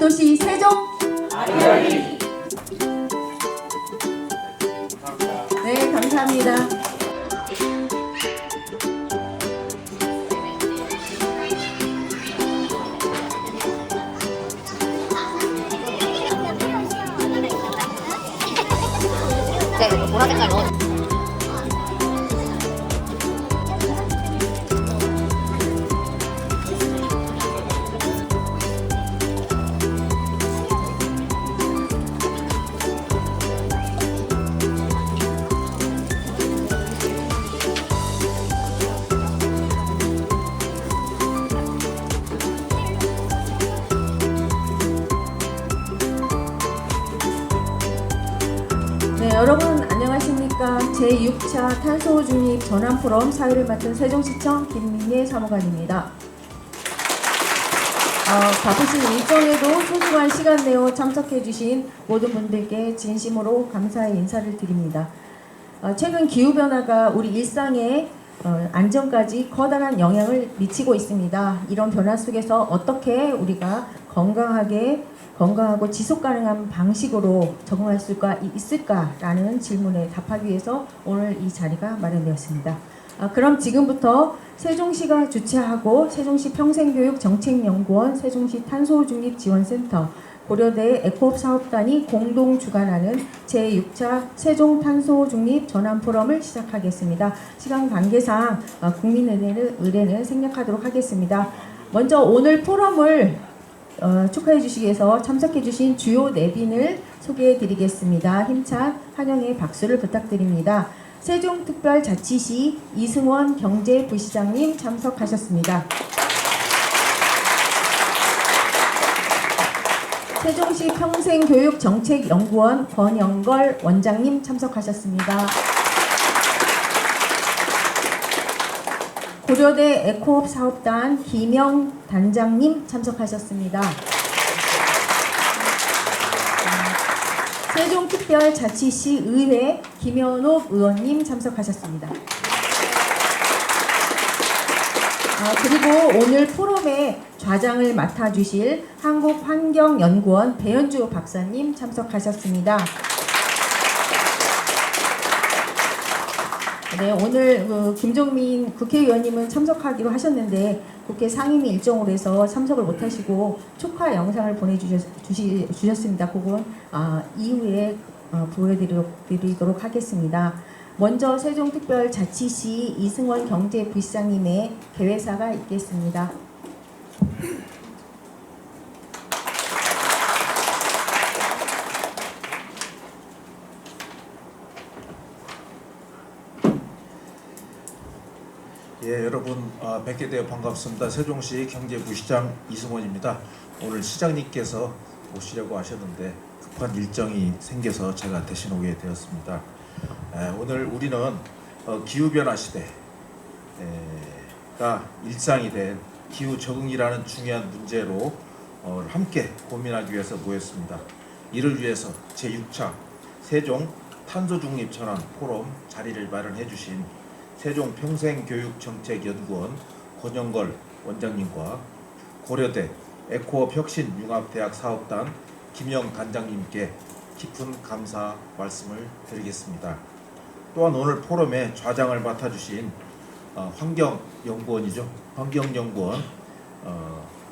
도시 세종. 네, 감사합니다. 네, 보라 색깔 넣어. 네, 여러분 안녕하십니까. 제6차 탄소 중립 전환 포럼 사회를 맡은 세종시청 김민예 사무관입니다. 바쁘신 일정에도 소중한 시간 내어 참석해 주신 모든 분들께 진심으로 감사의 인사를 드립니다. 최근 기후변화가 우리 일상에 안전까지 커다란 영향을 미치고 있습니다. 이런 변화 속에서 어떻게 우리가 건강하고 지속가능한 방식으로 적응할 수가 있을까라는 질문에 답하기 위해서 오늘 이 자리가 마련되었습니다. 그럼 지금부터 세종시가 주최하고 세종시 평생교육정책연구원, 세종시 탄소중립지원센터, 고려대 에코업 사업단이 공동 주관하는 제6차 세종 탄소중립 전환포럼을 시작하겠습니다. 시간 관계상 국민의례는 생략하도록 하겠습니다. 먼저 오늘 포럼을 축하해 주시기 위해서 참석해 주신 주요 내빈을 소개해 드리겠습니다. 힘찬 환영의 박수를 부탁드립니다. 세종특별자치시 이승원 경제부시장님 참석하셨습니다. 세종시 평생교육정책연구원 권영걸 원장님 참석하셨습니다. 고려대 에코업 사업단 김영 단장님 참석하셨습니다. 세종특별자치시 의회 김현옥 의원님 참석하셨습니다. 그리고 오늘 포럼의 좌장을 맡아주실 한국환경연구원 배현주 박사님 참석하셨습니다. 네, 오늘 김종민 국회의원님은 참석하기로 하셨는데 국회 상임위 일정으로 해서 참석을 못하시고 축하 영상을 보내주셨습니다. 그건 이후에 보여드리도록 하겠습니다. 먼저 세종특별자치시 이승원 경제부시장님의 개회사가 있겠습니다. 예, 여러분 뵙게 되어 반갑습니다. 세종시 경제부시장 이승원입니다. 오늘 시장님께서 오시려고 하셨는데 급한 일정이 생겨서 제가 대신 오게 되었습니다. 오늘 우리는 기후변화 시대가 일상이 된 기후 적응이라는 중요한 문제로 함께 고민하기 위해서 모였습니다. 이를 위해서 제6차 세종 탄소중립 전환 포럼 자리를 마련해 주신 세종평생교육정책연구원 권영걸 원장님과 고려대 에코업 혁신융합대학 사업단 김영 단장님께 깊은 감사 말씀을 드리겠습니다. 또한 오늘 포럼의 좌장을 맡아주신 환경연구원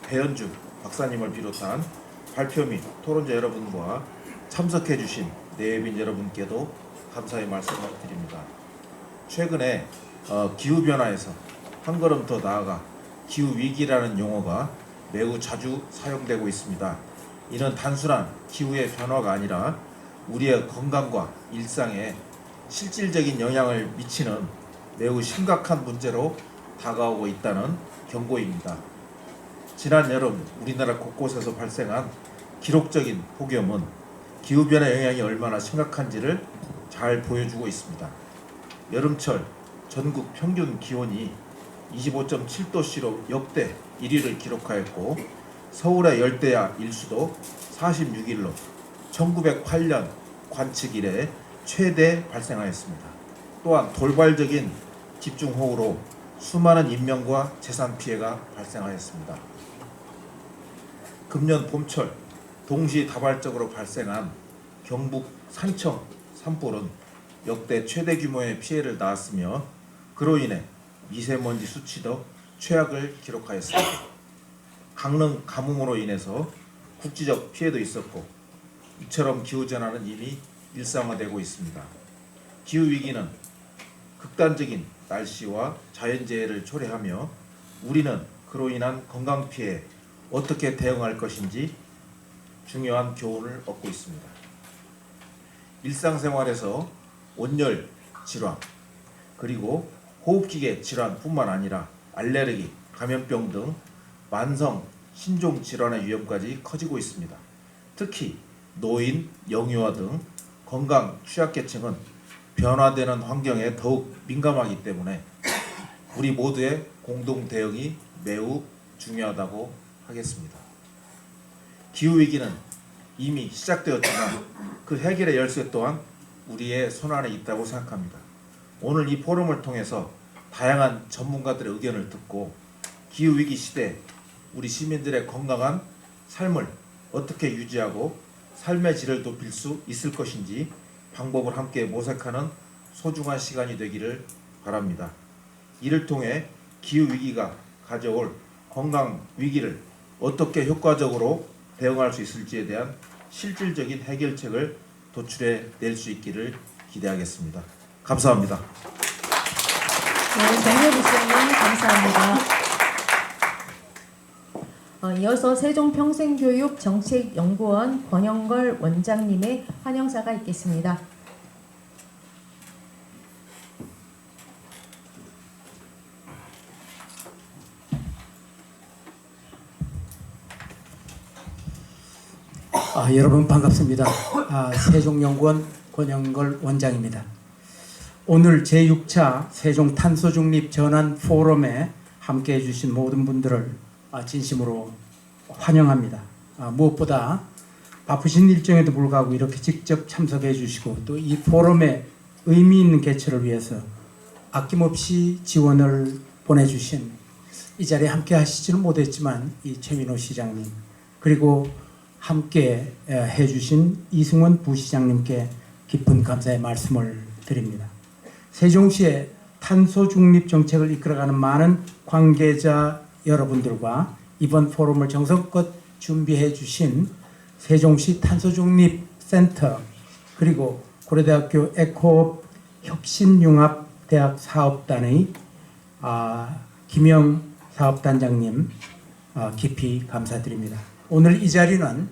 배현주 박사님을 비롯한 발표 및 토론자 여러분과 참석해 주신 내빈 여러분께도 감사의 말씀을 드립니다. 최근에 기후변화에서 한 걸음 더 나아가 기후위기라는 용어가 매우 자주 사용되고 있습니다. 이는 단순한 기후의 변화가 아니라 우리의 건강과 일상에 실질적인 영향을 미치는 매우 심각한 문제로 다가오고 있다는 경고입니다. 지난 여름 우리나라 곳곳에서 발생한 기록적인 폭염은 기후변화 영향이 얼마나 심각한지를 잘 보여주고 있습니다. 여름철 전국 평균 기온이 25.7도씨로 역대 1위를 기록하였고 서울의 열대야 일수도 46일로 1908년 관측 이래 최대 발생하였습니다. 또한 돌발적인 집중호우로 수많은 인명과 재산 피해가 발생하였습니다. 금년 봄철 동시다발적으로 발생한 경북 산청 산불은 역대 최대 규모의 피해를 낳았으며 그로 인해 미세먼지 수치도 최악을 기록하였습니다. 강릉 가뭄으로 인해서 국지적 피해도 있었고 이처럼 기후전환은 이미 일상화되고 있습니다. 기후위기는 극단적인 날씨와 자연재해를 초래하며 우리는 그로 인한 건강피해에 어떻게 대응할 것인지 중요한 교훈을 얻고 있습니다. 일상생활에서 온열 질환 그리고 호흡기계 질환뿐만 아니라 알레르기, 감염병 등 만성 신종 질환의 위험까지 커지고 있습니다. 특히 노인, 영유아 등 건강 취약계층은 변화되는 환경에 더욱 민감하기 때문에 우리 모두의 공동 대응이 매우 중요하다고 하겠습니다. 기후위기는 이미 시작되었지만 그 해결의 열쇠 또한 우리의 손안에 있다고 생각합니다. 오늘 이 포럼을 통해서 다양한 전문가들의 의견을 듣고 기후위기 시대 우리 시민들의 건강한 삶을 어떻게 유지하고 삶의 질을 높일 수 있을 것인지 방법을 함께 모색하는 소중한 시간이 되기를 바랍니다. 이를 통해 기후위기가 가져올 건강위기를 어떻게 효과적으로 대응할 수 있을지에 대한 실질적인 해결책을 도출해 낼 수 있기를 기대하겠습니다. 감사합니다. 네, 정혜부시장님 감사합니다. 이어서 세종평생교육정책연구원 권영걸 원장님의 환영사가 있겠습니다. 여러분 반갑습니다. 세종연구원 권영걸 원장입니다. 오늘 제6차 세종탄소중립 전환 포럼에 함께해 주신 모든 분들을 진심으로 환영합니다. 무엇보다 바쁘신 일정에도 불구하고 이렇게 직접 참석해 주시고 또 이 포럼의 의미 있는 개최를 위해서 아낌없이 지원을 보내주신 이 자리에 함께 하시지는 못했지만 이 최민호 시장님 그리고 함께 해주신 이승원 부시장님께 깊은 감사의 말씀을 드립니다. 세종시의 탄소 중립 정책을 이끌어가는 많은 관계자 여러분들과 이번 포럼을 정성껏 준비해 주신 세종시 탄소 중립 센터 그리고 고려대학교 에코업 혁신융합대학 사업단의 김영 사업단장님 깊이 감사드립니다. 오늘 이 자리는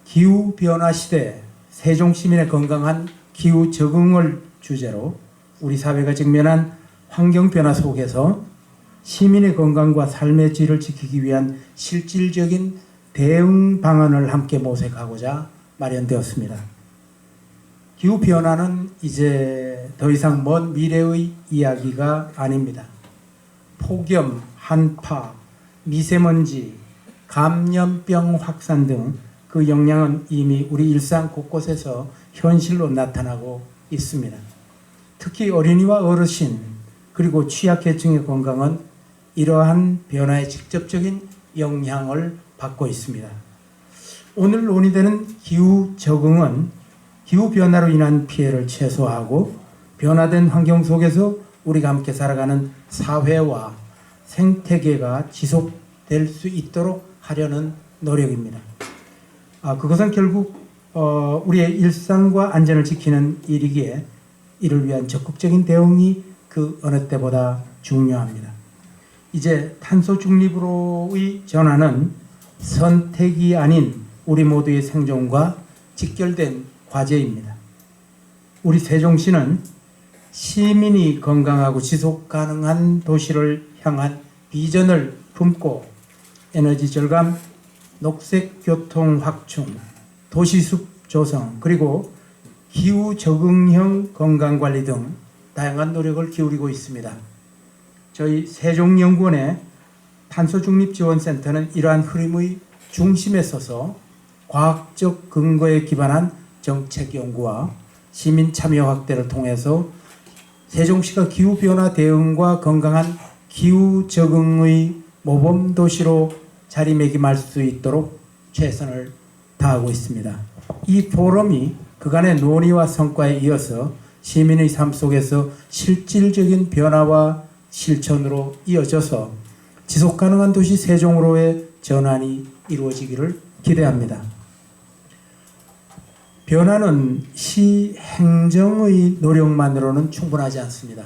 기후변화 시대 세종시민의 건강한 기후 적응을 주제로 우리 사회가 직면한 환경변화 속에서 시민의 건강과 삶의 질을 지키기 위한 실질적인 대응 방안을 함께 모색하고자 마련되었습니다. 기후변화는 이제 더 이상 먼 미래의 이야기가 아닙니다. 폭염, 한파, 미세먼지, 감염병 확산 등 그 영향은 이미 우리 일상 곳곳에서 현실로 나타나고 있습니다. 특히 어린이와 어르신 그리고 취약계층의 건강은 이러한 변화에 직접적인 영향을 받고 있습니다. 오늘 논의되는 기후 적응은 기후변화로 인한 피해를 최소화하고 변화된 환경 속에서 우리가 함께 살아가는 사회와 생태계가 지속될 수 있도록 하려는 노력입니다. 그것은 결국 우리의 일상과 안전을 지키는 일이기에 이를 위한 적극적인 대응이 그 어느 때보다 중요합니다. 이제 탄소 중립으로의 전환은 선택이 아닌 우리 모두의 생존과 직결된 과제입니다. 우리 세종시는 시민이 건강하고 지속 가능한 도시를 향한 비전을 품고 에너지 절감, 녹색 교통 확충, 도시숲 조성, 그리고 기후 적응형 건강관리 등 다양한 노력을 기울이고 있습니다. 저희 세종연구원의 탄소중립지원센터는 이러한 흐름의 중심에 서서 과학적 근거에 기반한 정책 연구와 시민 참여 확대를 통해서 세종시가 기후변화 대응과 건강한 기후 적응의 모범도시로 자리매김할 수 있도록 최선을 다하고 있습니다. 이 포럼이 그간의 논의와 성과에 이어서 시민의 삶 속에서 실질적인 변화와 실천으로 이어져서 지속가능한 도시 세종으로의 전환이 이루어지기를 기대합니다. 변화는 시 행정의 노력만으로는 충분하지 않습니다.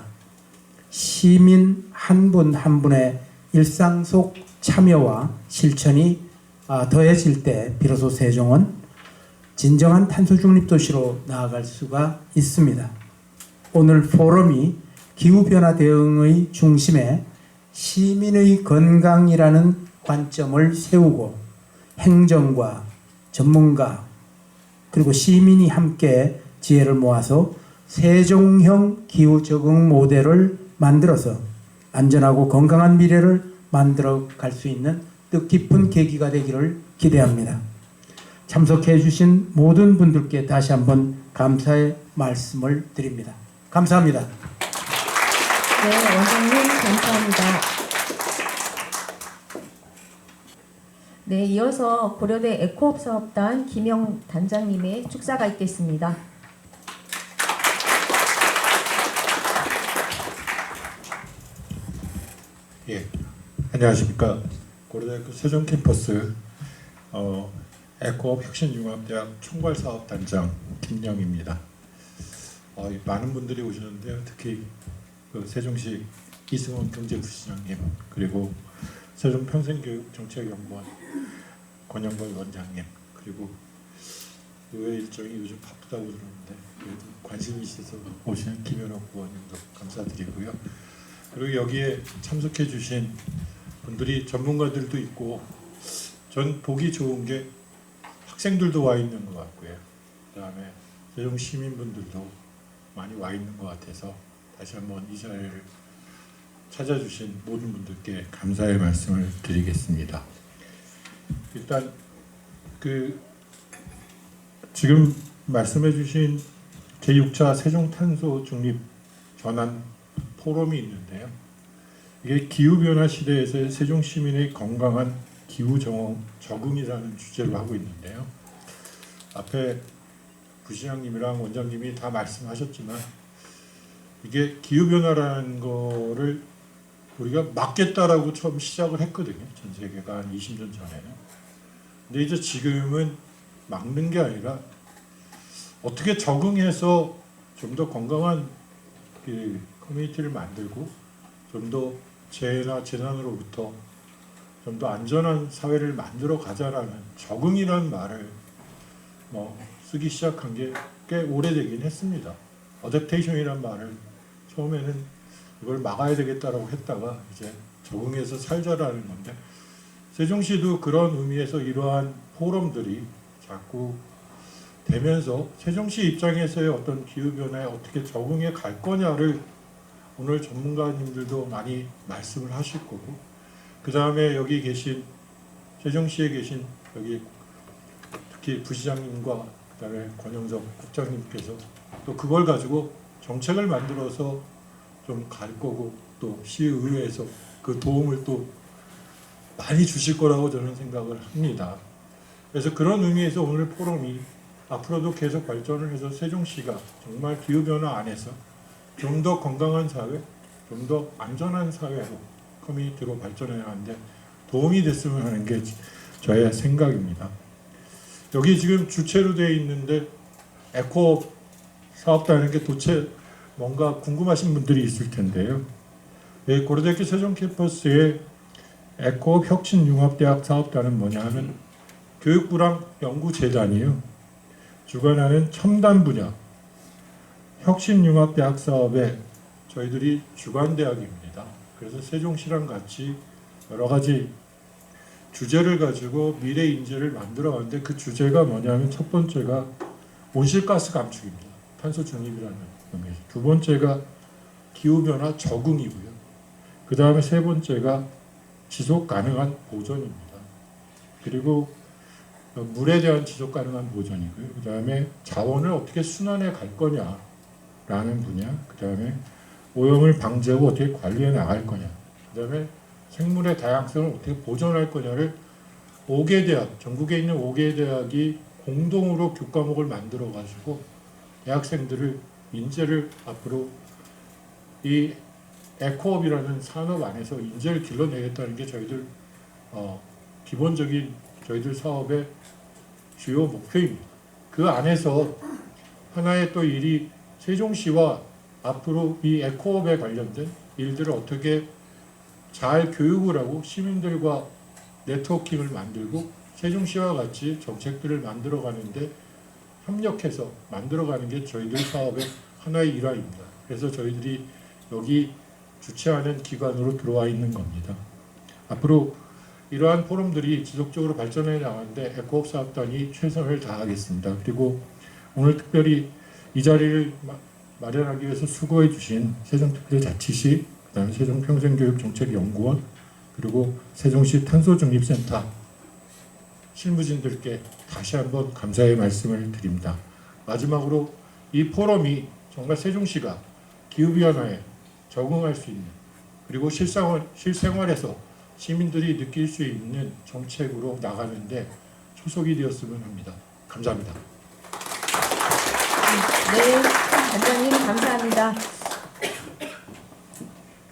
시민 한 분 한 분의 일상 속 참여와 실천이 더해질 때 비로소 세종은 진정한 탄소 중립 도시로 나아갈 수가 있습니다. 오늘 포럼이 기후변화 대응의 중심에 시민의 건강이라는 관점을 세우고 행정과 전문가 그리고 시민이 함께 지혜를 모아서 세종형 기후 적응 모델을 만들어서 안전하고 건강한 미래를 만들어 갈 수 있는 뜻깊은 계기가 되기를 기대합니다. 참석해 주신 모든 분들께 다시 한번 감사의 말씀을 드립니다. 감사합니다. 네, 원장님 감사합니다. 네, 이어서 고려대 에코업 사업단 김영 단장님의 축사가 있겠습니다. 예, 안녕하십니까. 고려대학교 세종 캠퍼스 에코업 혁신융합대학 총괄사업단장 김영입니다. 많은 분들이 오시는데요. 특히 그 세종시 이승원 경제부시장님 그리고 세종평생교육정책연구원 권영걸 원장님 그리고 의회 일정이 요즘 바쁘다고 들었는데 그래도 관심이 있어서 오시는 김현옥 의원님도 감사드리고요. 그리고 여기에 참석해 주신 분들이 전문가들도 있고 전 보기 좋은 게 학생들도 와 있는 것 같고요. 그다음에 세종 시민분들도 많이 와 있는 것 같아서 다시 한번 이 자리를 찾아주신 모든 분들께 감사의 말씀을 드리겠습니다. 일단 지금 말씀해주신 제6차 세종 탄소 중립 전환 포럼이 있는데요. 이게 기후변화 시대에서 세종 시민의 건강한 기후 적응이라는 주제로 하고 있는데요. 앞에 부시장님이랑 원장님이 다 말씀하셨지만 이게 기후변화라는 거를 우리가 막겠다라고 처음 시작을 했거든요. 전 세계가 한 20년 전에는. 근데 이제 지금은 막는 게 아니라 어떻게 적응해서 좀 더 건강한 커뮤니티를 만들고 좀 더 재해나 재난으로부터 좀 더 안전한 사회를 만들어 가자라는 적응이라는 말을 쓰기 시작한 게 꽤 오래되긴 했습니다. 어댑테이션이라는 말을 처음에는 이걸 막아야 되겠다라고 했다가 이제 적응해서 살자라는 건데 세종시도 그런 의미에서 이러한 포럼들이 자꾸 되면서 세종시 입장에서의 어떤 기후변화에 어떻게 적응해 갈 거냐를 오늘 전문가님들도 많이 말씀을 하실 거고 그 다음에 여기 계신 세종시에 계신 여기 특히 부시장님과 그 다음에 권영석 국장님께서 또 그걸 가지고 정책을 만들어서 좀 갈 거고 또 시의회에서 그 도움을 또 많이 주실 거라고 저는 생각을 합니다. 그래서 그런 의미에서 오늘 포럼이 앞으로도 계속 발전을 해서 세종시가 정말 기후변화 안에서 좀 더 건강한 사회, 좀 더 안전한 사회로 커뮤니티로 발전해야 하는데 도움이 됐으면 하는 게 저의 생각입니다. 여기 지금 주체로 되어 있는데 에코업 사업단에는 게 도대체 뭔가 궁금하신 분들이 있을 텐데요. 고려대학교 세종 캠퍼스의 에코업 혁신융합대학 사업단은 뭐냐 하면 교육부랑 연구재단이에요. 주관하는 첨단 분야 혁신융합대학 사업에 저희들이 주관대학입니다. 그래서 세종시랑 같이 여러 가지 주제를 가지고 미래 인재를 만들어 가는데 그 주제가 뭐냐면 첫 번째가 온실가스 감축입니다. 탄소 중립이라는 의미에서. 두 번째가 기후변화 적응이고요. 그 다음에 세 번째가 지속 가능한 보존입니다. 그리고 물에 대한 지속 가능한 보존이고요. 그 다음에 자원을 어떻게 순환해 갈 거냐라는 분야. 그 다음에 오염을 방지하고 어떻게 관리해 나갈 거냐. 그 다음에 생물의 다양성을 어떻게 보존할 거냐를 5개 대학, 전국에 있는 5개 대학이 공동으로 교과목을 만들어 가지고 대학생들을 인재를 앞으로 이 에코업이라는 산업 안에서 인재를 길러내겠다는 게 저희들 기본적인 저희들 사업의 주요 목표입니다. 그 안에서 하나의 또 일이 세종시와 앞으로 이 에코업에 관련된 일들을 어떻게 잘 교육을 하고 시민들과 네트워킹을 만들고 세종시와 같이 정책들을 만들어가는데 협력해서 만들어가는 게 저희들 사업의 하나의 일환입니다. 그래서 저희들이 여기 주최하는 기관으로 들어와 있는 겁니다. 앞으로 이러한 포럼들이 지속적으로 발전해 나가는데 에코업 사업단이 최선을 다하겠습니다. 그리고 오늘 특별히 이 자리를 마련하기 위해서 수고해 주신 세종특별자치시, 그다음에 세종평생교육정책연구원, 그리고 세종시 탄소중립센터 실무진들께 다시 한번 감사의 말씀을 드립니다. 마지막으로 이 포럼이 정말 세종시가 기후변화에 적응할 수 있는, 그리고 실생활에서 시민들이 느낄 수 있는 정책으로 나가는데 초석이 되었으면 합니다. 감사합니다. 네, 단장님 감사합니다.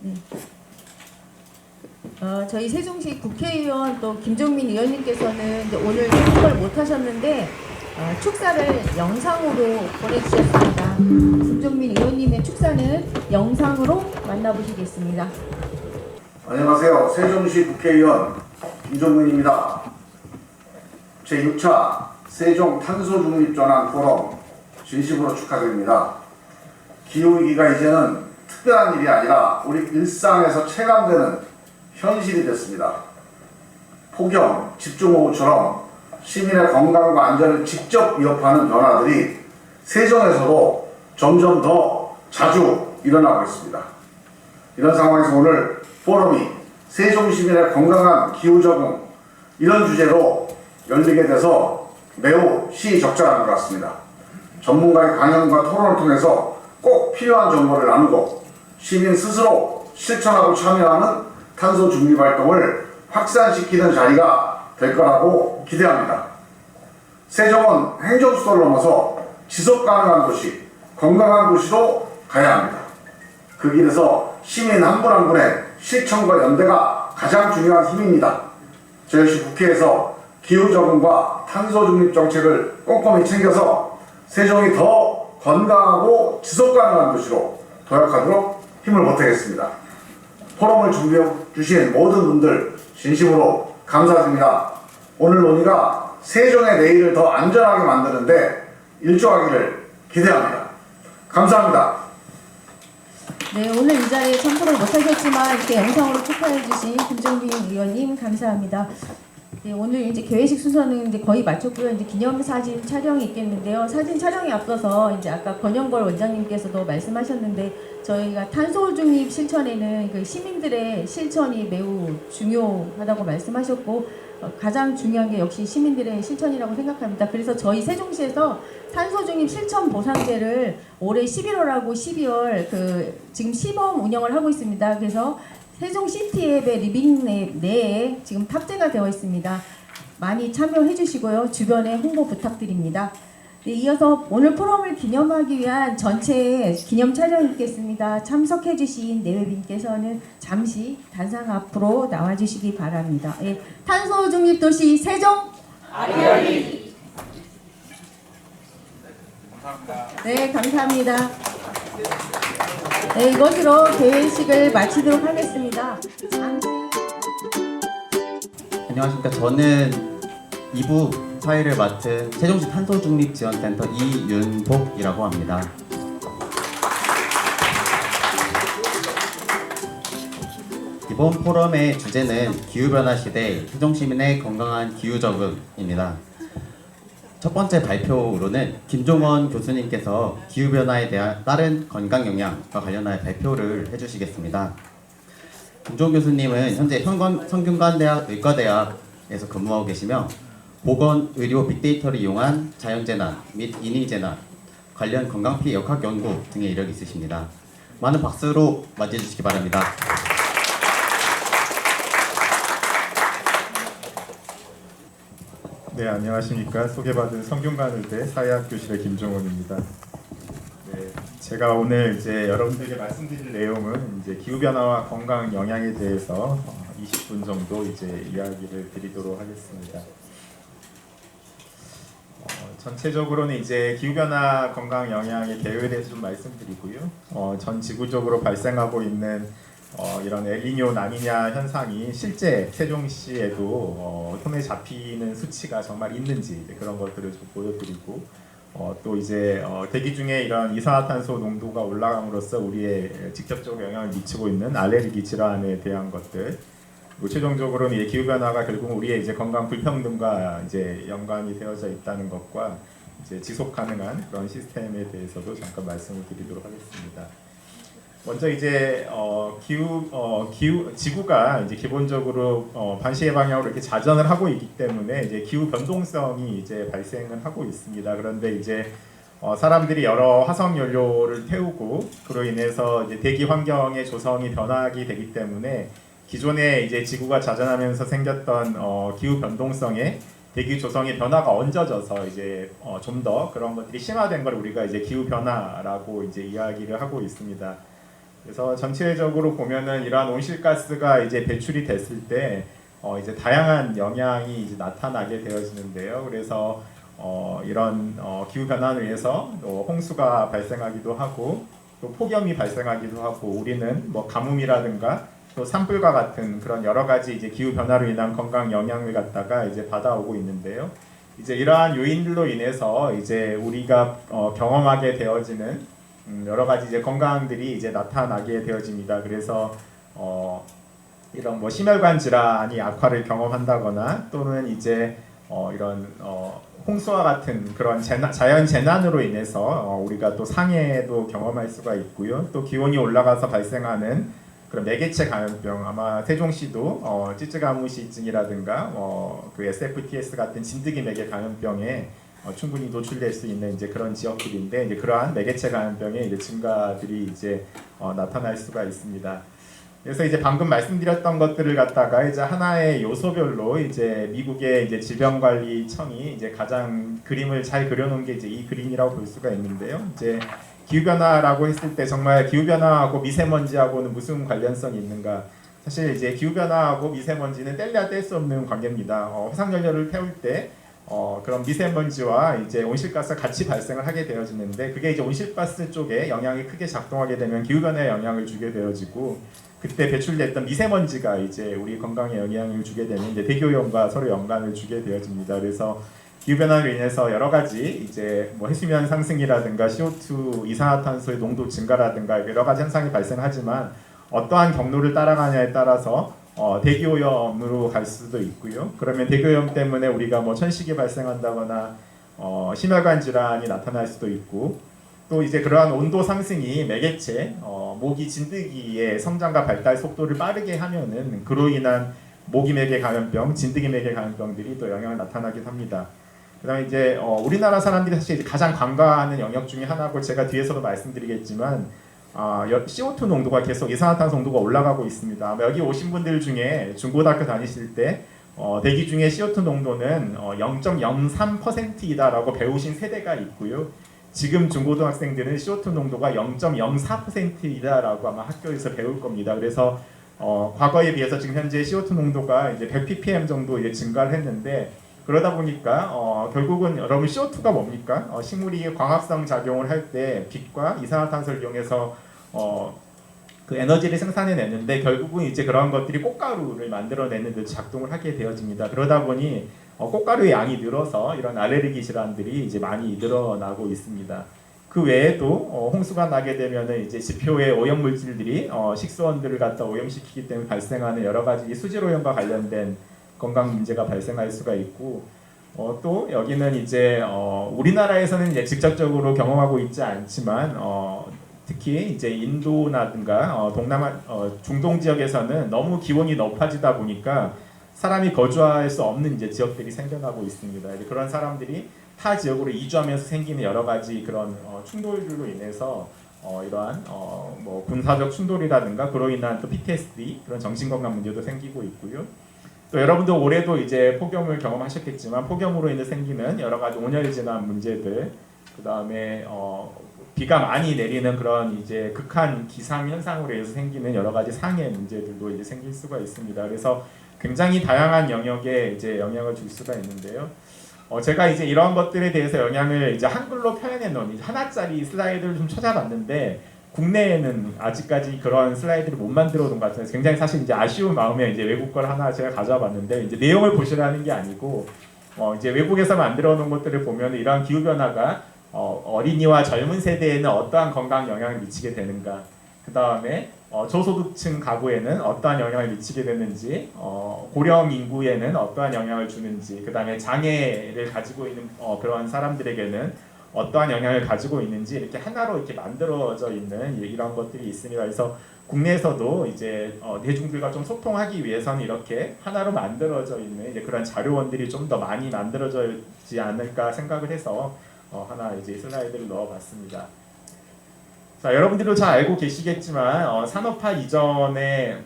네. 저희 세종시 국회의원 또 김종민 의원님께서는 이제 오늘 참석을 못하셨는데 축사를 영상으로 보내주셨습니다. 김종민 의원님의 축사는 영상으로 만나보시겠습니다. 안녕하세요. 세종시 국회의원 김종민입니다. 제6차 세종 탄소중립전환 포럼 진심으로 축하드립니다. 기후위기가 이제는 특별한 일이 아니라 우리 일상에서 체감되는 현실이 됐습니다. 폭염, 집중호우처럼 시민의 건강과 안전을 직접 위협하는 변화들이 세종에서도 점점 더 자주 일어나고 있습니다. 이런 상황에서 오늘 포럼이 세종 시민의 건강한 기후 적응, 이런 주제로 열리게 돼서 매우 시적절한 것 같습니다. 전문가의 강연과 토론을 통해서 꼭 필요한 정보를 나누고 시민 스스로 실천하고 참여하는 탄소 중립 활동을 확산시키는 자리가 될 거라고 기대합니다. 세종은 행정수도를 넘어서 지속 가능한 도시, 건강한 도시로 가야 합니다. 그 길에서 시민 한 분 한 분의 실천과 연대가 가장 중요한 힘입니다. 저희 역시 국회에서 기후 적응과 탄소 중립 정책을 꼼꼼히 챙겨서 세종이 더 건강하고 지속 가능한 도시로 도약하도록 힘을 보태겠습니다. 포럼을 준비해 주신 모든 분들 진심으로 감사드립니다. 오늘 논의가 세종의 내일을 더 안전하게 만드는데 일조하기를 기대합니다. 감사합니다. 네, 오늘 이 자리에 참석을 못하셨지만 이렇게 영상으로 축하해주신 김종민 의원님 감사합니다. 네, 오늘 이제 개회식 순서는 이제 거의 마쳤고요. 이제 기념사진 촬영이 있겠는데요. 사진 촬영에 앞서서 이제 아까 권영걸 원장님께서도 말씀하셨는데 저희가 탄소 중립 실천에는 그 시민들의 실천이 매우 중요하다고 말씀하셨고 가장 중요한 게 역시 시민들의 실천이라고 생각합니다. 그래서 저희 세종시에서 탄소 중립 실천 보상제를 올해 11월하고 12월 지금 시범 운영을 하고 있습니다. 그래서 세종 시티앱의 리빙앱 내에 지금 탑재가 되어 있습니다. 많이 참여해 주시고요. 주변에 홍보 부탁드립니다. 네, 이어서 오늘 포럼을 기념하기 위한 전체 기념 촬영이 있겠습니다. 참석해 주신 내외빈께서는 잠시 단상 앞으로 나와 주시기 바랍니다. 예, 탄소 중립 도시 세종 아리아리. 네, 감사합니다. 네, 이것으로 개회식을 마치도록 하겠습니다. 안녕하십니까. 저는 2부 사회를 맡은 세종시 탄소중립지원센터 이윤복이라고 합니다. 이번 포럼의 주제는 기후변화 시대 세종시민의 건강한 기후적응입니다. 첫 번째 발표로는 김종원 교수님께서 기후변화에 대한 다른 건강 영향과 관련하여 발표를 해주시겠습니다. 김종원 교수님은 현재 성균관대학 의과대학에서 근무하고 계시며 보건의료 빅데이터를 이용한 자연재난 및 인위재난 관련 건강피해 역학 연구 등의 이력이 있으십니다. 많은 박수로 맞이해 주시기 바랍니다. 네, 안녕하십니까. 소개받은 성균관의대 사회학교실의 김종훈입니다. 네, 제가 오늘 이제 여러분들에게 말씀드릴 내용은 이제 기후 변화와 건강 영향에 대해서 20분 정도 이제 이야기를 드리도록 하겠습니다. 전체적으로는 이제 기후 변화 건강 영향의 개요에 대해서 좀 말씀드리고요. 전 지구적으로 발생하고 있는 이런 엘니뇨 라니냐 현상이 실제 세종시에도 손에 잡히는 수치가 정말 있는지 그런 것들을 좀 보여드리고 또 이제 대기 중에 이런 이산화탄소 농도가 올라감으로써 우리의 직접적으로 영향을 미치고 있는 알레르기 질환에 대한 것들, 그리고 최종적으로는 기후 변화가 결국 우리의 이제 건강 불평등과 이제 연관이 되어져 있다는 것과 이제 지속 가능한 그런 시스템에 대해서도 잠깐 말씀을 드리도록 하겠습니다. 먼저 이제 지구가 이제 기본적으로 반시계 방향으로 이렇게 자전을 하고 있기 때문에 이제 기후 변동성이 이제 발생을 하고 있습니다. 그런데 이제 사람들이 여러 화석 연료를 태우고 그로 인해서 이제 대기 환경의 조성이 변하게 되기 때문에 기존에 이제 지구가 자전하면서 생겼던 기후 변동성에 대기 조성의 변화가 얹어져서 이제 좀 더 그런 것들이 심화된 걸 우리가 이제 기후 변화라고 이제 이야기를 하고 있습니다. 그래서 전체적으로 보면은 이러한 온실가스가 이제 배출이 됐을 때 이제 다양한 영향이 이제 나타나게 되어지는데요. 그래서 이런 기후 변화를 위해서 또 홍수가 발생하기도 하고 또 폭염이 발생하기도 하고 우리는 뭐 가뭄이라든가 또 산불과 같은 그런 여러 가지 이제 기후 변화로 인한 건강 영향을 갖다가 이제 받아오고 있는데요. 이제 이러한 요인들로 인해서 이제 우리가 경험하게 되어지는 여러 가지 이제 건강들이 이제 나타나게 되어집니다. 그래서 이런 뭐 심혈관 질환이 악화를 경험한다거나 또는 이제 이런 홍수와 같은 그런 자연 재난으로 인해서 우리가 또 상해도 경험할 수가 있고요. 또 기온이 올라가서 발생하는 그런 매개체 감염병, 아마 세종시도 찌찌가무시증이라든가 그 SFTS 같은 진드기 매개 감염병에 충분히 노출될 수 있는 이제 그런 지역들인데 이제 그러한 매개체 감염병의 이제 증가들이 이제 나타날 수가 있습니다. 그래서 이제 방금 말씀드렸던 것들을 갖다가 이제 하나의 요소별로 이제 미국의 이제 질병관리청이 이제 가장 그림을 잘 그려놓은 게 이제 이 그림이라고 볼 수가 있는데요. 이제 기후 변화라고 했을 때 정말 기후 변화하고 미세먼지하고는 무슨 관련성이 있는가? 사실 이제 기후 변화하고 미세먼지는 뗄래야 뗄 수 없는 관계입니다. 화석연료를 태울 때 그런 미세먼지와 이제 온실가스가 같이 발생을 하게 되어지는데 그게 이제 온실가스 쪽에 영향이 크게 작동하게 되면 기후 변화에 영향을 주게 되어지고 그때 배출됐던 미세먼지가 이제 우리 건강에 영향을 주게 되는 이제 대기오염과 서로 연관을 주게 되어집니다. 그래서 기후 변화로 인해서 여러 가지 이제 뭐 해수면 상승이라든가 CO2 이산화탄소의 농도 증가라든가 여러 가지 현상이 발생하지만 어떠한 경로를 따라가냐에 따라서 대기오염으로 갈 수도 있고요. 그러면 대기오염 때문에 우리가 뭐 천식이 발생한다거나 심혈관 질환이 나타날 수도 있고 또 이제 그러한 온도 상승이 매개체 모기 진드기의 성장과 발달 속도를 빠르게 하면은 그로 인한 모기 매개 감염병, 진드기 매개 감염병들이 또 영향을 나타나긴 합니다. 그다음에 이제 우리나라 사람들이 사실 가장 관과하는 영역 중에 하나고 제가 뒤에서도 말씀드리겠지만 CO2 농도가 계속 이산화탄소 농도가 올라가고 있습니다. 아마 여기 오신 분들 중에 중고등학교 다니실 때 대기 중에 CO2 농도는 0.03%이다라고 배우신 세대가 있고요. 지금 중고등학생들은 CO2 농도가 0.04%이다라고 아마 학교에서 배울 겁니다. 그래서 과거에 비해서 지금 현재 CO2 농도가 이제 100 ppm 정도 이제 증가를 했는데 그러다 보니까 결국은 여러분 CO2가 뭡니까? 식물이 광합성 작용을 할 때 빛과 이산화탄소를 이용해서 그 에너지를 생산해내는데 결국은 이제 그런 것들이 꽃가루를 만들어내는 데 작동을 하게 되어집니다. 그러다 보니 꽃가루의 양이 늘어서 이런 알레르기 질환들이 이제 많이 늘어나고 있습니다. 그 외에도 홍수가 나게 되면은 이제 지표의 오염 물질들이 식수원들을 갖다 오염시키기 때문에 발생하는 여러 가지 수질 오염과 관련된 건강 문제가 발생할 수가 있고 또 여기는 이제 우리나라에서는 이제 직접적으로 경험하고 있지 않지만 특히 이제 인도나든가 동남아 중동 지역에서는 너무 기온이 높아지다 보니까 사람이 거주할 수 없는 이제 지역들이 생겨나고 있습니다. 그런 사람들이 타 지역으로 이주하면서 생기는 여러 가지 그런 충돌들로 인해서 이러한 뭐 군사적 충돌이라든가 그로 인한 또 PTSD 그런 정신건강 문제도 생기고 있고요. 또 여러분도 올해도 이제 폭염을 경험하셨겠지만 폭염으로 인해 생기는 여러 가지 온열진환 문제들, 그 다음에 비가 많이 내리는 그런 이제 극한 기상 현상으로 인해서 생기는 여러 가지 상해 문제들도 이제 생길 수가 있습니다. 그래서 굉장히 다양한 영역에 이제 영향을 줄 수가 있는데요. 제가 이제 이런 것들에 대해서 영향을 이제 한글로 표현해 놓은 하나짜리 슬라이드를 좀 찾아봤는데 국내에는 아직까지 그런 슬라이드를 못 만들어 놓은 것 같아서 굉장히 사실 이제 아쉬운 마음에 이제 외국 걸 하나 제가 가져와 봤는데 이제 내용을 보시라는 게 아니고 이제 외국에서 만들어 놓은 것들을 보면 이러한 기후 변화가 어린이와 젊은 세대에는 어떠한 건강 영향을 미치게 되는가, 그 다음에 저소득층 가구에는 어떠한 영향을 미치게 되는지, 고령 인구에는 어떠한 영향을 주는지, 그 다음에 장애를 가지고 있는 그런 사람들에게는 어떠한 영향을 가지고 있는지 이렇게 하나로 이렇게 만들어져 있는 이런 것들이 있습니다. 그래서 국내에서도 이제 대중들과 좀 소통하기 위해서는 이렇게 하나로 만들어져 있는 이제 그런 자료원들이 좀 더 많이 만들어지지 않을까 생각을 해서 하나 이제 슬라이드를 넣어봤습니다. 자, 여러분들도 잘 알고 계시겠지만 산업화 이전에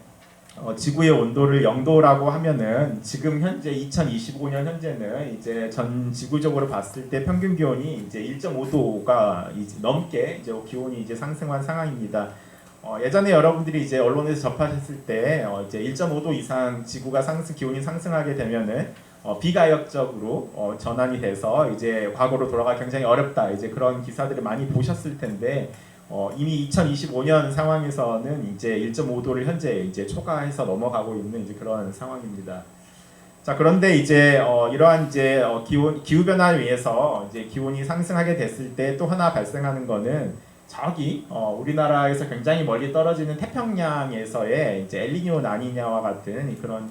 지구의 온도를 0도라고 하면은 지금 현재 2025년 현재는 이제 전 지구적으로 봤을 때 평균 기온이 이제 1.5도가 넘게 이제 기온이 이제 상승한 상황입니다. 예전에 여러분들이 이제 언론에서 접하셨을 때 이제 1.5도 이상 지구가 기온이 상승하게 되면은 비가역적으로 전환이 돼서 이제 과거로 돌아가 굉장히 어렵다, 이제 그런 기사들을 많이 보셨을 텐데 이미 2025년 상황에서는 이제 1.5도를 현재 이제 초과해서 넘어가고 있는 이제 그런 상황입니다. 자, 그런데 이제 이러한 이제 기후 변화를 위해서 이제 기온이 상승하게 됐을 때 또 하나 발생하는 거는 저기 우리나라에서 굉장히 멀리 떨어지는 태평양에서의 이제 엘니뇨 라니냐와 같은 그런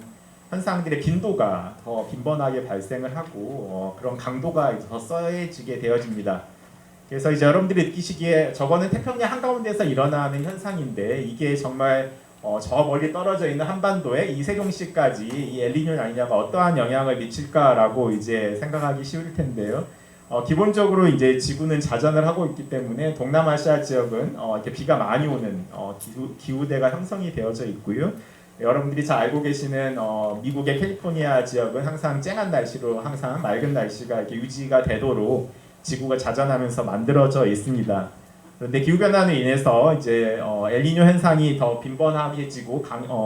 현상들의 빈도가 더 빈번하게 발생을 하고 그런 강도가 더 세지게 되어집니다. 그래서 이제 여러분들이 느끼시기에 저거는 태평양 한가운데서 일어나는 현상인데 이게 정말 저 멀리 떨어져 있는 한반도에 이 세종시까지 이 엘니뇨 라니냐가 어떠한 영향을 미칠까라고 이제 생각하기 쉬울 텐데요. 기본적으로 이제 지구는 자전을 하고 있기 때문에 동남아시아 지역은 이렇게 비가 많이 오는 기후대가 형성이 되어져 있고요. 여러분들이 잘 알고 계시는 미국의 캘리포니아 지역은 항상 쨍한 날씨로 항상 맑은 날씨가 이렇게 유지가 되도록 지구가 자전하면서 만들어져 있습니다. 그런데 기후 변화로 인해서 이제 엘니뇨 현상이 더 빈번해지고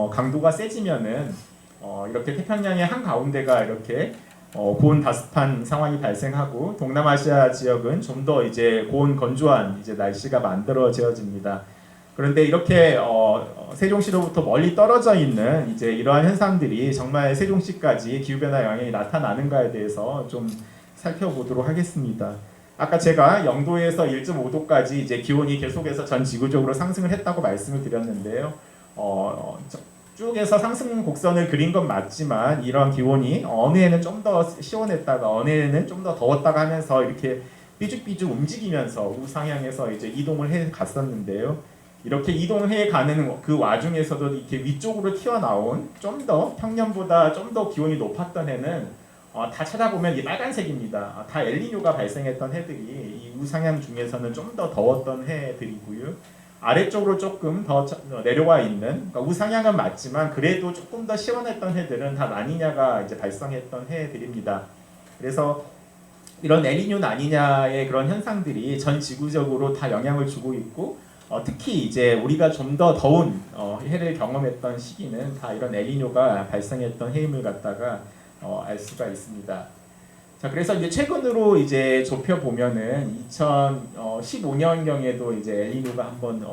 강도가 세지면은 이렇게 태평양의 한 가운데가 이렇게 고온 다습한 상황이 발생하고 동남아시아 지역은 좀 더 이제 고온 건조한 이제 날씨가 만들어집니다. 그런데 이렇게 세종시로부터 멀리 떨어져 있는 이제 이러한 현상들이 정말 세종시까지 기후 변화 영향이 나타나는가에 대해서 좀 살펴보도록 하겠습니다. 아까 제가 0도에서 1.5도까지 이제 기온이 계속해서 전 지구적으로 상승을 했다고 말씀을 드렸는데요. 쭉에서 상승 곡선을 그린 건 맞지만 이런 기온이 어느 해는 좀 더 시원했다가 어느 해는 좀 더 더웠다가 하면서 이렇게 삐죽삐죽 움직이면서 우상향해서 이제 이동을 해 갔었는데요. 이렇게 이동해 가는 그 와중에서도 이렇게 위쪽으로 튀어나온 좀 더 평년보다 좀 더 기온이 높았던 해는 다 찾아보면 이 빨간색입니다. 다 엘니뇨가 발생했던 해들이 이 우상향 중에서는 좀 더 더웠던 해들이고요. 아래쪽으로 조금 더 내려와 있는, 그러니까 우상향은 맞지만 그래도 조금 더 시원했던 해들은 다 라니냐가 이제 발생했던 해들입니다. 그래서 이런 엘니뇨 라니냐의 그런 현상들이 전 지구적으로 다 영향을 주고 있고 특히 이제 우리가 좀 더 더운 해를 경험했던 시기는 다 이런 엘니뇨가 발생했던 해임을 갖다가 알 수가 있습니다. 자, 그래서 이제 최근으로 이제 좁혀 보면은 2015년경에도 이제 엘니뇨가 한번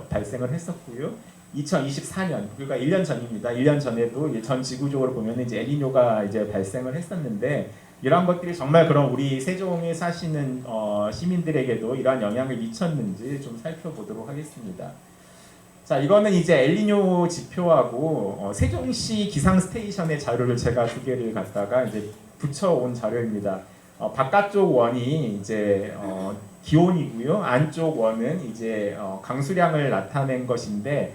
발생을 했었고요. 2024년, 그러니까 1년 전입니다. 1년 전에도 이제 전 지구적으로 보면은 이제 엘니뇨가 이제 발생을 했었는데 이러한 것들이 정말 그런 우리 세종에 사시는 시민들에게도 이러한 영향을 미쳤는지 좀 살펴보도록 하겠습니다. 자, 이거는 이제 엘니뇨 지표하고 세종시 기상 스테이션의 자료를 제가 두 개를 갖다가 이제 붙여온 자료입니다. 바깥쪽 원이 이제 기온이고요. 안쪽 원은 이제 강수량을 나타낸 것인데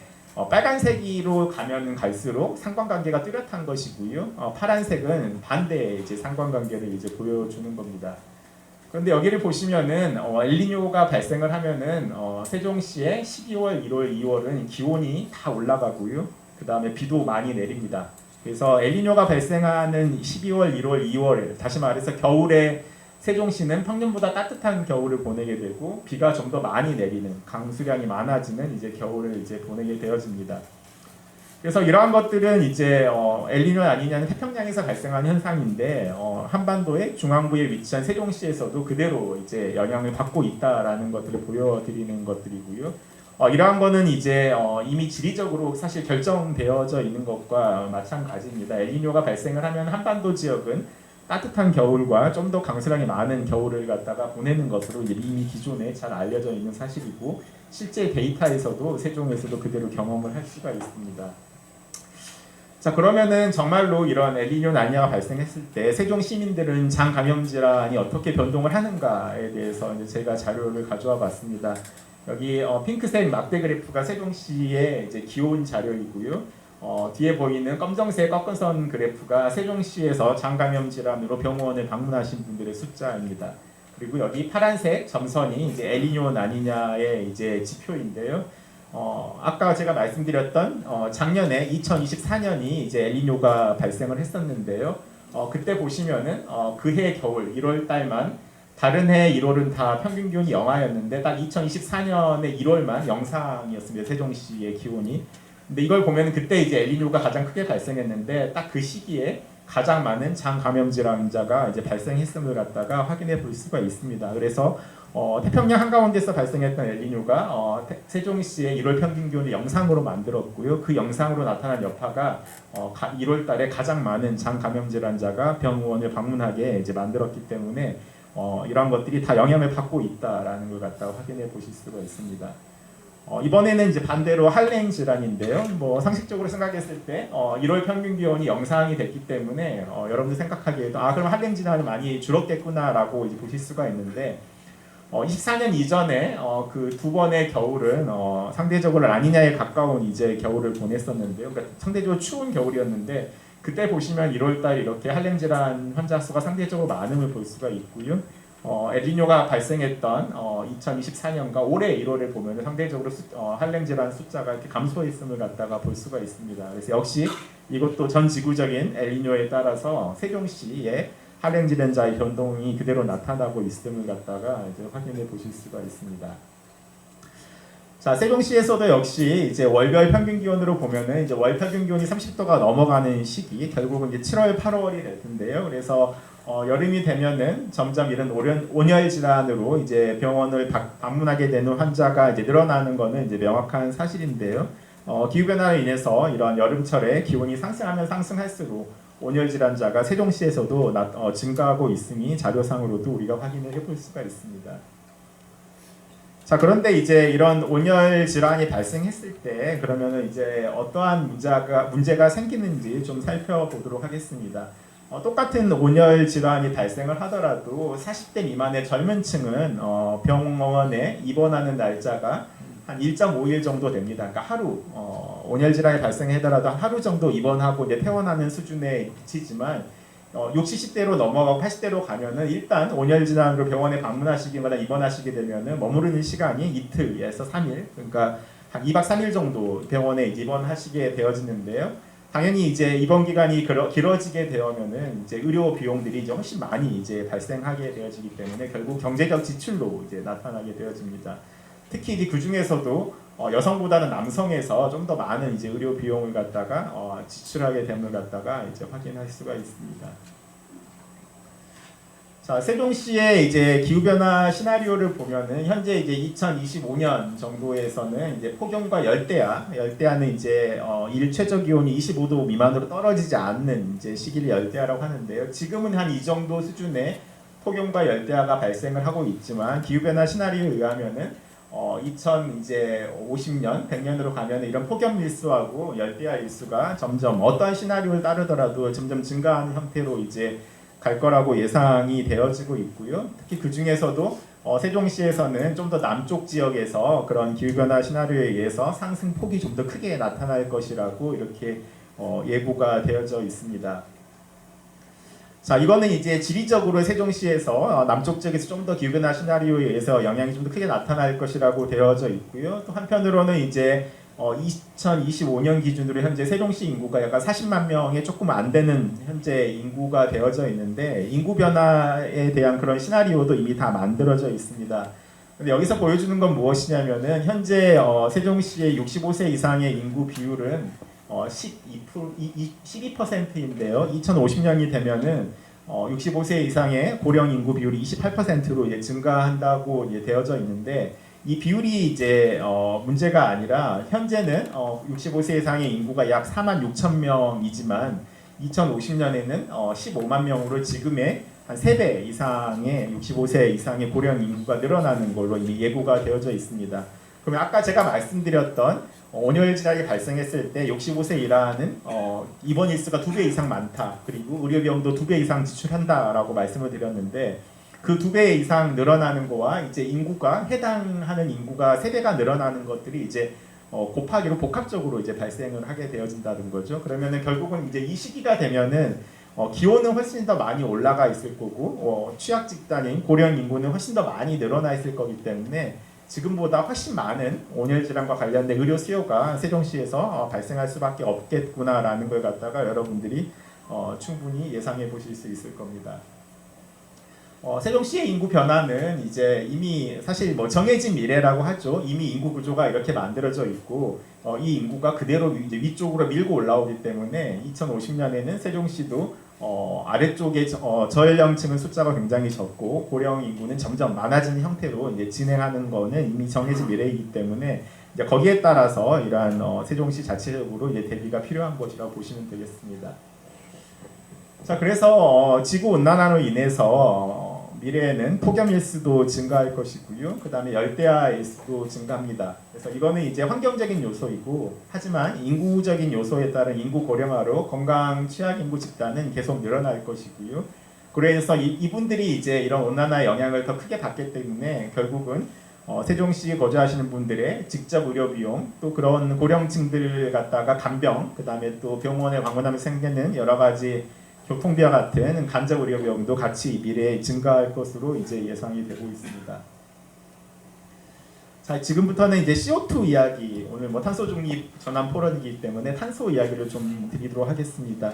빨간색으로 가면 갈수록 상관관계가 뚜렷한 것이고요. 파란색은 반대의 이제 상관관계를 이제 보여주는 겁니다. 그런데 여기를 보시면은 엘니뇨가 발생을 하면은 세종시의 12월, 1월, 2월은 기온이 다 올라가고요. 그 다음에 비도 많이 내립니다. 그래서 엘니뇨가 발생하는 12월, 1월, 2월에 다시 말해서 겨울에 세종시는 평년보다 따뜻한 겨울을 보내게 되고 비가 좀 더 많이 내리는 강수량이 많아지는 이제 겨울을 이제 보내게 되어집니다. 그래서 이러한 것들은 이제 엘니뇨 아니냐는 태평양에서 발생한 현상인데 한반도의 중앙부에 위치한 세종시에서도 그대로 이제 영향을 받고 있다라는 것들을 보여드리는 것들이고요. 이러한 거는 이제 이미 지리적으로 사실 결정되어져 있는 것과 마찬가지입니다. 엘니뇨가 발생을 하면 한반도 지역은 따뜻한 겨울과 좀 더 강수량이 많은 겨울을 갖다가 보내는 것으로 이미 기존에 잘 알려져 있는 사실이고 실제 데이터에서도 세종에서도 그대로 경험을 할 수가 있습니다. 자, 그러면은 정말로 이런 엘니뇨 라니냐가 발생했을 때 세종 시민들은 장 감염 질환이 어떻게 변동을 하는가에 대해서 이제 제가 자료를 가져와 봤습니다. 여기 핑크색 막대 그래프가 세종시의 이제 기온 자료이고요. 뒤에 보이는 검정색 꺾은선 그래프가 세종시에서 장 감염 질환으로 병원을 방문하신 분들의 숫자입니다. 그리고 여기 파란색 점선이 이제 엘니뇨 라니냐의 이제 지표인데요. 아까 제가 말씀드렸던 작년에 2024년이 이제 엘니뇨가 발생을 했었는데요. 그때 보시면은 그해 겨울 1월 달만 다른 해 1월은 다 평균 기온이 영하였는데 딱 2024년의 1월만 영상이었습니다. 세종시의 기온이. 근데 이걸 보면 그때 이제 엘니뇨가 가장 크게 발생했는데 딱 그 시기에 가장 많은 장 감염 질환자가 이제 발생했음을 갖다가 확인해 볼 수가 있습니다. 그래서 태평양 한가운데서 발생했던 엘니뇨가 세종시의 1월 평균 기온을 영상으로 만들었고요. 그 영상으로 나타난 여파가 1월 달에 가장 많은 장 감염 질환자가 병원을 방문하게 이제 만들었기 때문에 이러한 것들이 다 영향을 받고 있다라는 걸 갖다가 확인해 보실 수가 있습니다. 이번에는 이제 반대로 한랭 질환인데요. 뭐 상식적으로 생각했을 때 1월 평균 기온이 영상이 됐기 때문에 여러분들 생각하기에도 그럼 한랭 질환이 많이 줄었겠구나라고 이제 보실 수가 있는데 24년 이전에 그 두 번의 겨울은 상대적으로 라니냐에 가까운 이제 겨울을 보냈었는데요. 그러니까 상대적으로 추운 겨울이었는데 그때 보시면 1월달 이렇게 한랭 질환 환자 수가 상대적으로 많음을 볼 수가 있고요. 엘니뇨가 발생했던 2024년과 올해 1월에 보면 상대적으로 한랭 질환 숫자가 이렇게 감소했음을 갖다가 볼 수가 있습니다. 그래서 역시 이것도 전 지구적인 엘니뇨에 따라서 세종시의 한랭 질환자의 변동이 그대로 나타나고 있음을 갖다가 이제 확인해 보실 수가 있습니다. 자, 세종시에서도 역시 이제 월별 평균 기온으로 보면은 이제 월 평균 기온이 30도가 넘어가는 시기, 결국은 이제 7월, 8월이 될 텐데요. 그래서 여름이 되면은 점점 이런 온열 질환으로 이제 병원을 방문하게 되는 환자가 이제 늘어나는 거는 이제 명확한 사실인데요. 기후 변화로 인해서 이런 여름철에 기온이 상승하면 상승할수록 온열 질환자가 세종시에서도 증가하고 있으니 자료상으로도 우리가 확인을 해볼 수가 있습니다. 자, 그런데 이제 이런 온열 질환이 발생했을 때 그러면은 이제 어떠한 문제가 생기는지 좀 살펴보도록 하겠습니다. 똑같은 온열 질환이 발생을 하더라도 40대 미만의 젊은 층은 병원에 입원하는 날짜가 한 1.5일 정도 됩니다. 그러니까 하루 온열 질환이 발생하더라도 하루 정도 입원하고 이제 퇴원하는 수준에 그치지만 60, 70대로 넘어가고 80대로 가면은 일단 온열 질환으로 병원에 방문하시거나 입원하시게 되면은 머무르는 시간이 이틀에서 3일, 그러니까 한 2박 3일 정도 병원에 입원하시게 되어지는데요. 당연히 이제 입원 기간이 길어지게 되면은 이제 의료 비용들이 이제 훨씬 많이 이제 발생하게 되어지기 때문에 결국 경제적 지출로 이제 나타나게 되어집니다. 특히 이제 그 중에서도 여성보다는 남성에서 좀 더 많은 이제 의료 비용을 갖다가 지출하게 됨을 갖다가 이제 확인할 수가 있습니다. 자, 세종시의 이제 기후 변화 시나리오를 보면은 현재 이제 2025년 정도에서는 이제 폭염과 열대야는 이제 일 최저 기온이 25도 미만으로 떨어지지 않는 이제 시기를 열대야라고 하는데요. 지금은 한 이 정도 수준의 폭염과 열대야가 발생을 하고 있지만 기후 변화 시나리오에 의하면은 2050년, 100년으로 가면 이런 폭염 일수하고 열대야 일수가 점점 어떠한 시나리오를 따르더라도 점점 증가하는 형태로 이제 갈 거라고 예상이 되어지고 있고요. 특히 그 중에서도 세종시에서는 좀 더 남쪽 지역에서 그런 기후변화 시나리오에 의해서 상승폭이 좀 더 크게 나타날 것이라고 이렇게 예고가 되어져 있습니다. 자, 이거는 이제 지리적으로 세종시에서 남쪽 지역에서 좀 더 기후변화 시나리오에 의해서 영향이 좀 더 크게 나타날 것이라고 되어져 있고요. 또 한편으로는 이제 2025년 기준으로 현재 세종시 인구가 약간 40만 명에 조금 안 되는 현재 인구가 되어져 있는데 인구 변화에 대한 그런 시나리오도 이미 다 만들어져 있습니다. 근데 여기서 보여주는 건 무엇이냐면은 현재 세종시의 65세 이상의 인구 비율은 12%인데요. 2050년이 되면은 65세 이상의 고령 인구 비율이 28%로 이제 증가한다고 이제 되어져 있는데 이 비율이 이제 문제가 아니라 현재는 65세 이상의 인구가 약 4만 6천 명이지만 2050년에는 15만 명으로 지금의 한 3배 이상의 65세 이상의 고령 인구가 늘어나는 걸로 이미 예고가 되어져 있습니다. 그러면 아까 제가 말씀드렸던 온열 질환이 발생했을 때 65세 이하는 입원 일수가 2배 이상 많다. 그리고 의료비용도 2배 이상 지출한다라고 말씀을 드렸는데 그 2배 이상 늘어나는 거와 이제 인구가 해당하는 인구가 3배가 늘어나는 것들이 이제 곱하기로 복합적으로 이제 발생을 하게 되어진다는 거죠. 그러면은 결국은 이제 이 시기가 되면은 기온은 훨씬 더 많이 올라가 있을 거고 취약 집단인 고령 인구는 훨씬 더 많이 늘어나 있을 거기 때문에 지금보다 훨씬 많은 온열 질환과 관련된 의료 수요가 세종시에서 발생할 수밖에 없겠구나라는 걸 갖다가 여러분들이 충분히 예상해 보실 수 있을 겁니다. 세종시의 인구 변화는 이제 이미 사실 뭐 정해진 미래라고 하죠. 이미 인구 구조가 이렇게 만들어져 있고 이 인구가 그대로 이제 위쪽으로 밀고 올라오기 때문에 2050년에는 세종시도 아래쪽에 저연령층은 숫자가 굉장히 적고 고령 인구는 점점 많아지는 형태로 이제 진행하는 거는 이미 정해진 미래이기 때문에 이제 거기에 따라서 이러한 세종시 자체적으로 이제 대비가 필요한 것이라고 보시면 되겠습니다. 자, 그래서 지구 온난화로 인해서 미래에는 폭염 일수도 증가할 것이고요. 그 다음에 열대야 일수도 증가합니다. 그래서 이거는 이제 환경적인 요소이고, 하지만 인구적인 요소에 따른 인구 고령화로 건강 취약 인구 집단은 계속 늘어날 것이고요. 그래서 이분들이 이제 이런 온난화 영향을 더 크게 받기 때문에 결국은 세종시에 거주하시는 분들의 직접 의료 비용, 또 그런 고령층들 갖다가 간병, 그 다음에 또 병원에 방문하면 생기는 여러 가지 교통비와 같은 간접 의료 비용도 같이 미래에 증가할 것으로 이제 예상이 되고 있습니다. 자, 지금부터는 이제 CO2 이야기, 오늘 뭐 탄소 중립 전환 포럼이기 때문에 탄소 이야기를 좀 드리도록 하겠습니다.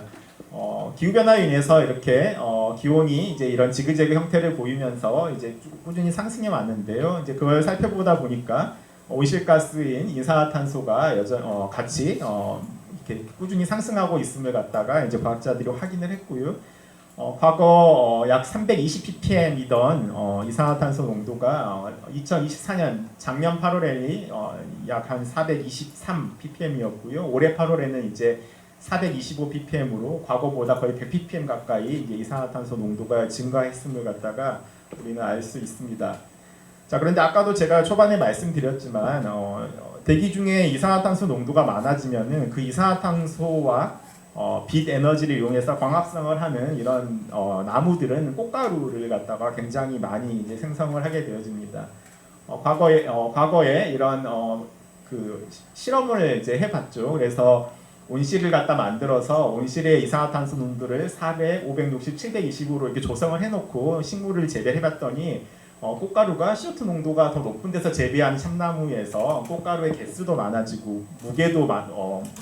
기후 변화로 인해서 이렇게 기온이 이제 이런 지그재그 형태를 보이면서 이제 꾸준히 상승해 왔는데요. 이제 그걸 살펴보다 보니까 온실가스인 이산화탄소가 같이 이렇게 꾸준히 상승하고 있음을 갖다가 이제 과학자들이 확인을 했고요. 과거 약 320ppm이던 이산화탄소 농도가 2024년 작년 8월에는 약 한 423ppm이었고요. 올해 8월에는 이제 425ppm으로 과거보다 거의 100ppm 가까이 이제 이산화탄소 농도가 증가했음을 갖다가 우리는 알 수 있습니다. 자, 그런데 아까도 제가 초반에 말씀드렸지만 대기 중에 이산화탄소 농도가 많아지면은 그 이산화탄소와 빛 에너지를 이용해서 광합성을 하는 이런 나무들은 꽃가루를 갖다가 굉장히 많이 이제 생성을 하게 되어집니다. 과거에 이런 그 실험을 이제 해봤죠. 그래서 온실을 갖다 만들어서 온실의 이산화탄소 농도를 400, 560, 720으로 이렇게 조성을 해놓고 식물을 재배해봤더니 꽃가루가 CO2 농도가 더 높은 데서 재배한 참나무에서 꽃가루의 개수도 많아지고 무게도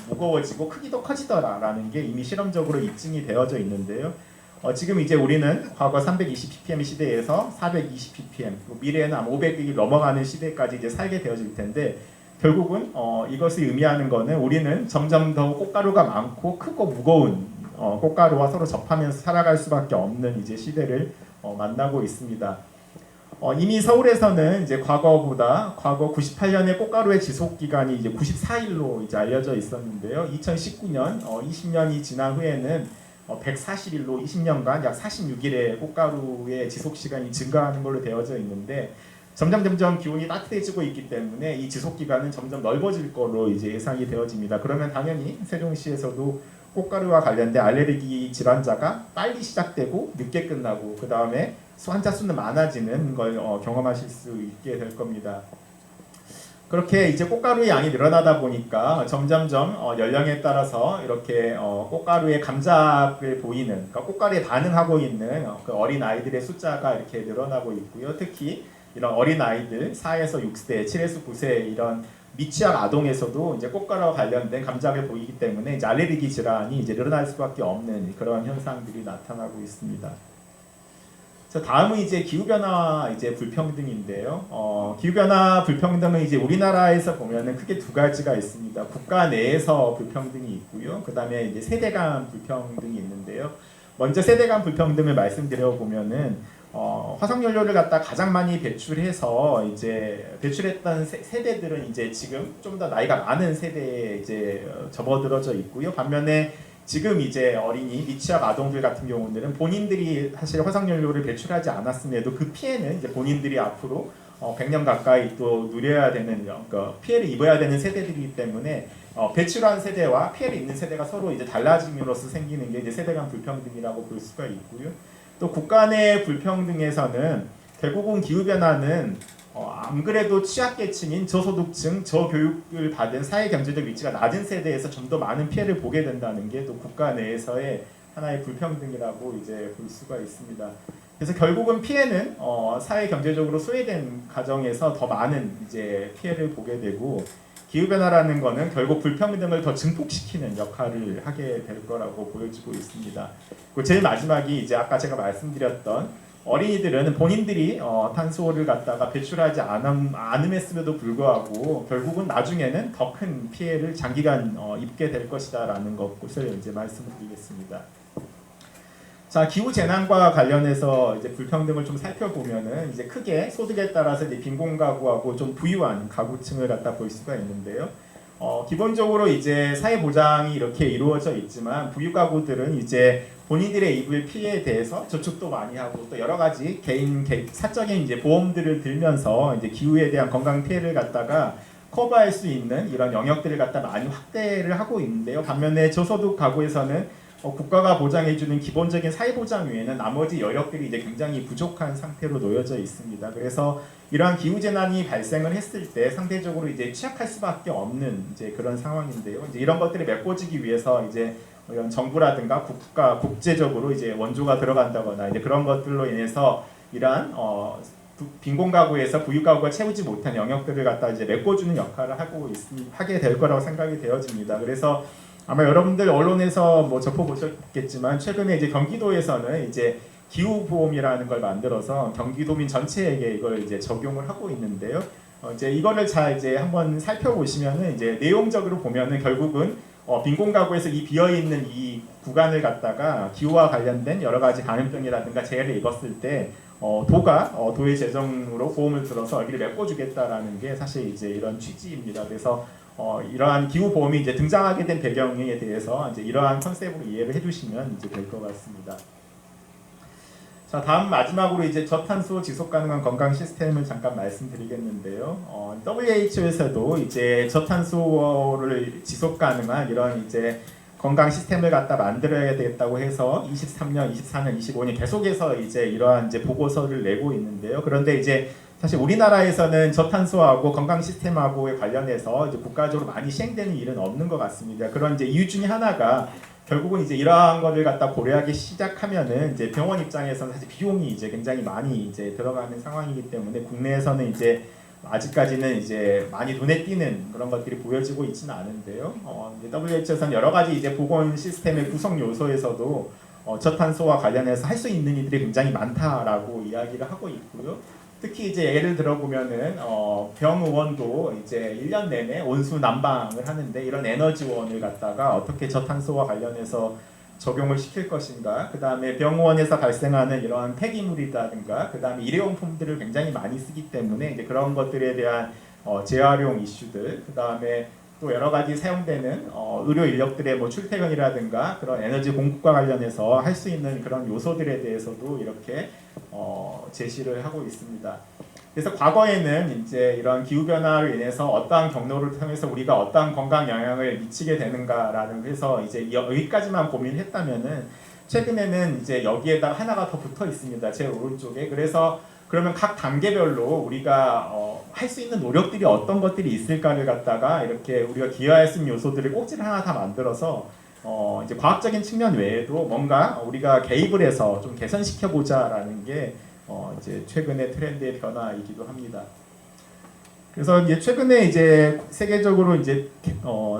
무거워지고 크기도 커지더라라는 게 이미 실험적으로 입증이 되어져 있는데요. 지금 이제 우리는 과거 320ppm 시대에서 420ppm, 미래에는 아마 500이 넘어가는 시대까지 이제 살게 되어질 텐데 결국은 이것이 의미하는 거는 우리는 점점 더 꽃가루가 많고 크고 무거운 꽃가루와 서로 접하면서 살아갈 수밖에 없는 이제 시대를 만나고 있습니다. 이미 서울에서는 이제 과거 98년에 꽃가루의 지속 기간이 이제 94일로 이제 알려져 있었는데요. 2019년 20년이 지난 후에는 140일로 20년간 약 46일의 꽃가루의 지속 시간이 증가하는 걸로 되어져 있는데 점점 기온이 따뜻해지고 있기 때문에 이 지속 기간은 점점 넓어질 걸로 이제 예상이 되어집니다. 그러면 당연히 세종시에서도 꽃가루와 관련된 알레르기 질환자가 빨리 시작되고 늦게 끝나고 그 다음에 환자 수는 많아지는 걸 경험하실 수 있게 될 겁니다. 그렇게 이제 꽃가루의 양이 늘어나다 보니까 점점점 연령에 따라서 이렇게 꽃가루의 감작을 보이는, 그러니까 꽃가루에 반응하고 있는 그 어린 아이들의 숫자가 이렇게 늘어나고 있고요. 특히 이런 어린 아이들 4에서 6세, 7에서 9세 이런 미취학 아동에서도 이제 꽃가루와 관련된 감작을 보이기 때문에 이제 알레르기 질환이 이제 늘어날 수밖에 없는 그런 현상들이 나타나고 있습니다. 자, 다음은 이제 기후변화 이제 불평등인데요. 기후변화 불평등은 이제 우리나라에서 보면은 크게 두 가지가 있습니다. 국가 내에서 불평등이 있고요. 그 다음에 이제 세대 간 불평등이 있는데요. 먼저 세대 간 불평등을 말씀드려 보면은 화석연료를 갖다 가장 많이 배출해서 이제 배출했던 세대들은 이제 지금 좀 더 나이가 많은 세대에 이제 접어들어져 있고요. 반면에 지금 이제 어린이 미취학 아동들 같은 경우는 본인들이 사실 화석연료를 배출하지 않았음에도 그 피해는 이제 본인들이 앞으로 100년 가까이 또 누려야 되는 그러니까 피해를 입어야 되는 세대들이기 때문에 배출한 세대와 피해를 입는 세대가 서로 이제 달라짐으로써 생기는 게 이제 세대 간 불평등이라고 볼 수가 있고요. 또 국가 내 불평등에서는 결국은 기후 변화는 안 그래도 취약계층인 저소득층, 저교육을 받은 사회 경제적 위치가 낮은 세대에서 좀 더 많은 피해를 보게 된다는 게 또 국가 내에서의 하나의 불평등이라고 이제 볼 수가 있습니다. 그래서 결국은 피해는 사회 경제적으로 소외된 가정에서 더 많은 이제 피해를 보게 되고 기후 변화라는 거는 결국 불평등을 더 증폭시키는 역할을 하게 될 거라고 보여지고 있습니다. 그리고 제일 마지막이 이제 아까 제가 말씀드렸던 어린이들은 본인들이 탄소를 갖다가 배출하지 않음에도 불구하고 결국은 나중에는 더 큰 피해를 장기간 입게 될 것이다라는 것을 이제 말씀을 드리겠습니다. 자, 기후 재난과 관련해서 이제 불평등을 좀 살펴보면은 이제 크게 소득에 따라서 이제 빈곤 가구하고 좀 부유한 가구층을 갖다 볼 수가 있는데요. 기본적으로 이제 사회 보장이 이렇게 이루어져 있지만 부유 가구들은 이제 본인들의 입을 피해에 대해서 저축도 많이 하고 또 여러 가지 개인 사적인 이제 보험들을 들면서 이제 기후에 대한 건강 피해를 갖다가 커버할 수 있는 이런 영역들을 갖다 많이 확대를 하고 있는데요. 반면에 저소득 가구에서는 국가가 보장해주는 기본적인 사회보장 외에는 나머지 여력들이 이제 굉장히 부족한 상태로 놓여져 있습니다. 그래서 이러한 기후 재난이 발생을 했을 때 상대적으로 이제 취약할 수밖에 없는 이제 그런 상황인데요. 이제 이런 것들을 메꿔주기 위해서 이제 이런 정부라든가 국가 국제적으로 이제 원조가 들어간다거나 이제 그런 것들로 인해서 이러한 빈곤 가구에서 부유 가구가 채우지 못한 영역들을 갖다 이제 메꿔주는 역할을 하게 될 거라고 생각이 되어집니다. 그래서 아마 여러분들 언론에서 뭐 접해보셨겠지만 최근에 이제 경기도에서는 이제 기후보험이라는 걸 만들어서 경기도민 전체에게 이걸 이제 적용을 하고 있는데요. 이제 이거를 잘 이제 한번 살펴보시면은 이제 내용적으로 보면은 결국은 빈곤 가구에서 이 비어 있는 이 구간을 갖다가 기후와 관련된 여러 가지 감염병이라든가 재해를 입었을 때 도가 도의 재정으로 보험을 들어서 여기를 메꿔주겠다라는 게 사실 이제 이런 취지입니다. 그래서 이러한 기후 보험이 이제 등장하게 된 배경에 대해서 이제 이러한 컨셉으로 이해를 해주시면 이제 될 것 같습니다. 자, 다음 마지막으로 이제 저탄소 지속 가능한 건강 시스템을 잠깐 말씀드리겠는데요. WHO에서도 이제 저탄소를 지속 가능한 이런 이제 건강 시스템을 갖다 만들어야 되겠다고 해서 23년, 24년, 25년 계속해서 이제 이러한 이제 보고서를 내고 있는데요. 그런데 이제 사실 우리나라에서는 저탄소하고 건강 시스템하고에 관련해서 이제 국가적으로 많이 시행되는 일은 없는 것 같습니다. 그런 이제 이유 중에 하나가 결국은 이제 이러한 것을 갖다 고려하기 시작하면은 이제 병원 입장에서는 사실 비용이 이제 굉장히 많이 이제 들어가는 상황이기 때문에 국내에서는 이제 아직까지는 이제 많이 눈에 띄는 그런 것들이 보여지고 있지는 않은데요. WHO에서는 여러 가지 이제 보건 시스템의 구성 요소에서도 저탄소와 관련해서 할 수 있는 일들이 굉장히 많다라고 이야기를 하고 있고요. 특히 이제 예를 들어보면은 병의원도 이제 1년 내내 온수 난방을 하는데 이런 에너지원을 갖다가 어떻게 저탄소와 관련해서 적용을 시킬 것인가, 그 다음에 병원에서 발생하는 이러한 폐기물이라든가, 그 다음에 일회용품들을 굉장히 많이 쓰기 때문에 이제 그런 것들에 대한 재활용 이슈들, 그 다음에 또 여러 가지 사용되는 의료 인력들의 뭐 출퇴근이라든가 그런 에너지 공급과 관련해서 할 수 있는 그런 요소들에 대해서도 이렇게 제시를 하고 있습니다. 그래서 과거에는 이제 이런 기후 변화로 인해서 어떠한 경로를 통해서 우리가 어떠한 건강 영향을 미치게 되는가라는 해서 이제 여기까지만 고민했다면은 최근에는 이제 여기에다 하나가 더 붙어 있습니다. 제 오른쪽에. 그래서 그러면 각 단계별로 우리가 할 수 있는 노력들이 어떤 것들이 있을까를 갖다가 이렇게 우리가 기여할 수 있는 요소들을 꼭지를 하나 다 만들어서 이제 과학적인 측면 외에도 뭔가 우리가 개입을 해서 좀 개선시켜 보자라는 게 이제 최근의 트렌드의 변화이기도 합니다. 그래서 이제 최근에 이제 세계적으로 이제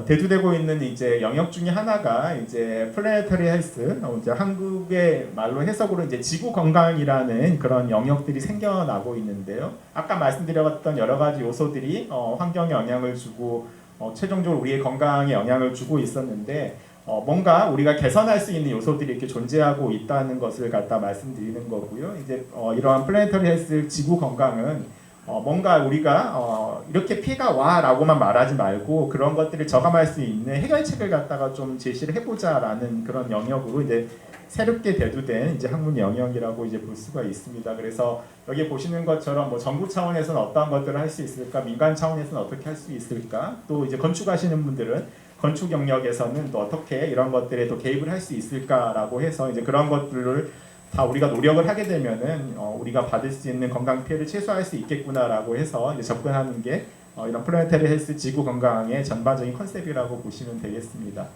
대두되고 있는 이제 영역 중에 하나가 이제 플래네터리 헬스, 이제 한국의 말로 해석으로 이제 지구 건강이라는 그런 영역들이 생겨나고 있는데요. 아까 말씀드렸던 여러 가지 요소들이 환경에 영향을 주고 최종적으로 우리의 건강에 영향을 주고 있었는데 뭔가 우리가 개선할 수 있는 요소들이 이렇게 존재하고 있다는 것을 갖다 말씀드리는 거고요. 이제 이러한 플래네터리 헬스 지구 건강은 뭔가 우리가 이렇게 피해가 와라고만 말하지 말고 그런 것들을 저감할 수 있는 해결책을 갖다가 좀 제시를 해보자라는 그런 영역으로 이제 새롭게 대두된 이제 학문 영역이라고 이제 볼 수가 있습니다. 그래서 여기 보시는 것처럼 뭐 정부 차원에서는 어떠한 것들을 할 수 있을까, 민간 차원에서는 어떻게 할 수 있을까, 또 이제 건축하시는 분들은 건축 영역에서는 또 어떻게 이런 것들에 또 개입을 할 수 있을까라고 해서 이제 그런 것들을 다 우리가 노력을 하게 되면은 우리가 받을 수 있는 건강 피해를 최소화할 수 있겠구나라고 해서 이제 접근하는 게 이런 플래네터리 헬스 지구 건강의 전반적인 컨셉이라고 보시면 되겠습니다.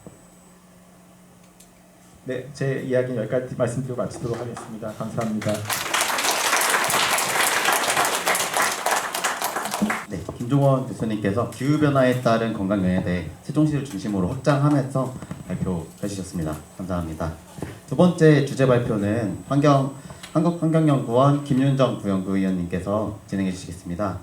네, 제 이야기는 여기까지 말씀드리고 마치도록 하겠습니다. 감사합니다. 네, 김종원 교수님께서 기후변화에 따른 건강면에 대해 세종시를 중심으로 확장하면서 발표해 주셨습니다. 감사합니다. 두 번째 주제 발표는 한국환경연구원 김윤정 부연구위원님께서 진행해 주시겠습니다.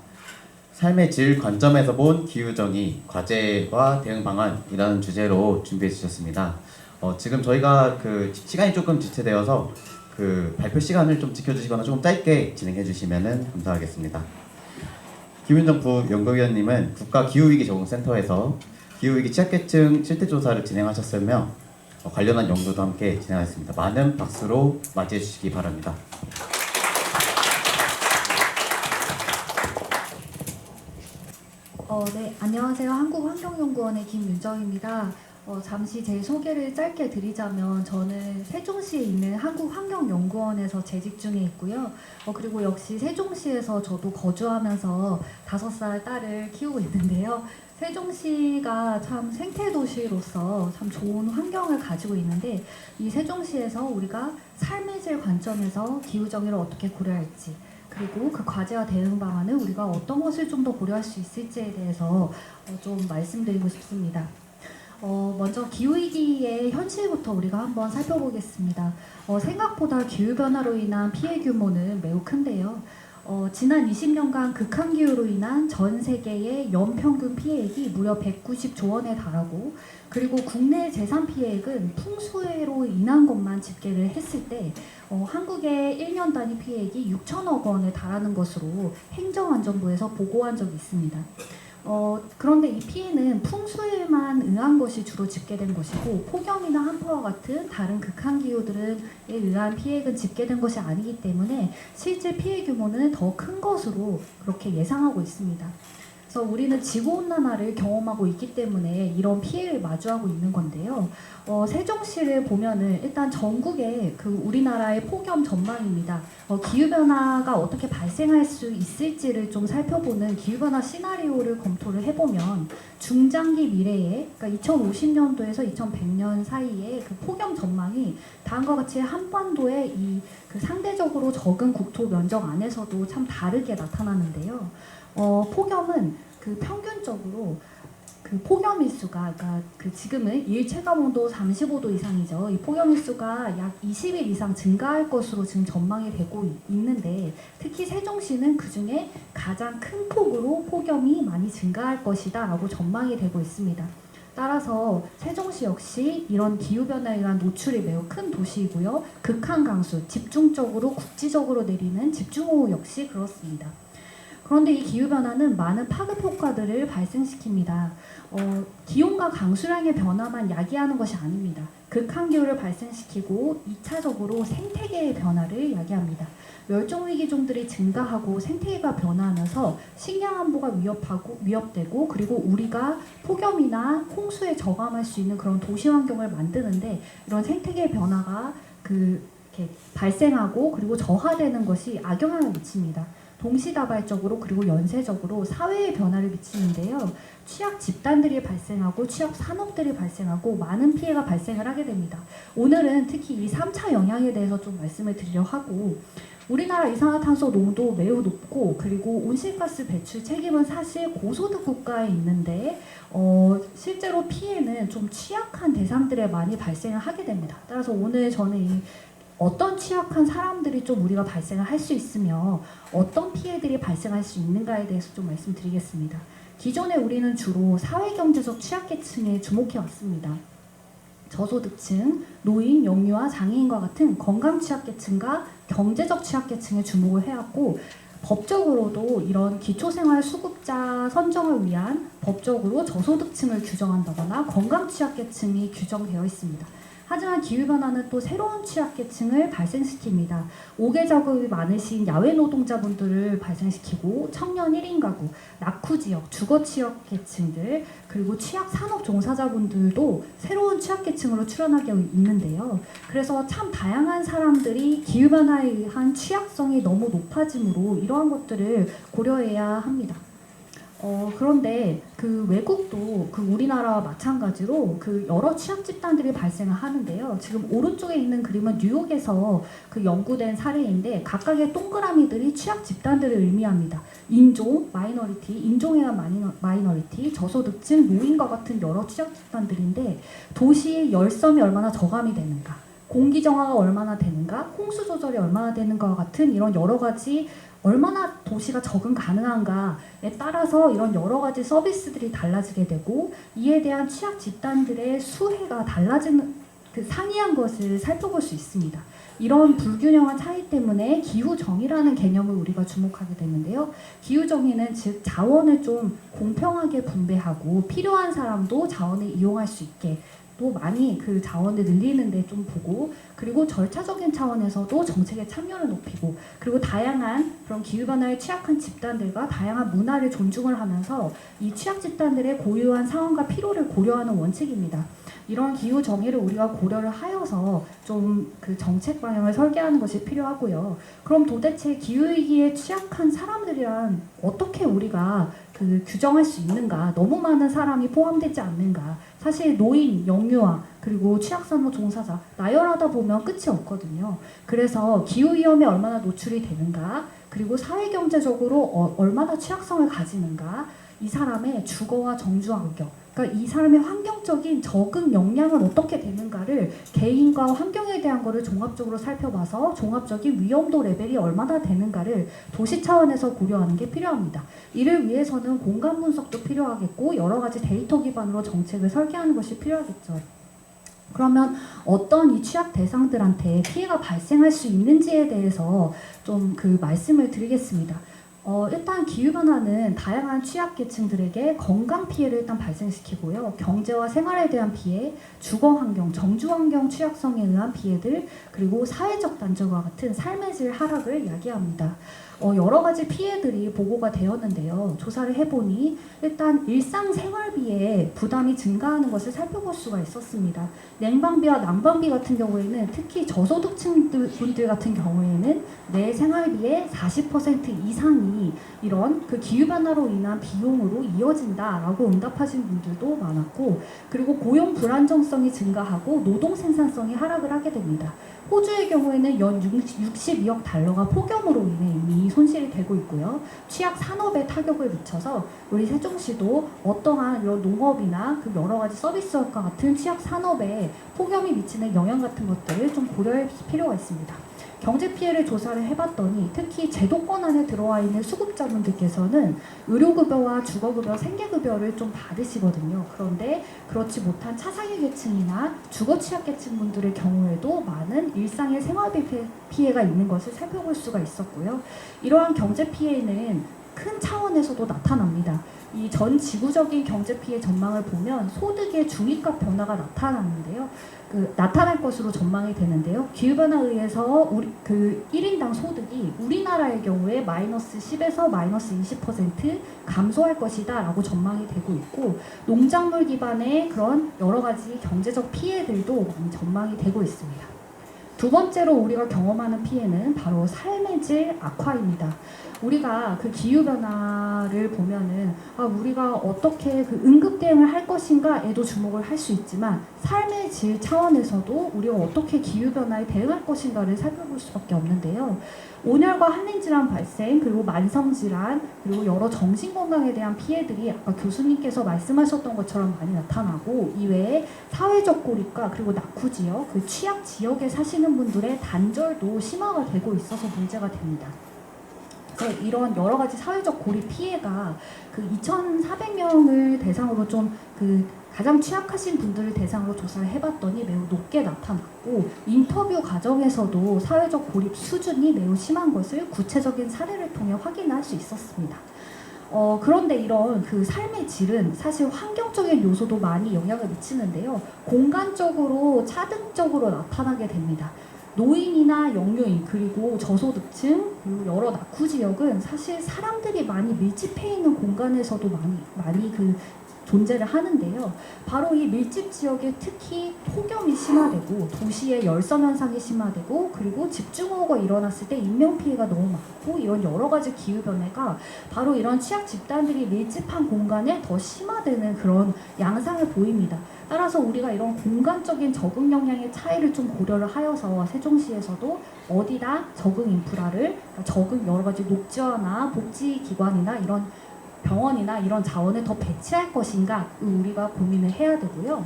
삶의 질 관점에서 본 기후정의, 과제와 대응 방안이라는 주제로 준비해 주셨습니다. 지금 저희가 그 시간이 조금 지체되어서 그 발표 시간을 좀 지켜주시거나 조금 짧게 진행해 주시면 감사하겠습니다. 김윤정 부연구위원님은 국가기후위기적응센터에서 기후위기 취약계층 실태조사를 진행하셨으며 관련한 연구도 함께 진행하였습니다. 많은 박수로 맞이해 주시기 바랍니다. 네, 안녕하세요. 한국환경연구원의 김윤정입니다. 잠시 제 소개를 짧게 드리자면 저는 세종시에 있는 한국환경연구원에서 재직 중에 있고요. 그리고 역시 세종시에서 저도 거주하면서 5살 딸을 키우고 있는데요. 세종시가 참 생태도시로서 참 좋은 환경을 가지고 있는데 이 세종시에서 우리가 삶의 질 관점에서 기후정의를 어떻게 고려할지 그리고 그 과제와 대응 방안을 우리가 어떤 것을 좀 더 고려할 수 있을지에 대해서 좀 말씀드리고 싶습니다. 먼저 기후위기의 현실부터 우리가 한번 살펴보겠습니다. 생각보다 기후변화로 인한 피해 규모는 매우 큰데요. 지난 20년간 극한기후로 인한 전 세계의 연평균 피해액이 무려 190조 원에 달하고 그리고 국내 재산 피해액은 풍수해로 인한 것만 집계를 했을 때 한국의 1년 단위 피해액이 6천억 원에 달하는 것으로 행정안전부에서 보고한 적이 있습니다. 그런데 이 피해는 풍수에만 의한 것이 주로 집계된 것이고 폭염이나 한파와 같은 다른 극한기후들에 의한 피해액은 집계된 것이 아니기 때문에 실제 피해 규모는 더 큰 것으로 그렇게 예상하고 있습니다. 그래서 우리는 지구온난화를 경험하고 있기 때문에 이런 피해를 마주하고 있는 건데요. 세종시를 보면은 일단 전국의 그 우리나라의 폭염 전망입니다. 기후변화가 어떻게 발생할 수 있을지를 좀 살펴보는 기후변화 시나리오를 검토를 해보면 중장기 미래에 그러니까 2050년도에서 2100년 사이에 그 폭염 전망이 다음과 같이 한반도의 이 그 상대적으로 적은 국토 면적 안에서도 참 다르게 나타나는데요. 폭염은 그 평균적으로 그 폭염 일수가 그러니까 그 지금은 일 체감 온도 35도 이상이죠. 이 폭염 일수가 약 20일 이상 증가할 것으로 지금 전망이 되고 있는데 특히 세종시는 그 중에 가장 큰 폭으로 폭염이 많이 증가할 것이다라고 전망이 되고 있습니다. 따라서 세종시 역시 이런 기후변화에 의한 노출이 매우 큰 도시이고요. 극한 강수, 집중적으로 국지적으로 내리는 집중호우 역시 그렇습니다. 그런데 이 기후변화는 많은 파급 효과들을 발생시킵니다. 기온과 강수량의 변화만 야기하는 것이 아닙니다. 극한기후를 발생시키고 2차적으로 생태계의 변화를 야기합니다. 멸종위기종들이 증가하고 생태계가 변화하면서 식량안보가 위협되고 그리고 우리가 폭염이나 홍수에 저감할 수 있는 그런 도시환경을 만드는데 이런 생태계의 변화가 이렇게 발생하고 그리고 저하되는 것이 악영향을 미칩니다. 동시다발적으로 그리고 연쇄적으로 사회에 변화를 미치는데요. 취약 집단들이 발생하고 취약 산업들이 발생하고 많은 피해가 발생을 하게 됩니다. 오늘은 특히 이 3차 영향에 대해서 좀 말씀을 드리려 하고 우리나라 이산화탄소 농도 매우 높고 그리고 온실가스 배출 책임은 사실 고소득 국가에 있는데 실제로 피해는 좀 취약한 대상들에 많이 발생을 하게 됩니다. 따라서 오늘 저는 이 어떤 취약한 사람들이 좀 우리가 발생을 할 수 있으며 어떤 피해들이 발생할 수 있는가에 대해서 좀 말씀드리겠습니다. 기존에 우리는 주로 사회경제적 취약계층에 주목해 왔습니다. 저소득층, 노인, 영유아, 장애인과 같은 건강 취약계층과 경제적 취약계층에 주목을 해왔고 법적으로도 이런 기초생활수급자 선정을 위한 법적으로 저소득층을 규정한다거나 건강 취약계층이 규정되어 있습니다. 하지만 기후변화는 또 새로운 취약계층을 발생시킵니다. 5개 작업이 많으신 야외 노동자분들을 발생시키고 청년 1인 가구, 낙후지역, 주거취약계층들 그리고 취약산업 종사자분들도 새로운 취약계층으로 출현하게 있는데요. 그래서 참 다양한 사람들이 기후변화에 의한 취약성이 너무 높아지므로 이러한 것들을 고려해야 합니다. 그런데 그 외국도 그 우리나라와 마찬가지로 그 여러 취약 집단들이 발생을 하는데요. 지금 오른쪽에 있는 그림은 뉴욕에서 그 연구된 사례인데 각각의 동그라미들이 취약 집단들을 의미합니다. 인종, 마이너리티, 인종에 의한 마이너리티, 저소득층, 노인과 같은 여러 취약 집단들인데 도시의 열섬이 얼마나 저감이 되는가, 공기 정화가 얼마나 되는가, 홍수 조절이 얼마나 되는가와 같은 이런 여러 가지 얼마나 도시가 적응 가능한가에 따라서 이런 여러 가지 서비스들이 달라지게 되고 이에 대한 취약 집단들의 수혜가 달라지는 그 상이한 것을 살펴볼 수 있습니다. 이런 불균형한 차이 때문에 기후정의라는 개념을 우리가 주목하게 되는데요. 기후정의는 즉 자원을 좀 공평하게 분배하고 필요한 사람도 자원을 이용할 수 있게 또 많이 그 자원을 늘리는데 좀 보고 그리고 절차적인 차원에서도 정책의 참여를 높이고 그리고 다양한 그런 기후변화에 취약한 집단들과 다양한 문화를 존중을 하면서 이 취약 집단들의 고유한 상황과 필요를 고려하는 원칙입니다. 이런 기후 정의를 우리가 고려를 하여서 좀 그 정책 방향을 설계하는 것이 필요하고요. 그럼 도대체 기후위기에 취약한 사람들이란 어떻게 우리가 그 규정할 수 있는가? 너무 많은 사람이 포함되지 않는가? 사실 노인, 영유아, 그리고 취약산업 종사자 나열하다 보면 끝이 없거든요. 그래서 기후위험에 얼마나 노출이 되는가? 그리고 사회경제적으로 얼마나 취약성을 가지는가? 이 사람의 주거와 정주 환경, 그러니까 이 사람의 환경적인 적응 역량은 어떻게 되는가를 개인과 환경에 대한 거를 종합적으로 살펴봐서 종합적인 위험도 레벨이 얼마나 되는가를 도시 차원에서 고려하는 게 필요합니다. 이를 위해서는 공간 분석도 필요하겠고 여러 가지 데이터 기반으로 정책을 설계하는 것이 필요하겠죠. 그러면 어떤 이 취약 대상들한테 피해가 발생할 수 있는지에 대해서 좀 그 말씀을 드리겠습니다. 일단 기후변화는 다양한 취약계층들에게 건강 피해를 일단 발생시키고요. 경제와 생활에 대한 피해, 주거환경, 정주환경 취약성에 의한 피해들, 그리고 사회적 단절과 같은 삶의 질 하락을 야기합니다. 여러 가지 피해들이 보고가 되었는데요. 조사를 해보니 일단 일상생활비에 부담이 증가하는 것을 살펴볼 수가 있었습니다. 냉방비와 난방비 같은 경우에는 특히 저소득층 분들 같은 경우에는 내 생활비의 40% 이상이 이런 그 기후변화로 인한 비용으로 이어진다라고 응답하신 분들도 많았고 그리고 고용 불안정성이 증가하고 노동 생산성이 하락을 하게 됩니다. 호주의 경우에는 연 62억 달러가 폭염으로 인해 이미 손실이 되고 있고요. 취약 산업에 타격을 미쳐서 우리 세종시도 어떠한 이런 농업이나 그 여러 가지 서비스업과 같은 취약 산업에 폭염이 미치는 영향 같은 것들을 좀 고려할 필요가 있습니다. 경제 피해를 조사를 해봤더니 특히 제도권 안에 들어와 있는 수급자분들께서는 의료급여와 주거급여, 생계급여를 좀 받으시거든요. 그런데 그렇지 못한 차상위 계층이나 주거취약계층 분들의 경우에도 많은 일상의 생활비 피해가 있는 것을 살펴볼 수가 있었고요. 이러한 경제 피해는 큰 차원에서도 나타납니다. 이 전 지구적인 경제 피해 전망을 보면 소득의 중위값 변화가 나타날 것으로 전망이 되는데요. 기후변화에 의해서 우리 그 1인당 소득이 우리나라의 경우에 마이너스 10에서 마이너스 20% 감소할 것이다라고 전망이 되고 있고 농작물 기반의 그런 여러 가지 경제적 피해들도 많이 전망이 되고 있습니다. 두 번째로 우리가 경험하는 피해는 바로 삶의 질 악화입니다. 우리가 그 기후변화를 보면은 우리가 어떻게 그 응급 대응을 할 것인가에도 주목을 할 수 있지만 삶의 질 차원에서도 우리가 어떻게 기후변화에 대응할 것인가를 살펴볼 꼽을 수밖에 없는데요. 온열과 한린질환 발생, 그리고 만성질환, 그리고 여러 정신건강에 대한 피해들이 아까 교수님께서 말씀하셨던 것처럼 많이 나타나고, 이외에 사회적 고립과 그리고 낙후지역, 그 취약 지역에 사시는 분들의 단절도 심화가 되고 있어서 문제가 됩니다. 그래서 이런 여러 가지 사회적 고립 피해가 그 2,400명을 대상으로 좀 가장 취약하신 분들을 대상으로 조사를 해봤더니 매우 높게 나타났고, 인터뷰 과정에서도 사회적 고립 수준이 매우 심한 것을 구체적인 사례를 통해 확인할 수 있었습니다. 그런데 이런 그 삶의 질은 사실 환경적인 요소도 많이 영향을 미치는데요. 공간적으로 차등적으로 나타나게 됩니다. 노인이나 영유인, 그리고 저소득층, 그리고 여러 낙후 지역은 사실 사람들이 많이 밀집해 있는 공간에서도 많이 존재를 하는데요. 바로 이 밀집 지역에 특히 폭염이 심화되고 도시의 열섬 현상이 심화되고, 그리고 집중호우가 일어났을 때 인명피해가 너무 많고, 이런 여러 가지 기후변화가 바로 이런 취약 집단들이 밀집한 공간에 더 심화되는 그런 양상을 보입니다. 따라서 우리가 이런 공간적인 적응 역량의 차이를 좀 고려를 하여서 세종시에서도 어디다 적응 인프라를, 적응 여러 가지 녹지화나 복지기관이나 이런 병원이나 이런 자원을 더 배치할 것인가 우리가 고민을 해야 되고요.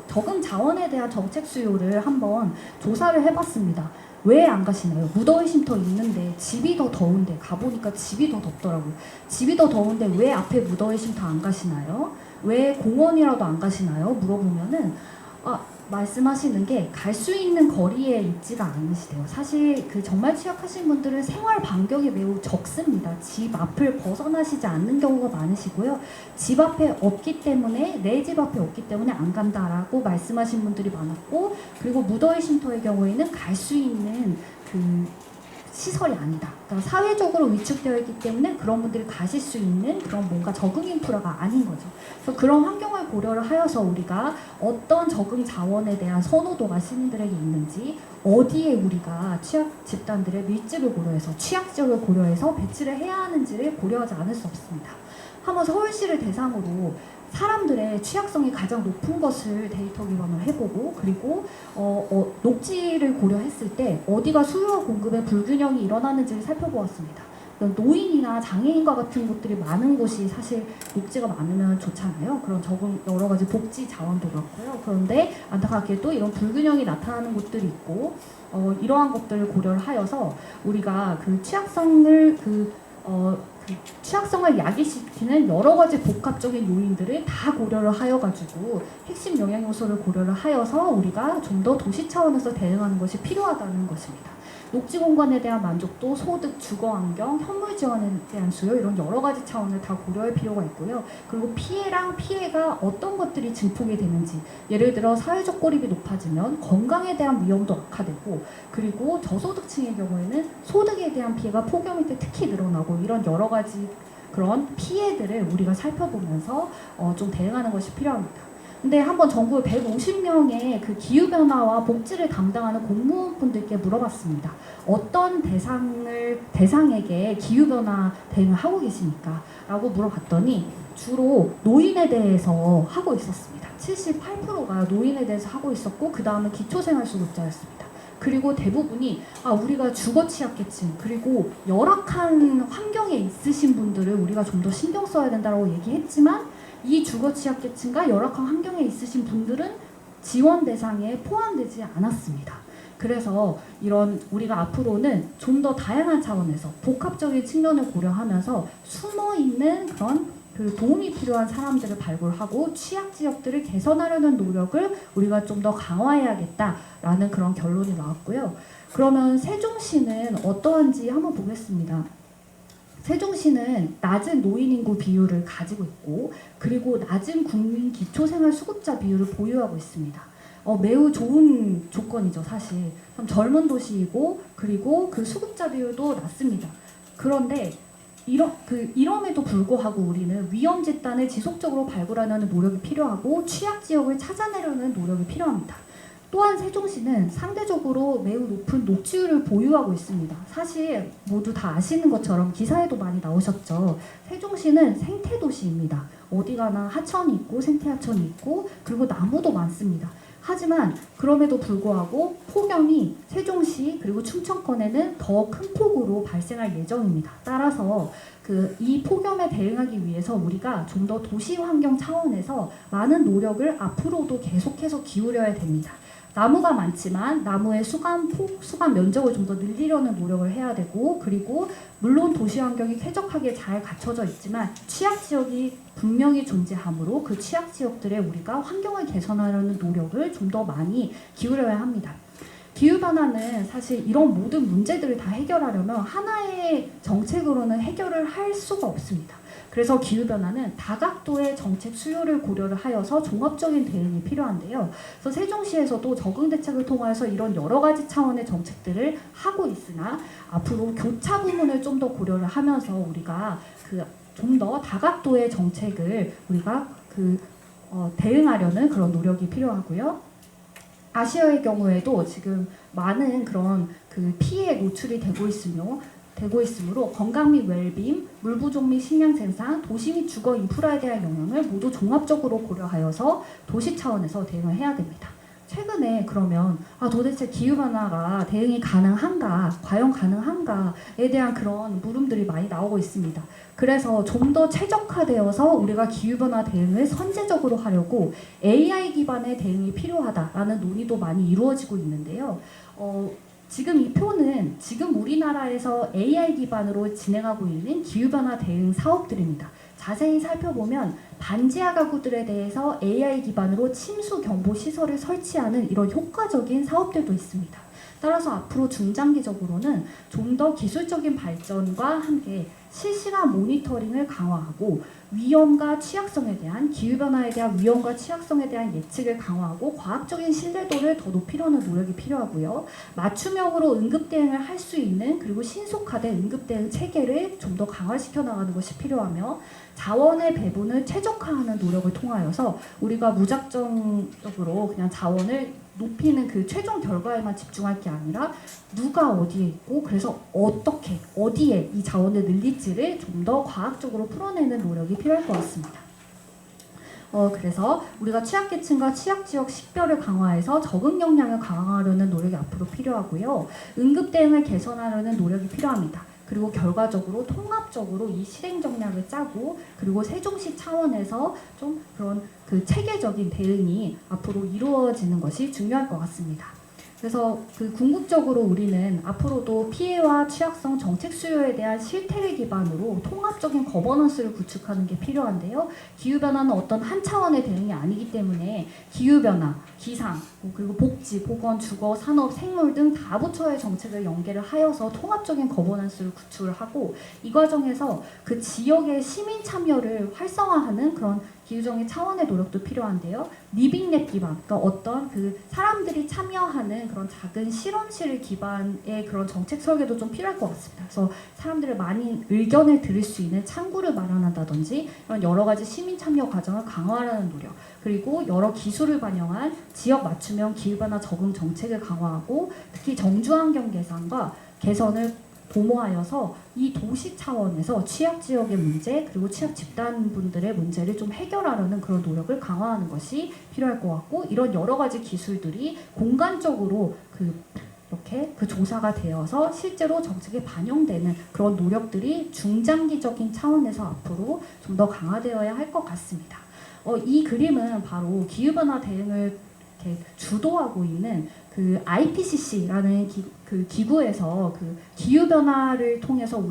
적응 자원에 대한 정책 수요를 한번 조사를 해봤습니다. 왜 안 가시나요? 무더위 쉼터 있는데 집이 더 더운데, 가보니까 집이 더 덥더라고요. 집이 더 더운데 왜 앞에 무더위 쉼터 안 가시나요? 왜 공원이라도 안 가시나요? 물어보면은 말씀하시는 게 갈 수 있는 거리에 있지가 않으시대요. 사실 정말 취약하신 분들은 생활 반경이 매우 적습니다. 집 앞을 벗어나시지 않는 경우가 많으시고요. 집 앞에 없기 때문에, 내 집 앞에 없기 때문에 안 간다라고 말씀하신 분들이 많았고, 그리고 무더위 쉼터의 경우에는 갈 수 있는 시설이 아니다. 그러니까 사회적으로 위축되어 있기 때문에 그런 분들이 가실 수 있는 그런 뭔가 적응 인프라가 아닌 거죠. 그래서 그런 환경을 고려를 하여서 우리가 어떤 적응 자원에 대한 선호도가 시민들에게 있는지, 어디에 우리가 취약 집단들의 밀집을 고려해서, 취약 지역을 고려해서 배치를 해야 하는지를 고려하지 않을 수 없습니다. 한번 서울시를 대상으로 사람들의 취약성이 가장 높은 것을 데이터 기반으로 해보고, 그리고 녹지를 고려했을 때 어디가 수요와 공급의 불균형이 일어나는지를 살펴보았습니다. 노인이나 장애인과 같은 곳들이 많은 곳이 사실 녹지가 많으면 좋잖아요. 그런 적응 여러 가지 복지 자원도 그렇고요. 그런데 안타깝게도 이런 불균형이 나타나는 곳들이 있고, 이러한 것들을 고려를 하여서 우리가 취약성을 야기시키는 여러 가지 복합적인 요인들을 다 고려를 하여가지고 핵심 영향 요소를 고려를 하여서 우리가 좀 더 도시 차원에서 대응하는 것이 필요하다는 것입니다. 녹지 공간에 대한 만족도, 소득, 주거 환경, 현물 지원에 대한 수요, 이런 여러 가지 차원을 다 고려할 필요가 있고요. 그리고 피해랑 피해가 어떤 것들이 증폭이 되는지, 예를 들어 사회적 고립이 높아지면 건강에 대한 위험도 악화되고, 그리고 저소득층의 경우에는 소득에 대한 피해가 폭염일 때 특히 늘어나고, 이런 여러 가지 그런 피해들을 우리가 살펴보면서 좀 대응하는 것이 필요합니다. 근데 한번 전국 150명의 기후변화와 복지를 담당하는 공무원분들께 물어봤습니다. 어떤 대상에게 기후변화 대응을 하고 계십니까? 라고 물어봤더니 주로 노인에 대해서 하고 있었습니다. 78%가 노인에 대해서 하고 있었고, 그 다음은 기초생활수급자였습니다. 그리고 대부분이 우리가 주거 취약계층, 그리고 열악한 환경에 있으신 분들을 우리가 좀 더 신경 써야 된다고 얘기했지만, 이 주거 취약계층과 열악한 환경에 있으신 분들은 지원 대상에 포함되지 않았습니다. 그래서 우리가 앞으로는 좀 더 다양한 차원에서 복합적인 측면을 고려하면서 숨어있는 그런 도움이 필요한 사람들을 발굴하고 취약 지역들을 개선하려는 노력을 우리가 좀 더 강화해야겠다라는 그런 결론이 나왔고요. 그러면 세종시는 어떠한지 한번 보겠습니다. 세종시는 낮은 노인 인구 비율을 가지고 있고, 그리고 낮은 국민 기초생활수급자 비율을 보유하고 있습니다. 매우 좋은 조건이죠, 사실. 참 젊은 도시이고, 그리고 수급자 비율도 낮습니다. 그런데 이럼에도 불구하고 우리는 위험 집단을 지속적으로 발굴하려는 노력이 필요하고, 취약 지역을 찾아내려는 노력이 필요합니다. 또한 세종시는 상대적으로 매우 높은 녹지율을 보유하고 있습니다. 사실 모두 다 아시는 것처럼 기사에도 많이 나오셨죠. 세종시는 생태도시입니다. 어디 가나 하천이 있고 생태하천이 있고, 그리고 나무도 많습니다. 하지만 그럼에도 불구하고 폭염이 세종시 그리고 충청권에는 더 큰 폭으로 발생할 예정입니다. 따라서 이 폭염에 대응하기 위해서 우리가 좀 더 도시 환경 차원에서 많은 노력을 앞으로도 계속해서 기울여야 됩니다. 나무가 많지만 나무의 수감 면적을 좀 더 늘리려는 노력을 해야 되고, 그리고 물론 도시 환경이 쾌적하게 잘 갖춰져 있지만 취약 지역이 분명히 존재하므로 그 취약 지역들에 우리가 환경을 개선하려는 노력을 좀 더 많이 기울여야 합니다. 기후변화는 사실 이런 모든 문제들을 다 해결하려면 하나의 정책으로는 해결을 할 수가 없습니다. 그래서 기후변화는 다각도의 정책 수요를 고려를 하여서 종합적인 대응이 필요한데요. 그래서 세종시에서도 적응대책을 통해서 이런 여러 가지 차원의 정책들을 하고 있으나 앞으로 교차 부문을 좀 더 고려를 하면서 우리가 좀 더 다각도의 정책을 우리가 대응하려는 그런 노력이 필요하고요. 아시아의 경우에도 지금 많은 그런 피해에 노출이 되고 있으므로 건강 및 웰빙, 물 부족 및 식량 생산, 도시 및 주거 인프라에 대한 영향을 모두 종합적으로 고려하여서 도시 차원에서 대응을 해야 됩니다. 최근에 그러면 도대체 기후변화가 대응이 가능한가, 과연 가능한가에 대한 그런 물음들이 많이 나오고 있습니다. 그래서 좀 더 최적화되어서 우리가 기후변화 대응을 선제적으로 하려고 AI 기반의 대응이 필요하다라는 논의도 많이 이루어지고 있는데요. 지금 이 표는 지금 우리나라에서 AI 기반으로 진행하고 있는 기후변화 대응 사업들입니다. 자세히 살펴보면 반지하 가구들에 대해서 AI 기반으로 침수 경보 시설을 설치하는 이런 효과적인 사업들도 있습니다. 따라서 앞으로 중장기적으로는 좀 더 기술적인 발전과 함께 실시간 모니터링을 강화하고 위험과 취약성에 대한 기후변화에 대한 위험과 취약성에 대한 예측을 강화하고 과학적인 신뢰도를 더 높이려는 노력이 필요하고요. 맞춤형으로 응급대응을 할 수 있는 그리고 신속화된 응급대응 체계를 좀 더 강화시켜 나가는 것이 필요하며 자원의 배분을 최적화하는 노력을 통하여서 우리가 무작정적으로 그냥 자원을 높이는 그 최종 결과에만 집중할 게 아니라 누가 어디에 있고 그래서 어떻게 어디에 이 자원을 늘릴지를 좀 더 과학적으로 풀어내는 노력이 필요할 것 같습니다. 그래서 우리가 취약계층과 취약지역 식별을 강화해서 적응 역량을 강화하려는 노력이 앞으로 필요하고요. 응급대응을 개선하려는 노력이 필요합니다. 그리고 결과적으로 통합적으로 이 실행 전략을 짜고 그리고 세종시 차원에서 좀 그런 체계적인 대응이 앞으로 이루어지는 것이 중요할 것 같습니다. 그래서 궁극적으로 우리는 앞으로도 피해와 취약성 정책 수요에 대한 실태를 기반으로 통합적인 거버넌스를 구축하는 게 필요한데요. 기후변화는 어떤 한 차원의 대응이 아니기 때문에 기후변화, 기상, 그리고 복지, 보건, 주거, 산업, 생물 등 다부처의 정책을 연계를 하여서 통합적인 거버넌스를 구축을 하고 이 과정에서 그 지역의 시민 참여를 활성화하는 그런 기후정의 차원의 노력도 필요한데요. 리빙랩 기반, 그러니까 어떤 사람들이 참여하는 그런 작은 실험실 기반의 그런 정책 설계도 좀 필요할 것 같습니다. 그래서 사람들의 많은 의견을 들을 수 있는 창구를 마련한다든지 이런 여러 가지 시민 참여 과정을 강화하는 노력, 그리고 여러 기술을 반영한 지역 맞춤형 기후변화 적응 정책을 강화하고 특히 정주환경 개선을 도모하여서 이 도시 차원에서 취약 지역의 문제 그리고 취약 집단분들의 문제를 좀 해결하려는 그런 노력을 강화하는 것이 필요할 것 같고 이런 여러 가지 기술들이 공간적으로 이렇게 조사가 되어서 실제로 정책에 반영되는 그런 노력들이 중장기적인 차원에서 앞으로 좀 더 강화되어야 할 것 같습니다. 이 그림은 바로 기후변화 대응을 이렇게 주도하고 있는 IPCC라는 기구에서 기후변화를 통해서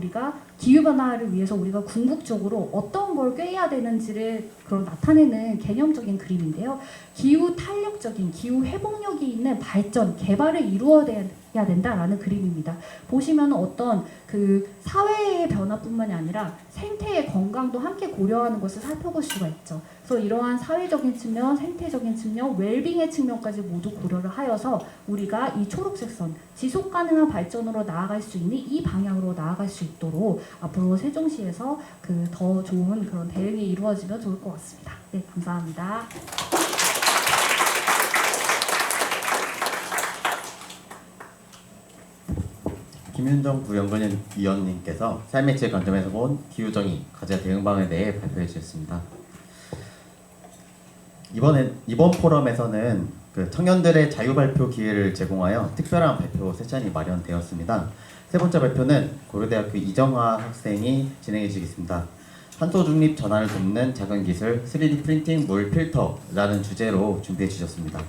기후변화를 위해서 우리가 궁극적으로 어떤 걸 꾀해야 되는지를 나타내는 개념적인 그림인데요. 기후 탄력적인, 기후 회복력이 있는 발전, 개발을 이루어야 된다라는 그림입니다. 보시면 어떤 사회의 변화뿐만이 아니라 생태의 건강도 함께 고려하는 것을 살펴볼 수가 있죠. 그래서 이러한 사회적인 측면, 생태적인 측면, 웰빙의 측면까지 모두 고려를 하여서 우리가 이 초록색 선, 지속 가능한 발전으로 나아갈 수 있는 이 방향으로 나아갈 수 있도록 앞으로 세종시에서 더 좋은 그런 대응이 이루어지면 좋을 것 같습니다. 네, 감사합니다. 김윤정 부연구위원님께서 삶의 질 관점에서 본 기후정의 과제 대응방에 대해 발표해 주셨습니다. 이번 포럼에서는 청년들의 자유 발표 기회를 제공하여 특별한 발표 세션이 마련되었습니다. 세 번째 발표는 고려대학교 이정화 학생이 진행해 주시겠습니다. 탄소 중립 전환을 돕는 작은 기술 3D 프린팅 물 필터라는 주제로 준비해 주셨습니다.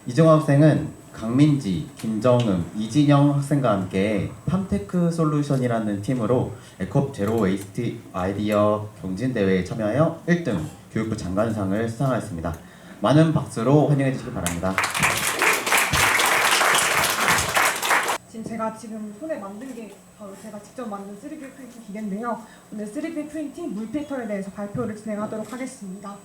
이정화 학생은 강민지, 김정음, 이진영 학생과 함께 팜테크 솔루션이라는 팀으로 에컵 제로 웨이스트 아이디어 경진대회에 참여하여 1등 교육부 장관상을 수상하였습니다. 많은 박수로 환영해 주시기 바랍니다. 제가 지금 손에 만든 게 바로 제가 직접 만든 3D 프린팅 기계인데요. 오늘 3D 프린팅 물 필터에 대해서 발표를 진행하도록 하겠습니다.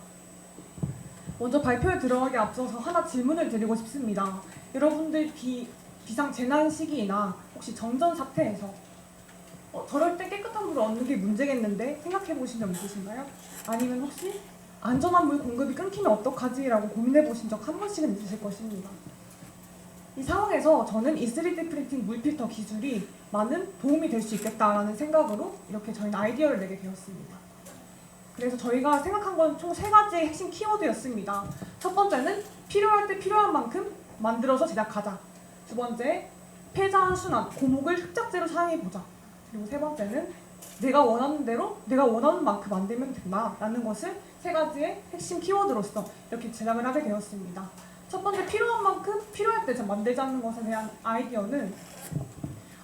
먼저 발표에 들어가기 앞서서 하나 질문을 드리고 싶습니다. 여러분들 비상 재난 시기나 혹시 정전 사태에서 저럴 때 깨끗한 물을 얻는 게 문제겠는데 생각해 보신 적 있으신가요? 아니면 혹시 안전한 물 공급이 끊기면 어떡하지? 라고 고민해 보신 적 한 번씩은 있으실 것입니다. 이 상황에서 저는 이 3D 프린팅 물필터 기술이 많은 도움이 될 수 있겠다라는 생각으로 이렇게 저희는 아이디어를 내게 되었습니다. 그래서 저희가 생각한 건 총 3가지의 핵심 키워드였습니다. 첫 번째는 필요할 때 필요한 만큼 만들어서 제작하자. 두 번째, 폐자원 순환, 고목을 흡착제로 사용해보자. 그리고 세 번째는 내가 원하는 대로 내가 원하는 만큼 만들면 된다라는 것을 3가지의 핵심 키워드로서 이렇게 제작을 하게 되었습니다. 첫 번째, 필요한 만큼 필요할 때 만들자는 것에 대한 아이디어는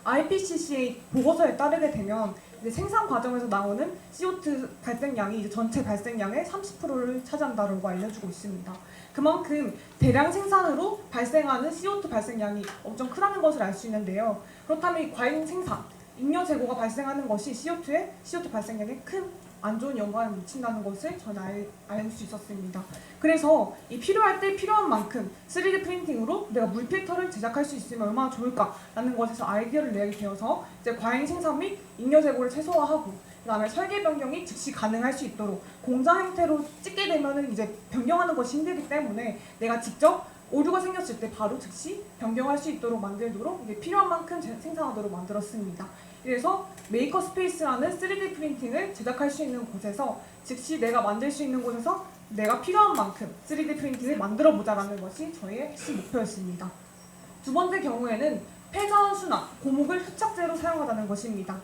IPCC 보고서에 따르게 되면 이제 생산 과정에서 나오는 CO2 발생량이 이제 전체 발생량의 30%를 차지한다고 알려주고 있습니다. 그만큼 대량 생산으로 발생하는 CO2 발생량이 엄청 크다는 것을 알 수 있는데요. 그렇다면 이 과잉 생산, 잉여 재고가 발생하는 것이 CO2 발생량에 큰 안 좋은 영향을 미친다는 것을 저는 알 수 있었습니다. 그래서 이 필요할 때 필요한 만큼 3D 프린팅으로 내가 물 필터를 제작할 수 있으면 얼마나 좋을까라는 것에서 아이디어를 내게 되어서 이제 과잉 생산 및 잉여 재고를 최소화하고 그다음에 설계 변경이 즉시 가능할 수 있도록 공장 형태로 찍게 되면은 이제 변경하는 것이 힘들기 때문에 내가 직접 오류가 생겼을 때 바로 즉시 변경할 수 있도록 만들도록 이게 필요한 만큼 생산하도록 만들었습니다. 그래서 메이커 스페이스라는 3D 프린팅을 제작할 수 있는 곳에서 즉시 내가 만들 수 있는 곳에서 내가 필요한 만큼 3D 프린팅을 만들어 보자라는 것이 저희의 핵심 목표였습니다. 두 번째 경우에는 폐자원 순환, 고목을 흡착제로 사용하자는 것입니다.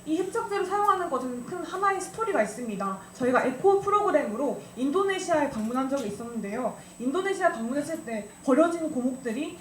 이 흡착제를 사용하는 것은 큰 하나의 스토리가 있습니다. 저희가 에코 프로그램으로 인도네시아에 방문한 적이 있었는데요. 인도네시아 방문했을 때 버려진 고목들이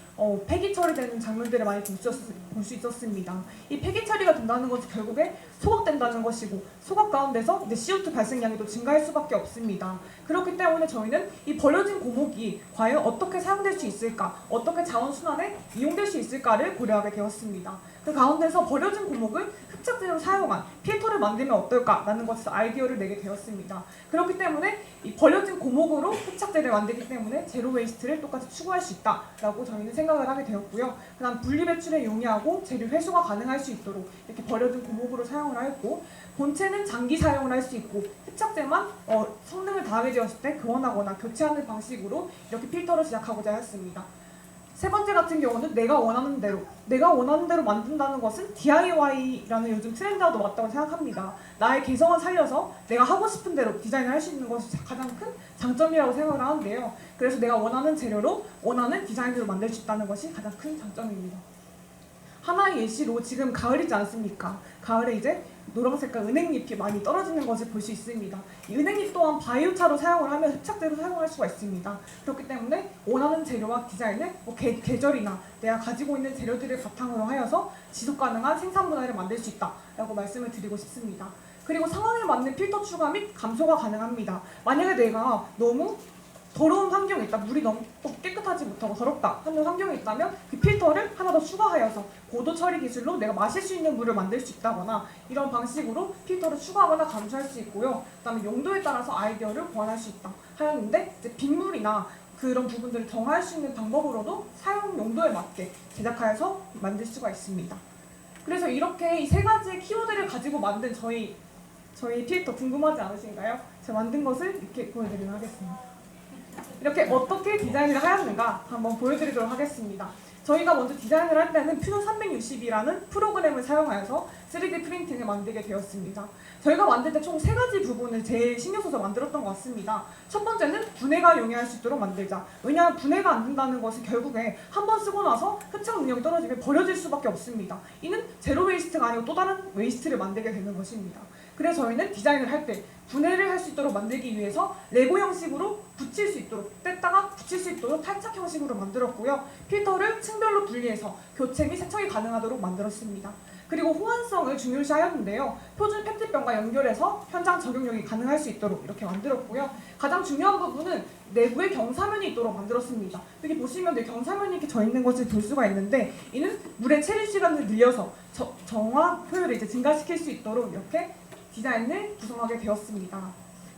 폐기 처리되는 장면들을 많이 볼 수 있었습니다. 이 폐기 처리가 된다는 것은 결국에 소각된다는 것이고 소각 가운데서 이제 CO2 발생량이 또 증가할 수밖에 없습니다. 그렇기 때문에 저희는 이 버려진 고목이 과연 어떻게 사용될 수 있을까, 어떻게 자원순환에 이용될 수 있을까를 고려하게 되었습니다. 그 가운데서 버려진 고목을 흡착제로 사용한 필터를 만들면 어떨까라는 것에서 아이디어를 내게 되었습니다. 그렇기 때문에 이 버려진 고목으로 흡착제를 만들기 때문에 제로 웨이스트를 똑같이 추구할 수 있다라고 저희는 생각을 하게 되었고요. 그다음 분리 배출에 용이하고 재료 회수가 가능할 수 있도록 이렇게 버려진 고목으로 사용을 하였고 본체는 장기 사용을 할 수 있고 흡착제만 성능을 다하게 되었을 때 교환하거나 교체하는 방식으로 이렇게 필터를 제작하고자 했습니다. 세 번째 같은 경우는 내가 원하는 대로 만든다는 것은 DIY라는 요즘 트렌드와도 맞다고 생각합니다. 나의 개성을 살려서 내가 하고 싶은 대로 디자인을 할 수 있는 것이 가장 큰 장점이라고 생각을 하는데요. 그래서 내가 원하는 재료로 원하는 디자인으로 만들 수 있다는 것이 가장 큰 장점입니다. 하나의 예시로 지금 가을이지 않습니까? 가을에 이제 노란색깔 은행잎이 많이 떨어지는 것을 볼 수 있습니다. 이 은행잎 또한 바이오차로 사용을 하면 흡착제로 사용할 수가 있습니다. 그렇기 때문에 원하는 재료와 디자인을 계절이나 내가 가지고 있는 재료들을 바탕으로 하여서 지속가능한 생산 문화를 만들 수 있다라고 말씀을 드리고 싶습니다. 그리고 상황에 맞는 필터 추가 및 감소가 가능합니다. 만약에 내가 너무 더러운 환경에 있다, 물이 너무 깨끗하지 못하고 더럽다 하는 환경에 있다면 그 필터를 하나 더 추가하여서 고도 처리 기술로 내가 마실 수 있는 물을 만들 수 있다거나 이런 방식으로 필터를 추가하거나 감소할 수 있고요. 그다음에 용도에 따라서 아이디어를 보완할 수 있다 하였는데 이제 빗물이나 그런 부분들을 정할 수 있는 방법으로도 사용 용도에 맞게 제작하여서 만들 수가 있습니다. 그래서 이렇게 이 3가지의 키워드를 가지고 만든 저희 필터 궁금하지 않으신가요? 제가 만든 것을 이렇게 보여드리도록 하겠습니다. 이렇게 어떻게 디자인을 하였는가 한번 보여드리도록 하겠습니다. 저희가 먼저 디자인을 할 때는 퓨전 360이라는 프로그램을 사용하여서 3D 프린팅을 만들게 되었습니다. 저희가 만들 때 총 3가지 부분을 제일 신경 써서 만들었던 것 같습니다. 첫 번째는 분해가 용이할 수 있도록 만들자. 왜냐하면 분해가 안 된다는 것은 결국에 한 번 쓰고 나서 흡착 능력이 떨어지면 버려질 수밖에 없습니다. 이는 제로 웨이스트가 아니고 또 다른 웨이스트를 만들게 되는 것입니다. 그래서 저희는 디자인을 할 때 분해를 할 수 있도록 만들기 위해서 레고 형식으로 붙일 수 있도록, 뗐다가 붙일 수 있도록 탈착 형식으로 만들었고요. 필터를 층별로 분리해서 교체 및 세척이 가능하도록 만들었습니다. 그리고 호환성을 중요시하였는데요. 표준 페트병과 연결해서 현장 적용력이 가능할 수 있도록 이렇게 만들었고요. 가장 중요한 부분은 내부에 경사면이 있도록 만들었습니다. 여기 보시면 경사면이 이렇게 져 있는 것을 볼 수가 있는데, 이는 물의 체류 시간을 늘려서 정화 효율을 이제 증가시킬 수 있도록 이렇게 디자인을 구성하게 되었습니다.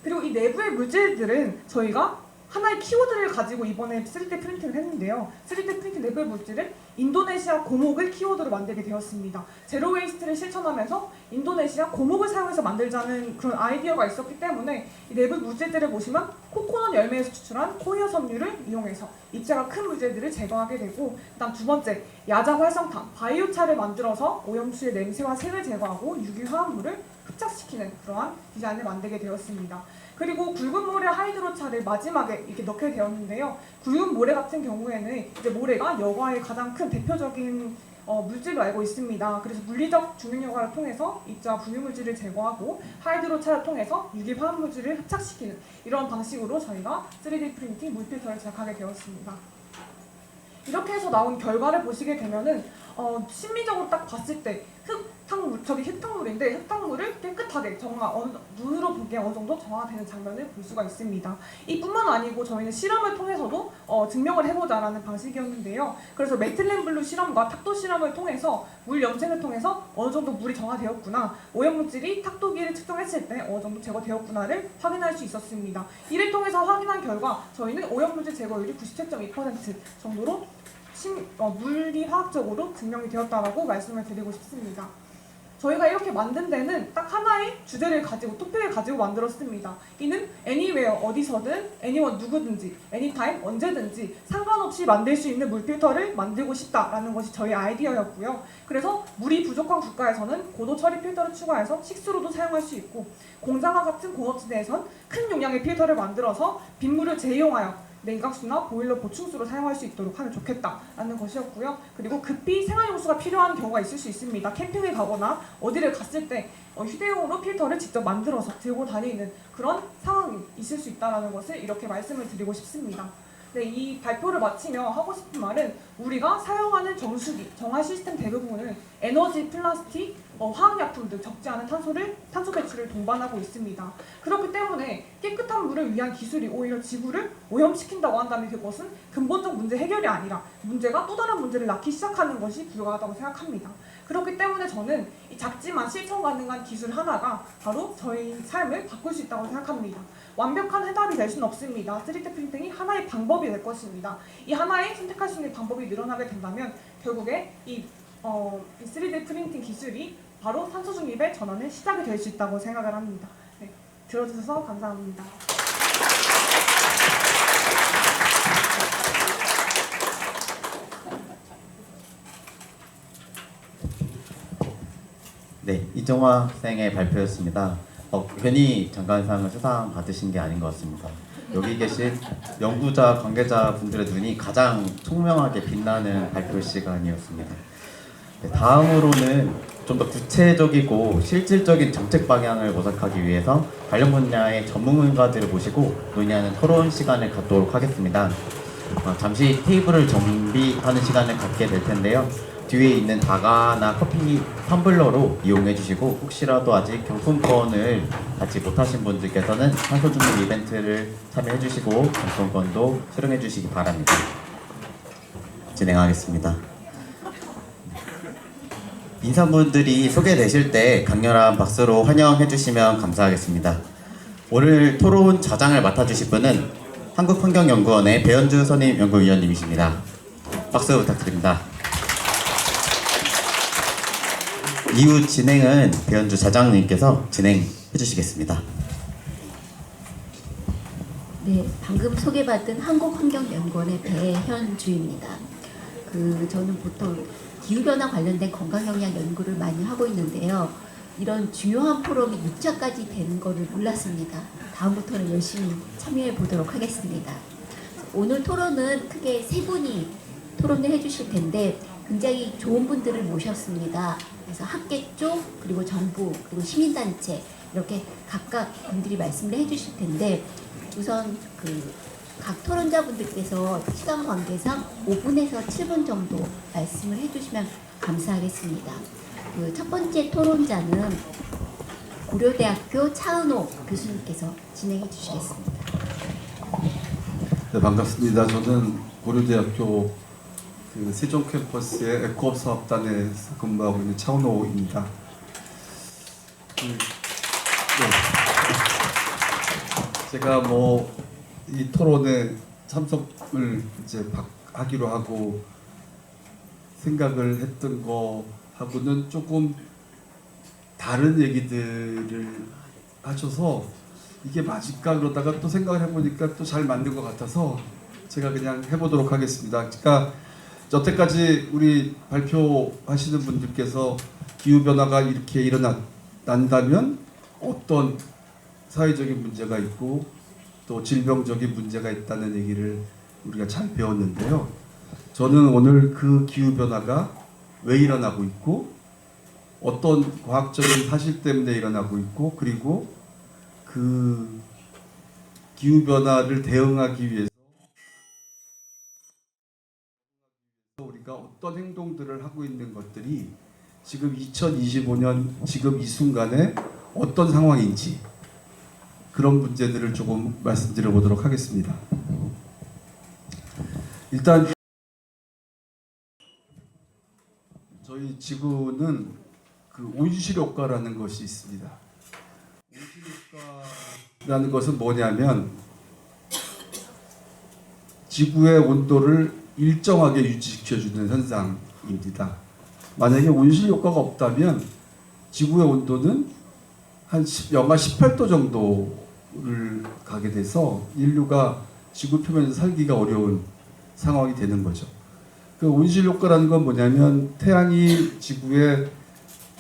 그리고 이 내부의 물질들은 저희가 하나의 키워드를 가지고 이번에 3D 프린팅을 했는데요. 3D 프린팅 내부의 물질은 인도네시아 고목을 키워드로 만들게 되었습니다. 제로 웨이스트를 실천하면서 인도네시아 고목을 사용해서 만들자는 그런 아이디어가 있었기 때문에 이 내부 물질들을 보시면 코코넛 열매에서 추출한 코이어 섬유를 이용해서 입자가 큰 물질들을 제거하게 되고, 그다음 두 번째, 야자 활성탄, 바이오차를 만들어서 오염수의 냄새와 색을 제거하고 유기화합물을 흡착시키는 그러한 디자인을 만들게 되었습니다. 그리고 굵은 모래 하이드로차를 마지막에 이렇게 넣게 되었는데요. 굵은 모래 같은 경우에는 이제 모래가 여과의 가장 큰 대표적인 물질로 알고 있습니다. 그래서 물리적 중력 여과를 통해서 입자 분유물질을 제거하고 하이드로차를 통해서 유기화합물질을 흡착시키는 이런 방식으로 저희가 3D 프린팅 물필터를 제작하게 되었습니다. 이렇게 해서 나온 결과를 보시게 되면은 심리적으로 딱 봤을 때 저기 흙탕물인데 흙탕물을 깨끗하게 눈으로 보기에 어느 정도 정화되는 장면을 볼 수가 있습니다. 이뿐만 아니고 저희는 실험을 통해서도 증명을 해보자라는 방식이었는데요. 그래서 메틸렌블루 실험과 탁도 실험을 통해서 물 염색을 통해서 어느 정도 물이 정화되었구나, 오염물질이 탁도기를 측정했을 때 어느 정도 제거되었구나를 확인할 수 있었습니다. 이를 통해서 확인한 결과 저희는 오염물질 제거율이 97.2% 정도로 물리화학적으로 증명이 되었다고 말씀을 드리고 싶습니다. 저희가 이렇게 만든 데는 딱 하나의 주제를 가지고, 토픽을 가지고 만들었습니다. 이는 anywhere, 어디서든, anyone, 누구든지, anytime, 언제든지 상관없이 만들 수 있는 물필터를 만들고 싶다라는 것이 저희 아이디어였고요. 그래서 물이 부족한 국가에서는 고도 처리 필터를 추가해서 식수로도 사용할 수 있고, 공장과 같은 공업지대에선 큰 용량의 필터를 만들어서 빗물을 재이용하여 냉각수나 보일러 보충수로 사용할 수 있도록 하면 좋겠다라는 것이었고요. 그리고 급히 생활용수가 필요한 경우가 있을 수 있습니다. 캠핑을 가거나 어디를 갔을 때 휴대용으로 필터를 직접 만들어서 들고 다니는 그런 상황이 있을 수 있다는 것을 이렇게 말씀을 드리고 싶습니다. 네, 이 발표를 마치며 하고 싶은 말은, 우리가 사용하는 정수기, 정화 시스템 대부분은 에너지, 플라스틱, 화학약품 등 적지 않은 탄소 배출을 동반하고 있습니다. 그렇기 때문에 깨끗한 물을 위한 기술이 오히려 지구를 오염시킨다고 한다면 그것은 근본적 문제 해결이 아니라 문제가 또 다른 문제를 낳기 시작하는 것이 불가하다고 생각합니다. 그렇기 때문에 저는 이 작지만 실천 가능한 기술 하나가 바로 저희 삶을 바꿀 수 있다고 생각합니다. 완벽한 해답이 될 수는 없습니다. 3D 프린팅이 하나의 방법이 될 것입니다. 이 하나의 선택할 수 있는 방법이 늘어나게 된다면 결국에 이 3D 프린팅 기술이 바로 탄소 중립의 전환의 시작이 될 수 있다고 생각을 합니다. 네, 들어주셔서 감사합니다. 네, 이정화 학생의 발표였습니다. 괜히 장관상을 수상 받으신 게 아닌 것 같습니다. 여기 계신 연구자, 관계자 분들의 눈이 가장 총명하게 빛나는 발표 시간이었습니다. 네, 다음으로는 좀 더 구체적이고 실질적인 정책 방향을 모색하기 위해서 관련 분야의 전문가들을 모시고 논의하는 토론 시간을 갖도록 하겠습니다. 잠시 테이블을 정비하는 시간을 갖게 될 텐데요. 뒤에 있는 다가나 커피 텀블러로 이용해 주시고, 혹시라도 아직 경품권을 받지 못하신 분들께서는 탄소 중립 이벤트를 참여해 주시고 경품권도 수령해 주시기 바랍니다. 진행하겠습니다. 인사분들이 소개되실 때 강렬한 박수로 환영해 주시면 감사하겠습니다. 오늘 토론 자장을 맡아주실 분은 한국환경연구원의 배현주 선임 연구위원님이십니다. 박수 부탁드립니다. 이후 진행은 배현주 자장님께서 진행해 주시겠습니다. 네, 방금 소개받은 한국환경연구원의 배현주입니다. 저는 보통 기후변화 관련된 건강영양 연구를 많이 하고 있는데요. 이런 중요한 포럼이 6차까지 되는 거를 몰랐습니다. 다음부터는 열심히 참여해 보도록 하겠습니다. 오늘 토론은 크게 세 분이 토론을 해주실 텐데 굉장히 좋은 분들을 모셨습니다. 그래서 학계 쪽, 그리고 정부, 그리고 시민단체 이렇게 각각 분들이 말씀을 해주실 텐데 우선 각 토론자분들께서 시간 관계상 5분에서 7분 정도 말씀을 해주시면 감사하겠습니다. 첫 번째 토론자는 고려대학교 차은호 교수님께서 진행해 주시겠습니다. 네, 반갑습니다. 저는 고려대학교 세종 캠퍼스의 에코업 사업단에서 근무하고 있는 차은호입니다. 제가 이 토론에 참석을 이제 하기로 하고 생각을 했던 거하고는 조금 다른 얘기들을 하셔서 이게 맞을까 그러다가 또 생각을 해보니까 또 잘 맞는 것 같아서 제가 그냥 해보도록 하겠습니다. 그러니까 여태까지 우리 발표하시는 분들께서 기후변화가 이렇게 일어난다면 어떤 사회적인 문제가 있고 또 질병적인 문제가 있다는 얘기를 우리가 잘 배웠는데요. 저는 오늘 그 기후변화가 왜 일어나고 있고 어떤 과학적인 사실 때문에 일어나고 있고 그리고 그 기후변화를 대응하기 위해서 우리가 어떤 행동들을 하고 있는 것들이 지금 2025년 지금 이 순간에 어떤 상황인지 그런 문제들을 조금 말씀드려 보도록 하겠습니다. 일단 저희 지구는 온실 효과라는 것이 있습니다. 온실 효과라는 것은 뭐냐면 지구의 온도를 일정하게 유지시켜주는 현상입니다. 만약에 온실 효과가 없다면 지구의 온도는 한 영하 18도 정도를 가게 돼서 인류가 지구 표면에서 살기가 어려운 상황이 되는 거죠. 그 온실 효과라는 건 뭐냐면 태양이 지구에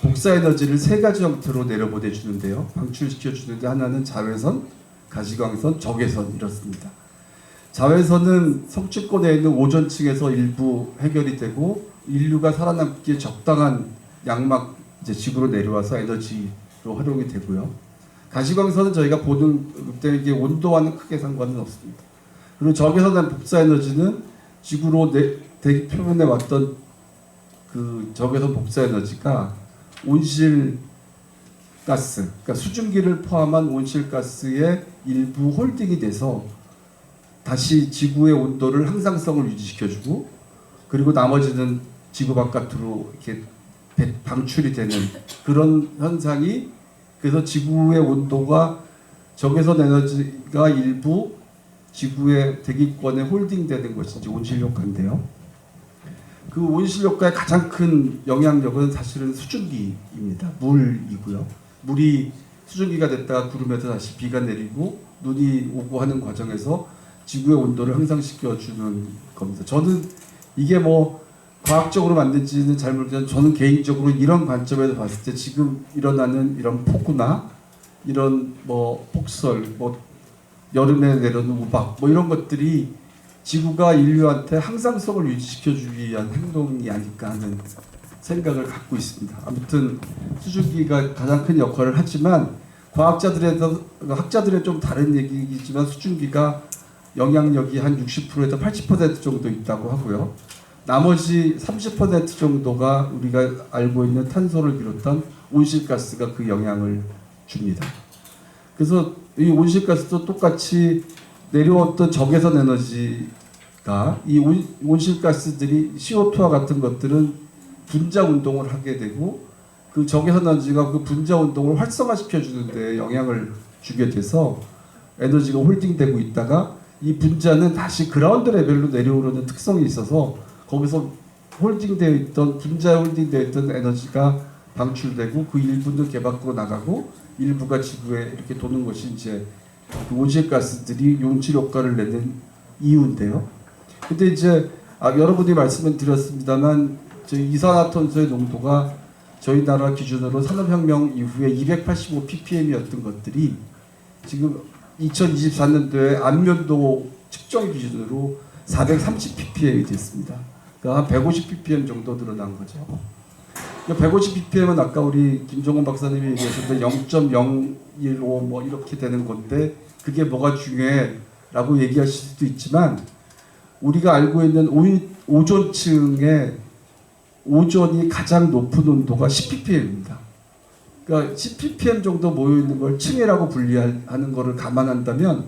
복사 에너지를 세 가지 형태로 내려보내 주는데요. 방출시켜 주는데 하나는 자외선, 가시광선, 적외선 이렇습니다. 자외선은 성층권에 있는 오존층에서 일부 해결이 되고 인류가 살아남기에 적당한 양막 이제 지구로 내려와서 에너지로 활용이 되고요. 가시광선은 저희가 보는 때 이게 온도와는 크게 상관은 없습니다. 그리고 적외선한 복사 에너지는 지구로 대기 표면에 왔던 그 적외선 복사 에너지가 온실가스, 그러니까 수증기를 포함한 온실가스의 일부 홀딩이 돼서 다시 지구의 온도를 항상성을 유지시켜주고 그리고 나머지는 지구 바깥으로 이렇게 방출이 되는 그런 현상이 그래서 지구의 온도가 적외선 에너지가 일부 지구의 대기권에 홀딩되는 것이 이제 온실 효과인데요. 그 온실 효과의 가장 큰 영향력은 사실은 수증기입니다. 물이고요. 물이 수증기가 됐다가 구름에서 다시 비가 내리고 눈이 오고 하는 과정에서 지구의 온도를 향상시켜주는 겁니다. 저는 이게 과학적으로 맞는지는 잘 모르지만 저는 개인적으로 이런 관점에서 봤을 때 지금 일어나는 이런 폭우나 이런 폭설, 여름에 내려오는 우박 이런 것들이 지구가 인류한테 항상성을 유지시켜주기 위한 행동이 아닐까 하는 생각을 갖고 있습니다. 아무튼 수증기가 가장 큰 역할을 하지만 학자들의 좀 다른 얘기이지만 수증기가 영향력이 한 60%에서 80% 정도 있다고 하고요. 나머지 30% 정도가 우리가 알고 있는 탄소를 비롯한 온실가스가 그 영향을 줍니다. 그래서 이 온실가스도 똑같이 내려왔던 적외선 에너지가 이 온실가스들이 CO2와 같은 것들은 분자 운동을 하게 되고 그 적외선 에너지가 그 분자 운동을 활성화시켜 주는데 영향을 주게 돼서 에너지가 홀딩되고 있다가 이 분자는 다시 그라운드 레벨로 내려오는 특성이 있어서 거기서 홀딩되어 있던 분자에 홀딩되어 있던 에너지가 방출되고 그 일부는 개 밖으로 나가고 일부가 지구에 이렇게 도는 것이 이제 그 온실가스들이 온실 효과를 내는 이유인데요. 근데 이제 여러분이 말씀을 드렸습니다만 저희 이산화탄소의 농도가 저희 나라 기준으로 산업혁명 이후에 285 ppm이었던 것들이 지금 2024년도에 안면도 측정 기준으로 430 ppm이 됐습니다. 그러니까 한 150 ppm 정도 늘어난 거죠. 150 ppm은 아까 우리 김종원 박사님이 얘기하셨던 0.015 뭐 이렇게 되는 건데 그게 뭐가 중요해라고 얘기하실 수도 있지만 우리가 알고 있는 오존층의 오존이 가장 높은 온도가 10ppm입니다. 그러니까 10ppm 정도 모여 있는 걸 층이라고 분리하는 것을 감안한다면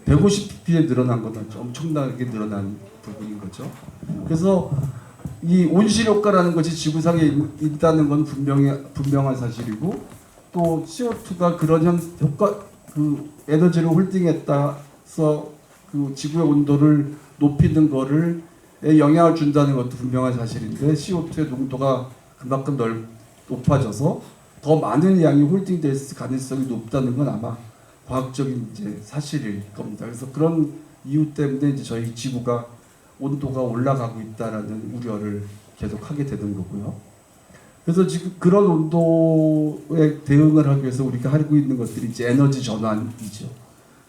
150ppm 늘어난 건 엄청나게 늘어난 부분인 거죠. 그래서 이 온실 효과라는 것이 지구상에 있다는 건 분명한 사실이고 또 CO2가 그런 효과 그 에너지를 홀딩했다서 그 지구의 온도를 높이는 거를 영향을 준다는 것도 분명한 사실인데 CO2의 농도가 그만큼 높아져서 더 많은 양이 홀딩될 가능성이 높다는 건 아마 과학적인 이제 사실일 겁니다. 그래서 그런 이유 때문에 이제 저희 지구가 온도가 올라가고 있다라는 우려를 계속 하게 되는 거고요. 그래서 지금 그런 온도에 대응을 하기 위해서 우리가 하고 있는 것들이 이제 에너지 전환이죠.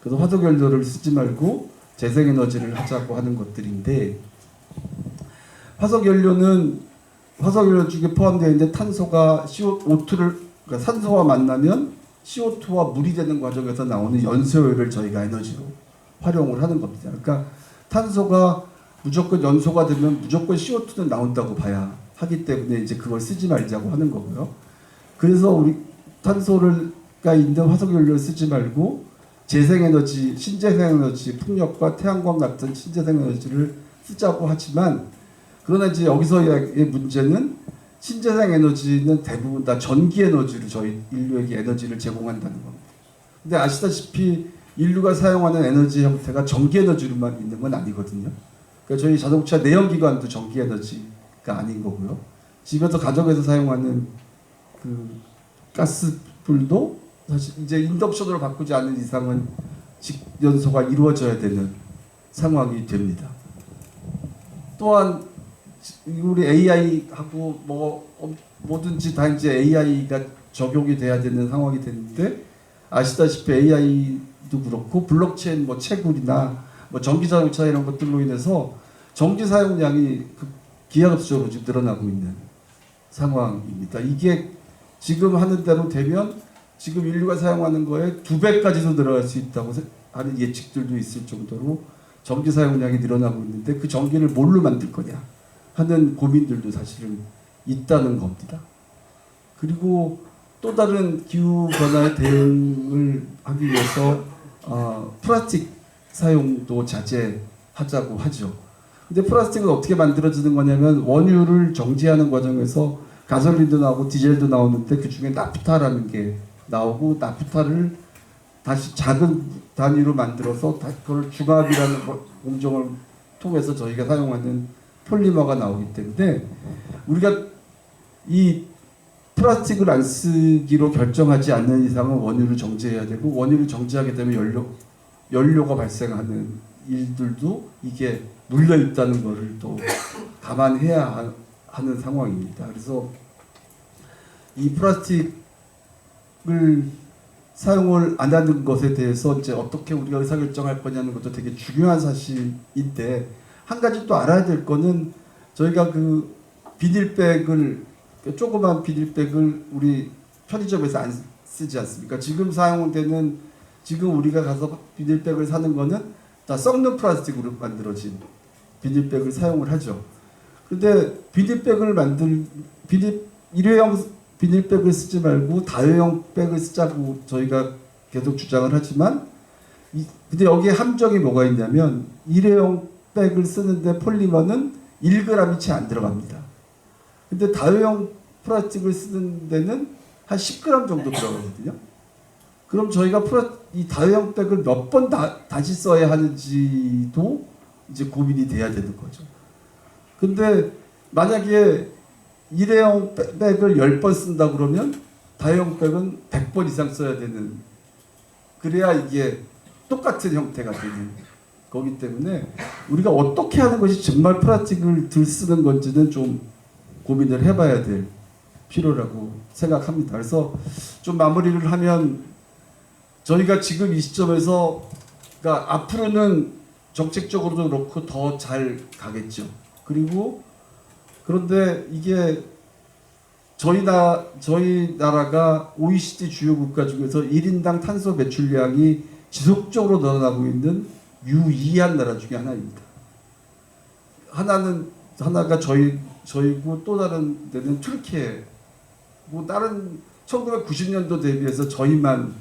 그래서 화석연료를 쓰지 말고 재생에너지를 하자고 하는 것들인데 화석연료 중에 포함되어 있는데 탄소가 CO2를 그러니까 산소와 만나면 CO2와 물이 되는 과정에서 나오는 연소율을 저희가 에너지로 활용을 하는 겁니다. 그러니까 탄소가 무조건 연소가 되면 무조건 CO2는 나온다고 봐야 하기 때문에 이제 그걸 쓰지 말자고 하는 거고요. 그래서 우리 탄소가 있는 화석연료를 쓰지 말고 재생에너지, 신재생에너지, 풍력과 태양광 같은 신재생에너지를 쓰자고 하지만 그러나 이제 여기서의 문제는 신재생에너지는 대부분 다 전기에너지로 저희 인류에게 에너지를 제공한다는 겁니다. 근데 아시다시피 인류가 사용하는 에너지 형태가 전기에너지로만 있는 건 아니거든요. 그러니까 저희 자동차 내연기관도 전기에너지가 아닌 거고요. 집에서 가정에서 사용하는 그 가스불도 사실 이제 인덕션으로 바꾸지 않는 이상은 직연소가 이루어져야 되는 상황이 됩니다. 또한 우리 AI하고 뭐든지 다 이제 AI가 적용이 돼야 되는 상황이 됐는데 아시다시피 AI도 그렇고 블록체인 뭐 채굴이나 뭐 전기자동차 이런 것들로 인해서 전기 사용량이 기하급수적으로 지금 늘어나고 있는 상황입니다. 이게 지금 하는 대로 되면 지금 인류가 사용하는 거에 2배까지도 늘어날 수 있다고 하는 예측들도 있을 정도로 전기 사용량이 늘어나고 있는데 그 전기를 뭘로 만들 거냐 하는 고민들도 사실은 있다는 겁니다. 그리고 또 다른 기후 변화에 대응을 하기 위해서 플라스틱 사용도 자제하자고 하죠. 근데 플라스틱은 어떻게 만들어지는 거냐면 원유를 정제하는 과정에서 가솔린도 나오고 디젤도 나오는데 그 중에 나프타라는 게 나오고 나프타를 다시 작은 단위로 만들어서 그걸 중합이라는 공정을 통해서 저희가 사용하는 폴리머가 나오기 때문에 우리가 이 플라스틱을 안 쓰기로 결정하지 않는 이상은 원유를 정제해야 되고 원유를 정제하게 되면 연료가 발생하는 일들도 이게 물려 있다는 것을 또 감안해야 하는 상황입니다. 그래서 이 플라스틱을 사용을 안 하는 것에 대해서 이제 어떻게 우리가 의사결정할 거냐는 것도 되게 중요한 사실인데 한 가지 또 알아야 될 거는 저희가 그 비닐백을 조그만 비닐백을 우리 편의점에서 안 쓰지 않습니까? 지금 사용되는 지금 우리가 가서 비닐백을 사는 거는 다 썩는 플라스틱으로 만들어진 비닐백을 사용을 하죠. 근데 일회용 비닐백을 쓰지 말고 다회용 백을 쓰자고 저희가 계속 주장을 하지만 근데 여기에 함정이 뭐가 있냐면 일회용 백을 쓰는데 폴리머는 1g이 채 안 들어갑니다. 근데 다회용 플라스틱을 쓰는 데는 한 10g 정도 들어가거든요. 그럼 저희가 이 다회용 백을 몇 번 다시 써야 하는지도 이제 고민이 돼야 되는 거죠. 근데 만약에 일회용 백을 10번 쓴다 그러면 다회용 백은 100번 이상 써야 되는 그래야 이게 똑같은 형태가 되는 거기 때문에 우리가 어떻게 하는 것이 정말 플라스틱을 덜 쓰는 건지는 좀 고민을 해봐야 될 필요라고 생각합니다. 그래서 좀 마무리를 하면 저희가 지금 이 시점에서 그러니까 앞으로는 정책적으로도 그렇고 더 잘 가겠죠. 그리고 그런데 이게 저희 나라가 OECD 주요 국가 중에서 1인당 탄소 배출량이 지속적으로 늘어나고 있는 유일한 나라 중에 하나입니다. 하나가 저희고 또 다른 데는 튀르키예. 뭐 다른 1990년도 대비해서 저희만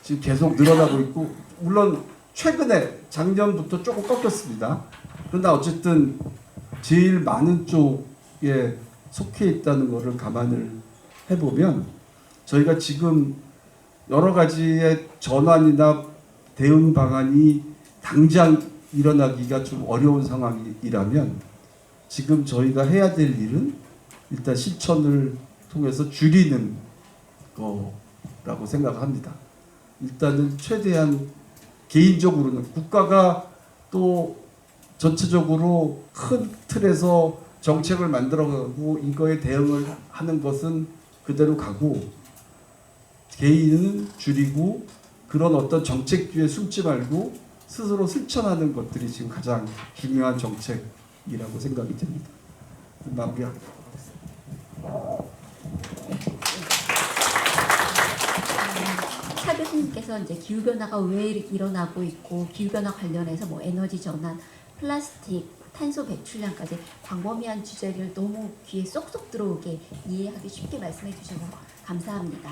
지금 계속 늘어나고 있고 물론 최근에 작년부터 조금 꺾였습니다. 그러나 어쨌든 제일 많은 쪽에 속해 있다는 것을 감안을 해보면 저희가 지금 여러 가지의 전환이나 대응 방안이 당장 일어나기가 좀 어려운 상황이라면 지금 저희가 해야 될 일은 일단 실천을 통해서 줄이는 거라고 생각합니다. 일단은 최대한 개인적으로는 국가가 또 전체적으로 큰 틀에서 정책을 만들어가고 이거에 대응을 하는 것은 그대로 가고 개인은 줄이고 그런 어떤 정책 뒤에 숨지 말고 스스로 실천하는 것들이 지금 가장 중요한 정책이라고 생각이 듭니다. 마무리하겠습니다. 차 교수님께서 이제 기후 변화가 왜 이렇게 일어나고 있고 기후 변화 관련해서 뭐 에너지 전환, 플라스틱, 탄소 배출량까지 광범위한 주제를 너무 귀에 쏙쏙 들어오게 이해하기 쉽게 말씀해 주셔서 감사합니다.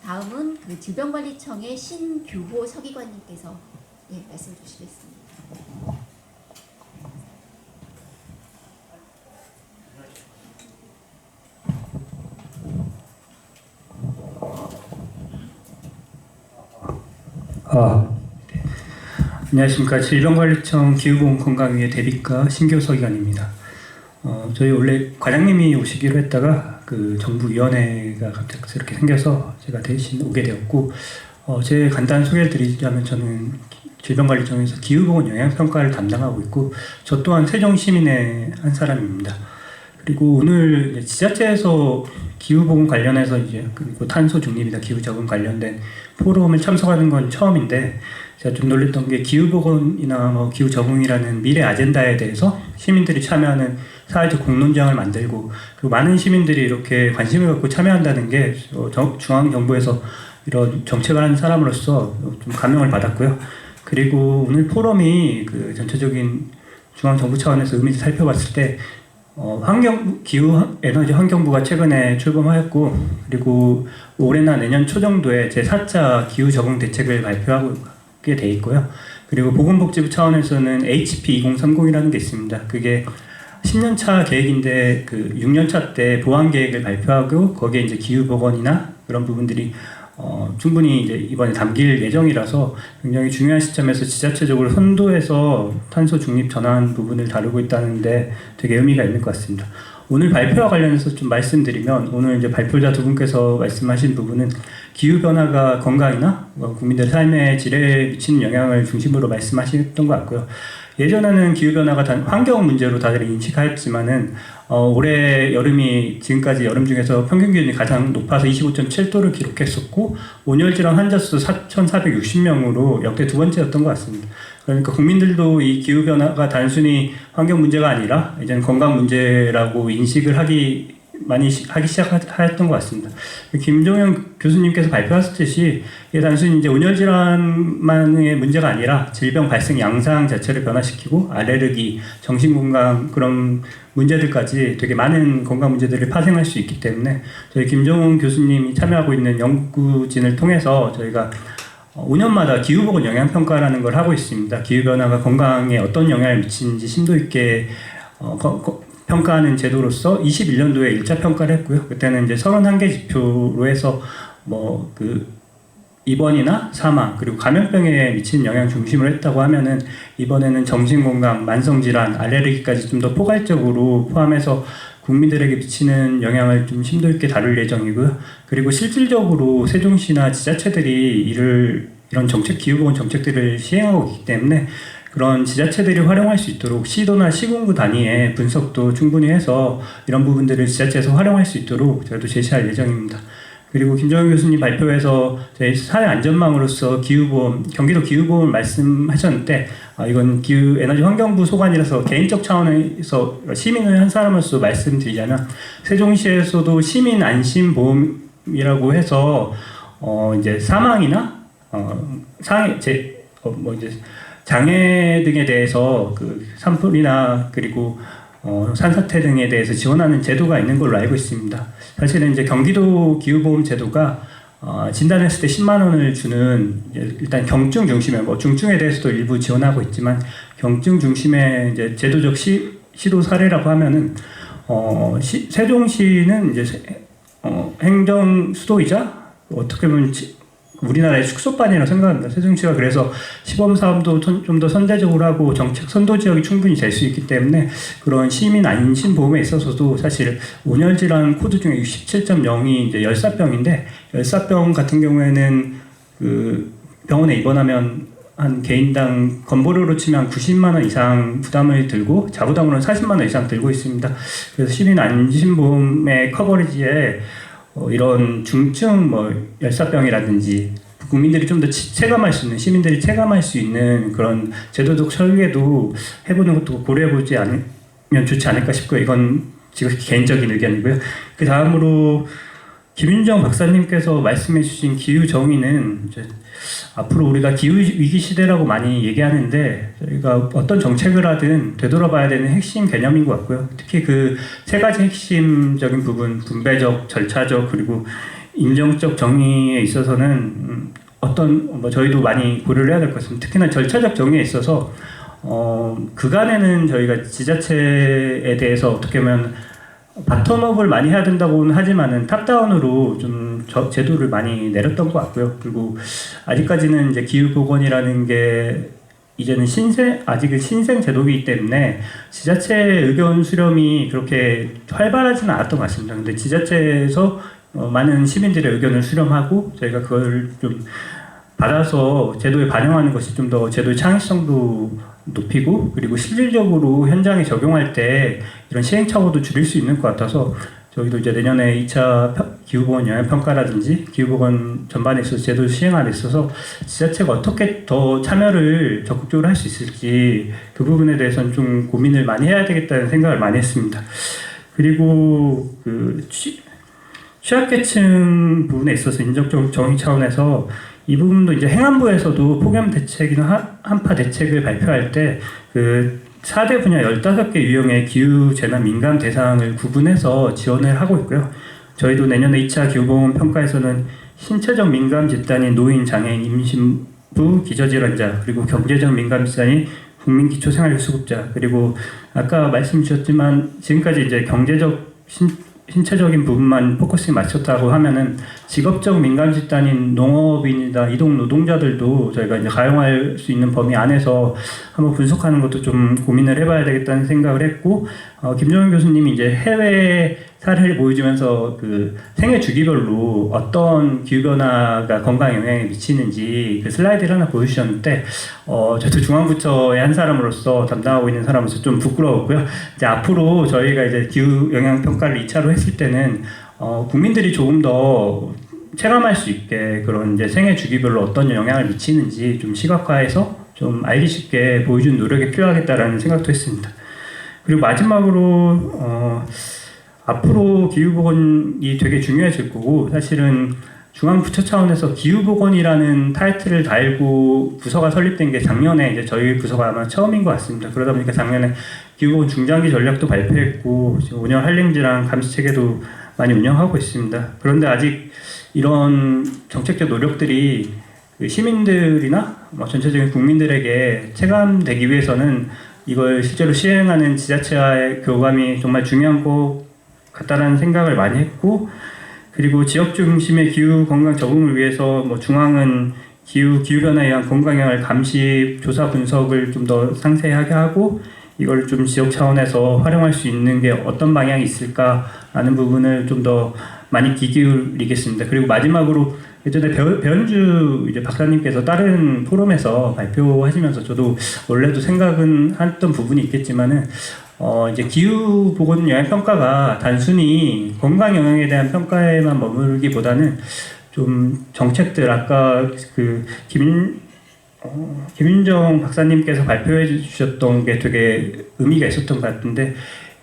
다음은 그 질병관리청의 신규호 서기관님께서 말씀 주시겠습니다. 안녕하십니까. 질병관리청 기후보건건강위의 대비과 신교서기관입니다. 저희 원래 과장님이 오시기로 했다가 그 정부위원회가 갑작스럽게 생겨서 제가 대신 오게 되었고 제 간단한 소개를 드리자면 저는 질병관리청에서 기후보건 영향평가를 담당하고 있고 저 또한 세종시민의 한 사람입니다. 그리고 오늘 지자체에서 기후보건 관련해서 이제 그리고 탄소 중립이나 기후 적응 관련된 포럼을 참석하는 건 처음인데 제가 좀 놀랬던 게 기후보건이나 뭐 기후 적응이라는 미래 아젠다에 대해서 시민들이 참여하는 사회적 공론장을 만들고 그리고 많은 시민들이 이렇게 관심을 갖고 참여한다는 게 중앙정부에서 이런 정책을 하는 사람으로서 좀 감명을 받았고요. 그리고 오늘 포럼이 그 전체적인 중앙정부 차원에서 의미를 살펴봤을 때 기후에너지 환경부가 최근에 출범하였고 그리고 올해나 내년 초 정도에 제4차 기후 적응 대책을 발표하게 돼 있고요. 그리고 보건복지부 차원에서는 HP 2030이라는 게 있습니다. 그게 10년차 계획인데 그 6년차 때 보완 계획을 발표하고 거기에 이제 기후 보건이나 그런 부분들이 충분히 이제 이번에 담길 예정이라서 굉장히 중요한 시점에서 지자체적으로 선도해서 탄소 중립 전환 부분을 다루고 있다는데 되게 의미가 있는 것 같습니다. 오늘 발표와 관련해서 좀 말씀드리면 오늘 이제 발표자 두 분께서 말씀하신 부분은 기후 변화가 건강이나 국민들 삶의 질에 미치는 영향을 중심으로 말씀하셨던 것 같고요. 예전에는 기후 변화가 단 환경 문제로 다들 인식하였지만은 올해 여름이 지금까지 여름 중에서 평균 기온이 가장 높아서 25.7도를 기록했었고 온열질환 환자 수 4,460명으로 역대 두 번째였던 것 같습니다. 그러니까 국민들도 이 기후 변화가 단순히 환경 문제가 아니라 이제는 건강 문제라고 인식을 많이 하기 시작하였던 것 같습니다. 김종현 교수님께서 발표하셨듯이 이게 단순히 이제 온열질환만의 문제가 아니라 질병 발생 양상 자체를 변화시키고 알레르기, 정신건강 그런 문제들까지 되게 많은 건강 문제들을 파생할 수 있기 때문에 저희 김종훈 교수님이 참여하고 있는 연구진을 통해서 저희가 5년마다 기후보건 영향평가라는 걸 하고 있습니다. 기후변화가 건강에 어떤 영향을 미치는지 심도 있게 평가하는 제도로서 21년도에 1차 평가를 했고요. 그때는 이제 31개 지표로 해서 입원이나 사망 그리고 감염병에 미치는 영향 중심으로 했다고 하면은 이번에는 정신건강, 만성질환, 알레르기까지 좀 더 포괄적으로 포함해서 국민들에게 미치는 영향을 좀 심도 있게 다룰 예정이고요. 그리고 실질적으로 세종시나 지자체들이 이런 정책, 기후보건 정책들을 시행하고 있기 때문에 그런 지자체들이 활용할 수 있도록 시도나 시군구 단위의 분석도 충분히 해서 이런 부분들을 지자체에서 활용할 수 있도록 저희도 제시할 예정입니다. 그리고 김정현 교수님 발표에서 저희 사회 안전망으로서 기후보험, 경기도 기후보험을 말씀하셨는데 이건 기후 에너지 환경부 소관이라서 개인적 차원에서 시민의 한 사람으로서 말씀드리자면 세종시에서도 시민 안심 보험이라고 해서 이제 사망이나 장애 등에 대해서 그 산불이나 그리고 산사태 등에 대해서 지원하는 제도가 있는 걸로 알고 있습니다. 사실은 이제 경기도 기후보험 제도가 진단했을 때 10만 원을 주는 일단 경증 중심의 중증에 대해서도 일부 지원하고 있지만 경증 중심의 이제 제도적 시도 사례라고 하면은 세종시는 이제 행정 수도이자 어떻게 보면 우리나라의 축소반이라고 생각합니다. 세종시가 그래서 시범 사업도 좀 더 선제적으로 하고 정책 선도 지역이 충분히 될 수 있기 때문에 그런 시민 안심 보험에 있어서도 사실 온열 질환 코드 중에 67.0이 이제 열사병인데 열사병 같은 경우에는 그 병원에 입원하면 한 개인당 건보료로 치면 90만 원 이상 부담을 들고 자부담으로는 40만 원 이상 들고 있습니다. 그래서 시민 안심 보험의 커버리지에 이런 중증 열사병이라든지 국민들이 좀 더 체감할 수 있는 시민들이 체감할 수 있는 그런 제도적 설계도 해보는 것도 고려해보지 않으면 좋지 않을까 싶고요. 이건 지금 개인적인 의견이고요. 그 다음으로 김윤정 박사님께서 말씀해주신 기후 정의는 이제 앞으로 우리가 기후 위기 시대라고 많이 얘기하는데 저희가 어떤 정책을 하든 되돌아봐야 되는 핵심 개념인 것 같고요. 특히 그 세 가지 핵심적인 부분, 분배적, 절차적 그리고 인정적 정의에 있어서는 저희도 많이 고려를 해야 될 것 같습니다. 특히나 절차적 정의에 있어서 그간에는 저희가 지자체에 대해서 어떻게 보면 바텀업을 많이 해야 된다고는 하지만은 탑다운으로 좀 제도를 많이 내렸던 것 같고요. 그리고 아직까지는 이제 기후보건이라는 게 이제는 아직은 신생 제도이기 때문에 지자체 의견 수렴이 그렇게 활발하지는 않았던 것 같습니다. 근데 지자체에서 많은 시민들의 의견을 수렴하고 저희가 그걸 좀 받아서 제도에 반영하는 것이 좀 더 제도의 창의성도 높이고 그리고 실질적으로 현장에 적용할 때 이런 시행착오도 줄일 수 있는 것 같아서 저희도 이제 내년에 2차 기후보건 영향평가라든지 기후보건 전반에 있어서 제도 시행안에 있어서 지자체가 어떻게 더 참여를 적극적으로 할 수 있을지 그 부분에 대해서는 좀 고민을 많이 해야 되겠다는 생각을 많이 했습니다. 그리고 그 취약계층 부분에 있어서 인적적 정의 차원에서 이 부분도 이제 행안부에서도 폭염 대책이나 한파 대책을 발표할 때 그 4대 분야 15개 유형의 기후 재난 민감 대상을 구분해서 지원을 하고 있고요. 저희도 내년에 2차 기후보건 평가에서는 신체적 민감 집단인 노인, 장애인, 임신부, 기저질환자 그리고 경제적 민감 집단인 국민 기초생활수급자 그리고 아까 말씀 주셨지만 지금까지 이제 경제적 신체적인 부분만 포커스에 맞췄다고 하면은 직업적 민감 집단인 농업인이나 이동 노동자들도 저희가 이제 가용할 수 있는 범위 안에서 한번 분석하는 것도 좀 고민을 해봐야 되겠다는 생각을 했고 김정현 교수님이 이제 해외 사례를 보여주면서 그 생애 주기별로 어떤 기후 변화가 건강에 영향을 미치는지 그 슬라이드를 하나 보여주셨는데 저도 중앙부처의 한 사람으로서 담당하고 있는 사람으로서 좀 부끄러웠고요. 이제 앞으로 저희가 이제 기후 영향 평가를 2차로 했을 때는 국민들이 조금 더 체감할 수 있게 그런 이제 생애 주기별로 어떤 영향을 미치는지 좀 시각화해서 좀 알기 쉽게 보여주는 노력이 필요하겠다라는 생각도 했습니다. 그리고 마지막으로 앞으로 기후보건이 되게 중요해질 거고 사실은 중앙부처 차원에서 기후보건이라는 타이틀을 달고 부서가 설립된 게 작년에 이제 저희 부서가 아마 처음인 것 같습니다. 그러다 보니까 작년에 기후보건 중장기 전략도 발표했고 지금 운영 한림지랑 감시체계도 많이 운영하고 있습니다. 그런데 아직 이런 정책적 노력들이 시민들이나 전체적인 국민들에게 체감되기 위해서는 이걸 실제로 시행하는 지자체와의 교감이 정말 중요한 것 같다라는 생각을 많이 했고 그리고 지역 중심의 기후 건강 적응을 위해서 중앙은 기후 변화에 의한 건강 영향을 감시 조사 분석을 좀 더 상세하게 하고 이걸 좀 지역 차원에서 활용할 수 있는 게 어떤 방향이 있을까라는 부분을 좀 더 많이 귀 기울이겠습니다. 그리고 마지막으로 예전에 배현주 이제 박사님께서 다른 포럼에서 발표하시면서 저도 원래도 생각은 했던 부분이 있겠지만은 이제 기후 보건 영향 평가가 단순히 건강 영향에 대한 평가에만 머물기보다는 좀 정책들 아까 그 김윤정 박사님께서 발표해 주셨던 게 되게 의미가 있었던 것 같은데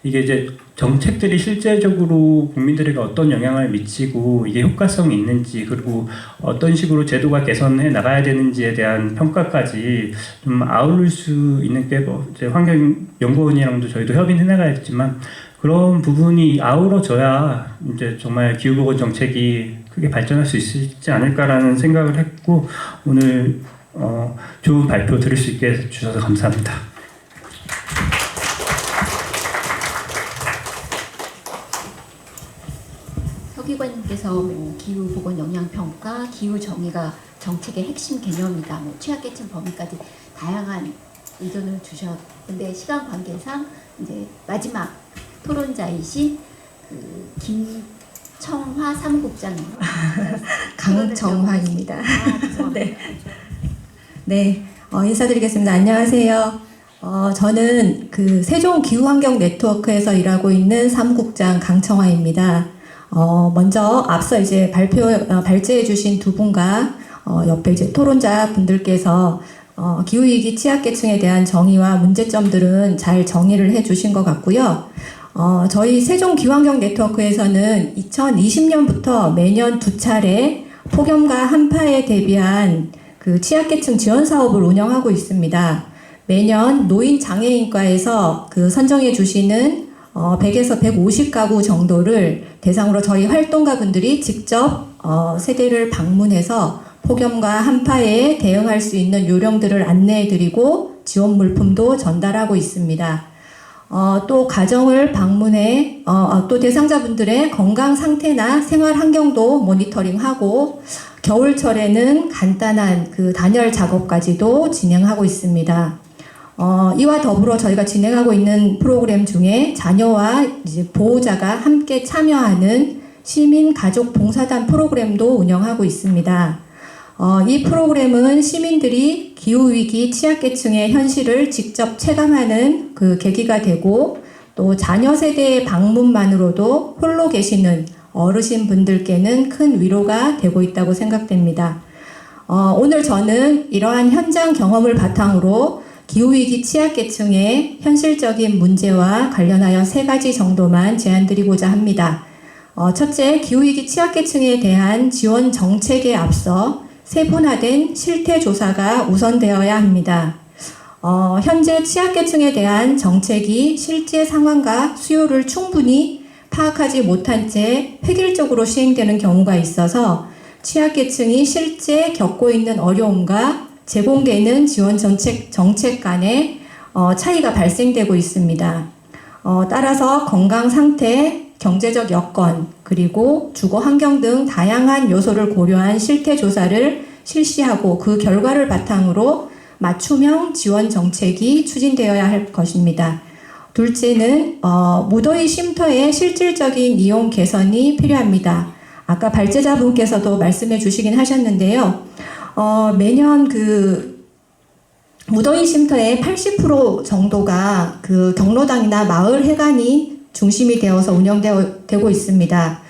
이게 이제 정책들이 실제적으로 국민들에게 어떤 영향을 미치고 이게 효과성이 있는지 그리고 어떤 식으로 제도가 개선해 나가야 되는지에 대한 평가까지 좀 아우를 수 있는 게 뭐 이제 환경연구원이랑도 저희도 협의해 나가야겠지만 그런 부분이 아우러져야 이제 정말 기후보건 정책이 크게 발전할 수 있지 않을까라는 생각을 했고 오늘 좋은 발표 들을 수 있게 해주셔서 감사합니다. 서기관님께서 뭐 기후 보건 영향 평가, 기후 정의가 정책의 핵심 개념이다, 뭐 취약계층 범위까지 다양한 의견을 주셨는데 시간 관계상 이제 마지막 토론자이신 그 김청화 사무국장님. 강정화입니다. 네. 네, 인사드리겠습니다. 안녕하세요. 저는 그 세종 기후환경 네트워크에서 일하고 있는 사무국장 강청화입니다. 먼저 앞서 이제 발제해 주신 두 분과 옆에 이제 토론자 분들께서 기후위기 취약계층에 대한 정의와 문제점들은 잘 정의를 해 주신 것 같고요. 저희 세종 기후환경 네트워크에서는 2020년부터 매년 2차례 폭염과 한파에 대비한 그 취약계층 지원 사업을 운영하고 있습니다. 매년 노인 장애인과에서 그 선정해 주시는 100에서 150가구 정도를 대상으로 저희 활동가 분들이 직접 세대를 방문해서 폭염과 한파에 대응할 수 있는 요령들을 안내해 드리고 지원 물품도 전달하고 있습니다. 또 가정을 방문해 또 대상자분들의 건강 상태나 생활 환경도 모니터링하고 겨울철에는 간단한 그 단열 작업까지도 진행하고 있습니다. 이와 더불어 저희가 진행하고 있는 프로그램 중에 자녀와 이제 보호자가 함께 참여하는 시민 가족 봉사단 프로그램도 운영하고 있습니다. 이 프로그램은 시민들이 기후위기 취약계층의 현실을 직접 체감하는 그 계기가 되고 또 자녀 세대의 방문만으로도 홀로 계시는 어르신 분들께는 큰 위로가 되고 있다고 생각됩니다. 오늘 저는 이러한 현장 경험을 바탕으로 기후위기 취약계층의 현실적인 문제와 관련하여 3가지 정도만 제안드리고자 합니다. 첫째, 기후위기 취약계층에 대한 지원 정책에 앞서 세분화된 실태조사가 우선되어야 합니다. 현재 취약계층에 대한 정책이 실제 상황과 수요를 충분히 파악하지 못한 채 획일적으로 시행되는 경우가 있어서 취약계층이 실제 겪고 있는 어려움과 제공되는 지원 정책 간의 차이가 발생되고 있습니다. 따라서 건강 상태, 경제적 여건, 그리고 주거 환경 등 다양한 요소를 고려한 실태 조사를 실시하고 그 결과를 바탕으로 맞춤형 지원 정책이 추진되어야 할 것입니다. 둘째는 무더위 쉼터의 실질적인 이용 개선이 필요합니다. 아까 발제자분께서도 말씀해 주시긴 하셨는데요. 매년 그 무더위 쉼터의 80% 정도가 그 경로당이나 마을 해관이 중심이 되어서 운영되고 있습니다.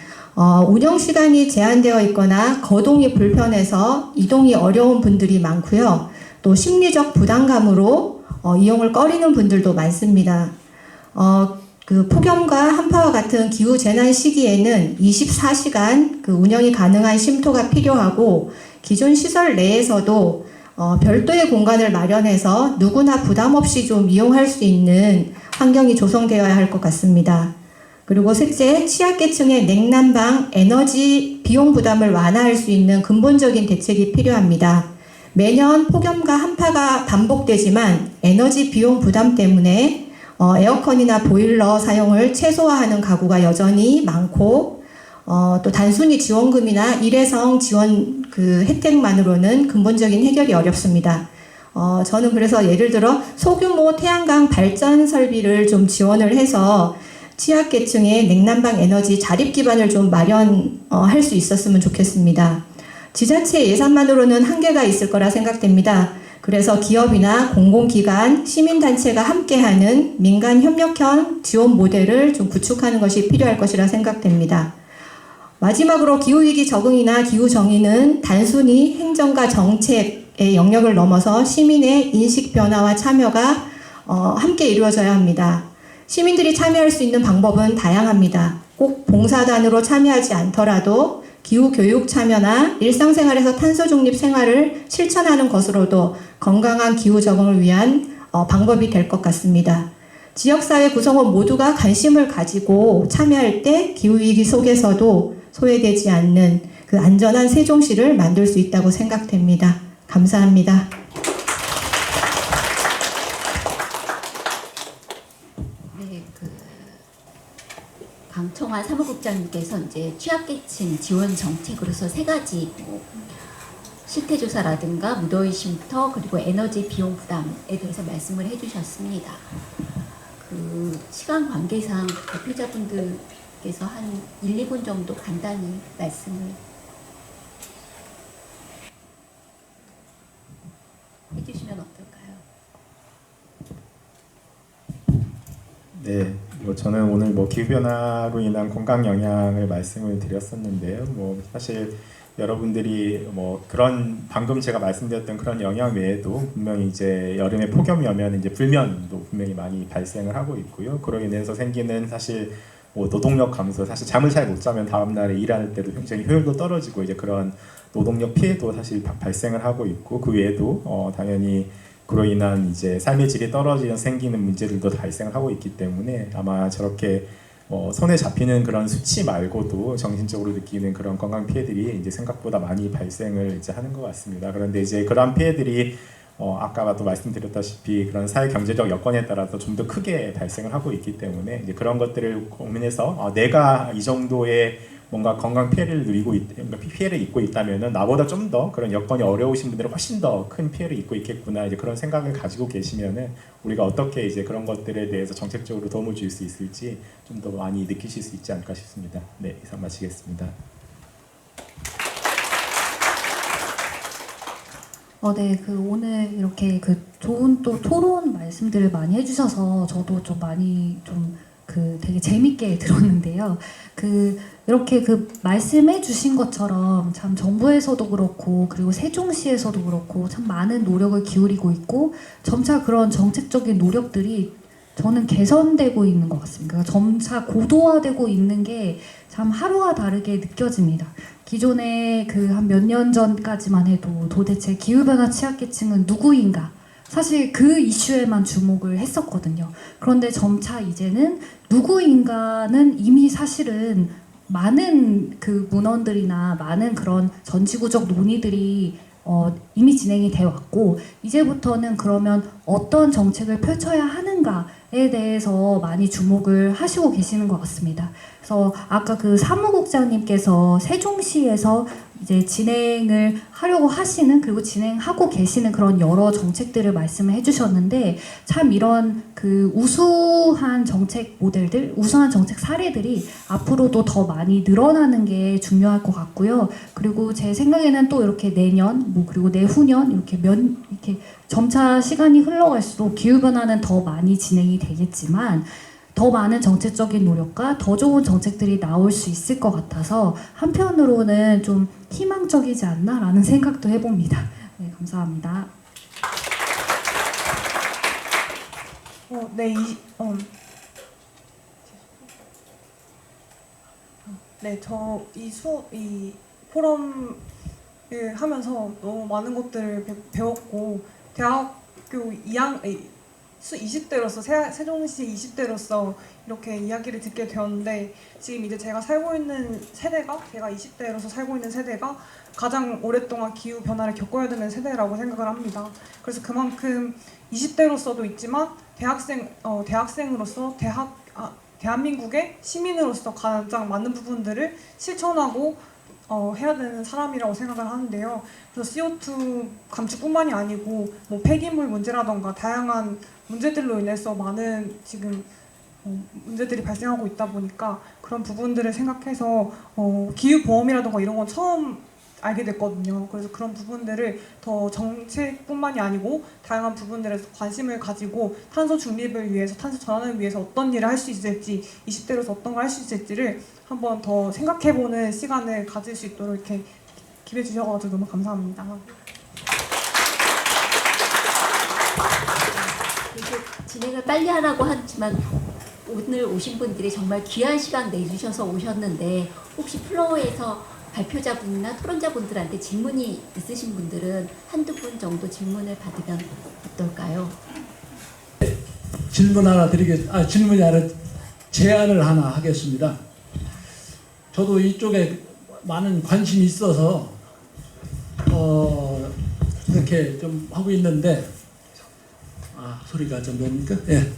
운영 시간이 제한되어 있거나 거동이 불편해서 이동이 어려운 분들이 많고요. 또 심리적 부담감으로 이용을 꺼리는 분들도 많습니다. 그 폭염과 한파와 같은 기후 재난 시기에는 24시간 그 운영이 가능한 쉼터가 필요하고 기존 시설 내에서도 별도의 공간을 마련해서 누구나 부담 없이 좀 이용할 수 있는 환경이 조성되어야 할 것 같습니다. 그리고 셋째, 취약계층의 냉난방 에너지 비용 부담을 완화할 수 있는 근본적인 대책이 필요합니다. 매년 폭염과 한파가 반복되지만 에너지 비용 부담 때문에 에어컨이나 보일러 사용을 최소화하는 가구가 여전히 많고 또 단순히 지원금이나 일회성 지원 그 혜택만으로는 근본적인 해결이 어렵습니다. 저는 그래서 예를 들어 소규모 태양광 발전 설비를 좀 지원을 해서 취약계층의 냉난방 에너지 자립 기반을 좀 마련할 수 있었으면 좋겠습니다. 지자체 예산만으로는 한계가 있을 거라 생각됩니다. 그래서 기업이나 공공기관, 시민단체가 함께하는 민간협력형 지원 모델을 좀 구축하는 것이 필요할 것이라 생각됩니다. 마지막으로 기후위기 적응이나 기후정의는 단순히 행정과 정책의 영역을 넘어서 시민의 인식 변화와 참여가 함께 이루어져야 합니다. 시민들이 참여할 수 있는 방법은 다양합니다. 꼭 봉사단으로 참여하지 않더라도 기후교육 참여나 일상생활에서 탄소 중립 생활을 실천하는 것으로도 건강한 기후 적응을 위한 방법이 될 것 같습니다. 지역사회 구성원 모두가 관심을 가지고 참여할 때 기후위기 속에서도 소외되지 않는 그 안전한 세종시를 만들 수 있다고 생각됩니다. 감사합니다. 네, 강청화 사무국장님께서 이제 취약계층 지원 정책으로서 3가지 실태조사라든가 무더위 쉼터 그리고 에너지 비용 부담에 대해서 말씀을 해주셨습니다. 그 시간 관계상 대표자분들께서 한 1, 2분 정도 간단히 말씀을 해주시면 어떨까요? 네, 저는 오늘 기후 변화로 인한 건강 영향을 말씀을 드렸었는데요. 사실 여러분들이 그런 방금 제가 말씀드렸던 그런 영향 외에도 분명히 이제 여름에 폭염이 오면 이제 불면도 분명히 많이 발생을 하고 있고요. 그로 인해서 생기는 사실 노동력 감소, 사실 잠을 잘 못 자면 다음 날에 일할 때도 굉장히 효율도 떨어지고 이제 그런 노동력 피해도 사실 발생을 하고 있고 그 외에도 당연히 그로 인한 이제 삶의 질이 떨어지는 생기는 문제들도 발생을 하고 있기 때문에 아마 저렇게 손에 잡히는 그런 수치 말고도 정신적으로 느끼는 그런 건강 피해들이 이제 생각보다 많이 발생을 이제 하는 것 같습니다. 그런데 이제 그러한 피해들이 아까도 말씀드렸다시피 그런 사회 경제적 여건에 따라서 좀 더 크게 발생을 하고 있기 때문에 이제 그런 것들을 고민해서 내가 이 정도의 뭔가 건강 피해를 피해를 입고 있다면은 나보다 좀 더 그런 여건이 어려우신 분들은 훨씬 더 큰 피해를 입고 있겠구나 이제 그런 생각을 가지고 계시면은 우리가 어떻게 이제 그런 것들에 대해서 정책적으로 도움을 줄 수 있을지 좀 더 많이 느끼실 수 있지 않을까 싶습니다. 네, 이상 마치겠습니다. 네, 오늘 이렇게 좋은 또 토론 말씀들을 많이 해주셔서 저도 좀 많이 되게 재밌게 들었는데요. 이렇게 말씀해 주신 것처럼 참 정부에서도 그렇고 그리고 세종시에서도 그렇고 참 많은 노력을 기울이고 있고 점차 그런 정책적인 노력들이 저는 개선되고 있는 것 같습니다. 그러니까 점차 고도화되고 있는 게 참 하루와 다르게 느껴집니다. 기존에 한 몇 년 전까지만 해도 도대체 기후변화 취약계층은 누구인가? 사실 그 이슈에만 주목을 했었거든요. 그런데 점차 이제는 누구인가는 이미 사실은 많은 문헌들이나 많은 그런 전지구적 논의들이 이미 진행이 돼 왔고 이제부터는 그러면 어떤 정책을 펼쳐야 하는가에 대해서 많이 주목을 하시고 계시는 것 같습니다. 그래서 아까 사무국장님께서 세종시에서 이제 진행을 하려고 하시는 그리고 진행하고 계시는 그런 여러 정책들을 말씀을 해주셨는데 참 이런 우수한 정책 모델들, 우수한 정책 사례들이 앞으로도 더 많이 늘어나는 게 중요할 것 같고요. 그리고 제 생각에는 또 이렇게 내년, 그리고 내후년 이렇게 점차 시간이 흘러갈수록 기후 변화는 더 많이 진행이 되겠지만. 더 많은 정책적인 노력과 더 좋은 정책들이 나올 수 있을 것 같아서 한편으로는 좀 희망적이지 않나라는 생각도 해봅니다. 네, 감사합니다. 저 이 포럼을 하면서 너무 많은 것들을 배웠고 대학교 20대로서 세종시 20대로서 이렇게 이야기를 듣게 되었는데 지금 이제 제가 살고 있는 세대가 제가 20대로서 살고 있는 세대가 가장 오랫동안 기후 변화를 겪어야 되는 세대라고 생각을 합니다. 그래서 그만큼 20대로서도 있지만 대학생으로서 대한민국의 시민으로서 가장 많은 부분들을 실천하고 해야 되는 사람이라고 생각을 하는데요. 그래서 CO2 감축뿐만이 아니고 폐기물 문제라던가 다양한 문제들로 인해서 많은 지금 문제들이 발생하고 있다 보니까 그런 부분들을 생각해서 기후보험이라던가 이런 건 처음 알게 됐거든요. 그래서 그런 부분들을 더 정책뿐만이 아니고 다양한 부분들에서 관심을 가지고 탄소 중립을 위해서, 탄소 전환을 위해서 어떤 일을 할 수 있을지, 20대로서 어떤 걸 할 수 있을지를 한번 더 생각해보는 시간을 가질 수 있도록 이렇게 기회 주셔가지고 너무 감사합니다. 진행을 빨리 하라고 하지만 오늘 오신 분들이 정말 귀한 시간 내주셔서 오셨는데 혹시 플로어에서 발표자분이나 토론자분들한테 질문이 있으신 분들은 한두 분 정도 질문을 받으면 어떨까요? 질문이 아니라 제안을 하나 하겠습니다. 저도 이쪽에 많은 관심이 있어서 이렇게 좀 하고 있는데 소리가 좀 뭡니까? 예.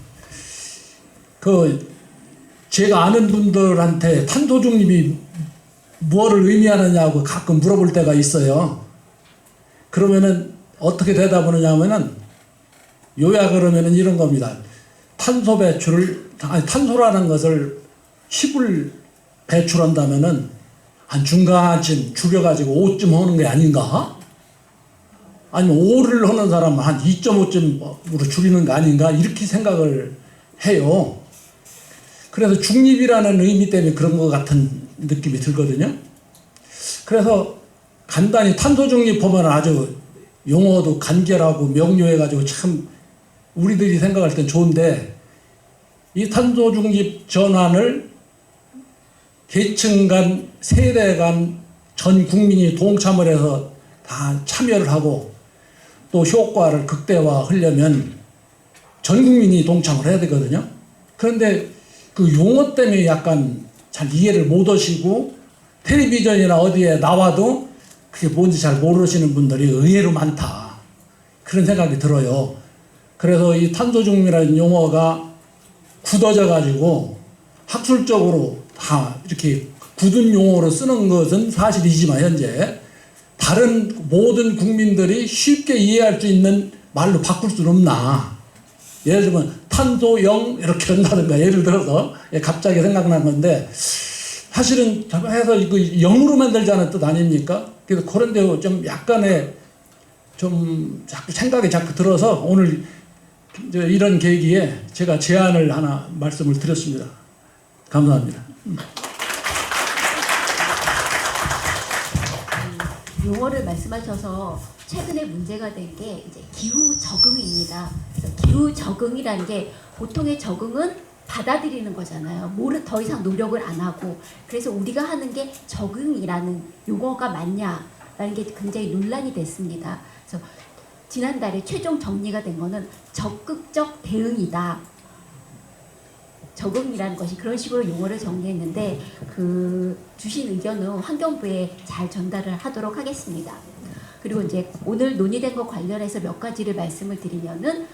제가 아는 분들한테 탄소 중립이 무엇을 의미하느냐고 가끔 물어볼 때가 있어요. 그러면은 어떻게 대답하느냐면은 요약을 하면은 이런 겁니다. 탄소라는 것을 10을 배출한다면은 한 중간쯤 줄여가지고 5쯤 하는 게 아닌가? 아니면 5를 하는 사람은 한 2.5쯤으로 줄이는 거 아닌가? 이렇게 생각을 해요. 그래서 중립이라는 의미 때문에 그런 것 같은 느낌이 들거든요. 그래서 간단히 탄소 중립 보면 아주 용어도 간결하고 명료해가지고 참 우리들이 생각할 땐 좋은데, 이 탄소 중립 전환을 계층 간, 세대 간 전 국민이 동참을 해서 다 참여를 하고 또 효과를 극대화하려면 전 국민이 동참을 해야 되거든요. 그런데 그 용어 때문에 약간 잘 이해를 못 하시고 텔레비전이나 어디에 나와도 그게 뭔지 잘 모르시는 분들이 의외로 많다. 그런 생각이 들어요. 그래서 이 탄소중립이라는 용어가 굳어져 가지고 학술적으로 다 이렇게 굳은 용어로 쓰는 것은 사실이지만 현재 다른 모든 국민들이 쉽게 이해할 수 있는 말로 바꿀 수는 없나. 예를 들면 탄소 0 이렇게 한다든가, 예를 들어서 갑자기 생각난 건데 사실은 해서 이거 0으로 만들자는 뜻 아닙니까? 그래서 그런데 좀 약간의 좀 자꾸 생각이 자꾸 들어서 오늘 이런 계기에 제가 제안을 하나 말씀을 드렸습니다. 감사합니다. 용어를 말씀하셔서 최근에 문제가 된 게 이제 기후 적응입니다. 그래서 기후 적응이라는 게 보통의 적응은 받아들이는 거잖아요. 더 이상 노력을 안 하고. 그래서 우리가 하는 게 적응이라는 용어가 맞냐라는 게 굉장히 논란이 됐습니다. 그래서 지난달에 최종 정리가 된 거는 적극적 대응이다. 적응이라는 것이 그런 식으로 용어를 정리했는데 주신 의견은 환경부에 잘 전달을 하도록 하겠습니다. 그리고 이제 오늘 논의된 것 관련해서 몇 가지를 말씀을 드리면은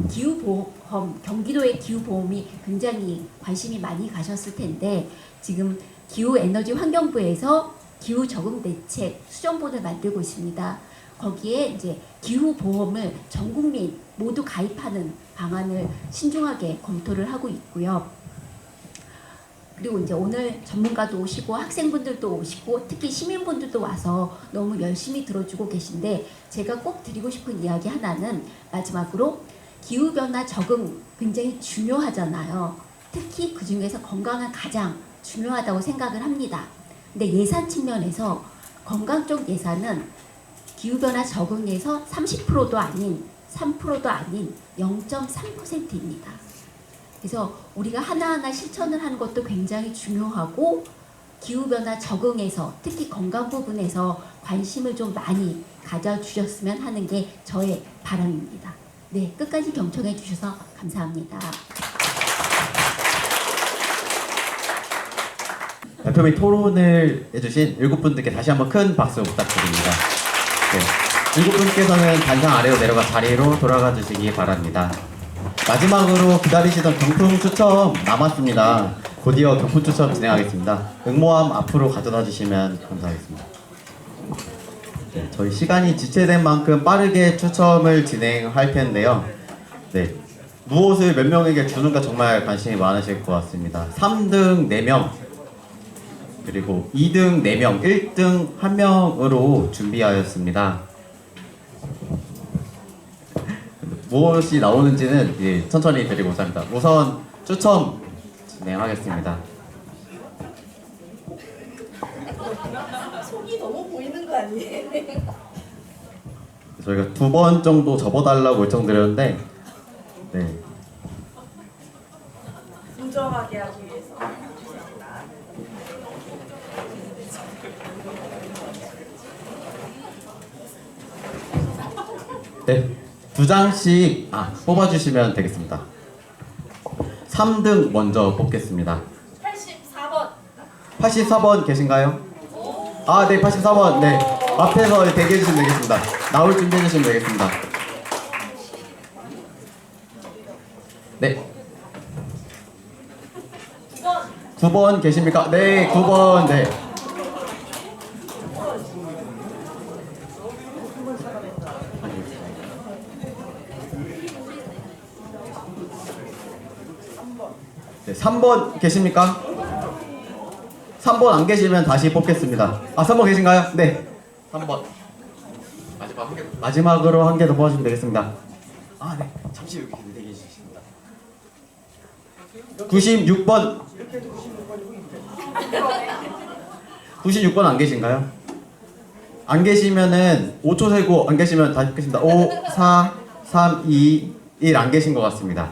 기후보험, 경기도의 기후보험이 굉장히 관심이 많이 가셨을 텐데 지금 기후에너지환경부에서 기후적응대책 수정본을 만들고 있습니다. 거기에 이제 기후보험을 전 국민 모두 가입하는 방안을 신중하게 검토를 하고 있고요. 그리고 이제 오늘 전문가도 오시고 학생분들도 오시고 특히 시민분들도 와서 너무 열심히 들어주고 계신데 제가 꼭 드리고 싶은 이야기 하나는 마지막으로 기후변화 적응 굉장히 중요하잖아요. 특히 그 중에서 건강은 가장 중요하다고 생각을 합니다. 근데 예산 측면에서 건강 쪽 예산은 기후변화 적응에서 30%도 아닌 3%도 아닌 0.3%입니다. 그래서 우리가 하나하나 실천을 하는 것도 굉장히 중요하고 기후변화 적응에서 특히 건강 부분에서 관심을 좀 많이 가져주셨으면 하는 게 저의 바람입니다. 네, 끝까지 경청해 주셔서 감사합니다. 발표 및 토론을 해주신 7분들께 다시 한번 큰 박수 부탁드립니다. 네, 7분께서는 단상 아래로 내려가 자리로 돌아가 주시기 바랍니다. 마지막으로 기다리시던 경품 추첨 남았습니다. 곧이어 경품 추첨 진행하겠습니다. 응모함 앞으로 가져다 주시면 감사하겠습니다. 네, 저희 시간이 지체된 만큼 빠르게 추첨을 진행할 텐데요. 네, 무엇을 몇 명에게 주는가 정말 관심이 많으실 것 같습니다. 3등 4명 그리고 2등 4명, 1등 1명으로 준비하였습니다. 무엇이 나오는지는 이제 천천히 드리고자 합니다. 우선 추첨 진행하겠습니다. 속이 너무 보이는 거 아니에요? 저희가 2번 정도 접어달라고 요청드렸는데, 네. 공정하게 하기 위해서. 네, 2장씩 뽑아주시면 되겠습니다. 3등 먼저 뽑겠습니다. 84번. 84번 계신가요? 아, 네, 84번. 네, 앞에서 대기해 주시면 되겠습니다. 나올 준비해 주시면 되겠습니다. 네. 9번 계십니까? 네, 9번. 네. 네, 3번 계십니까? 3번 안 계시면 다시 뽑겠습니다. 3번 계신가요? 네. 3번. 마지막으로 한 개 더 뽑아주시면 되겠습니다. 네. 잠시 여기 대기해 주십니다. 96번. 96번 안 계신가요? 안 계시면은 5초 세고 안 계시면 다시 뽑겠습니다. 5, 4, 3, 2, 1 안 계신 것 같습니다.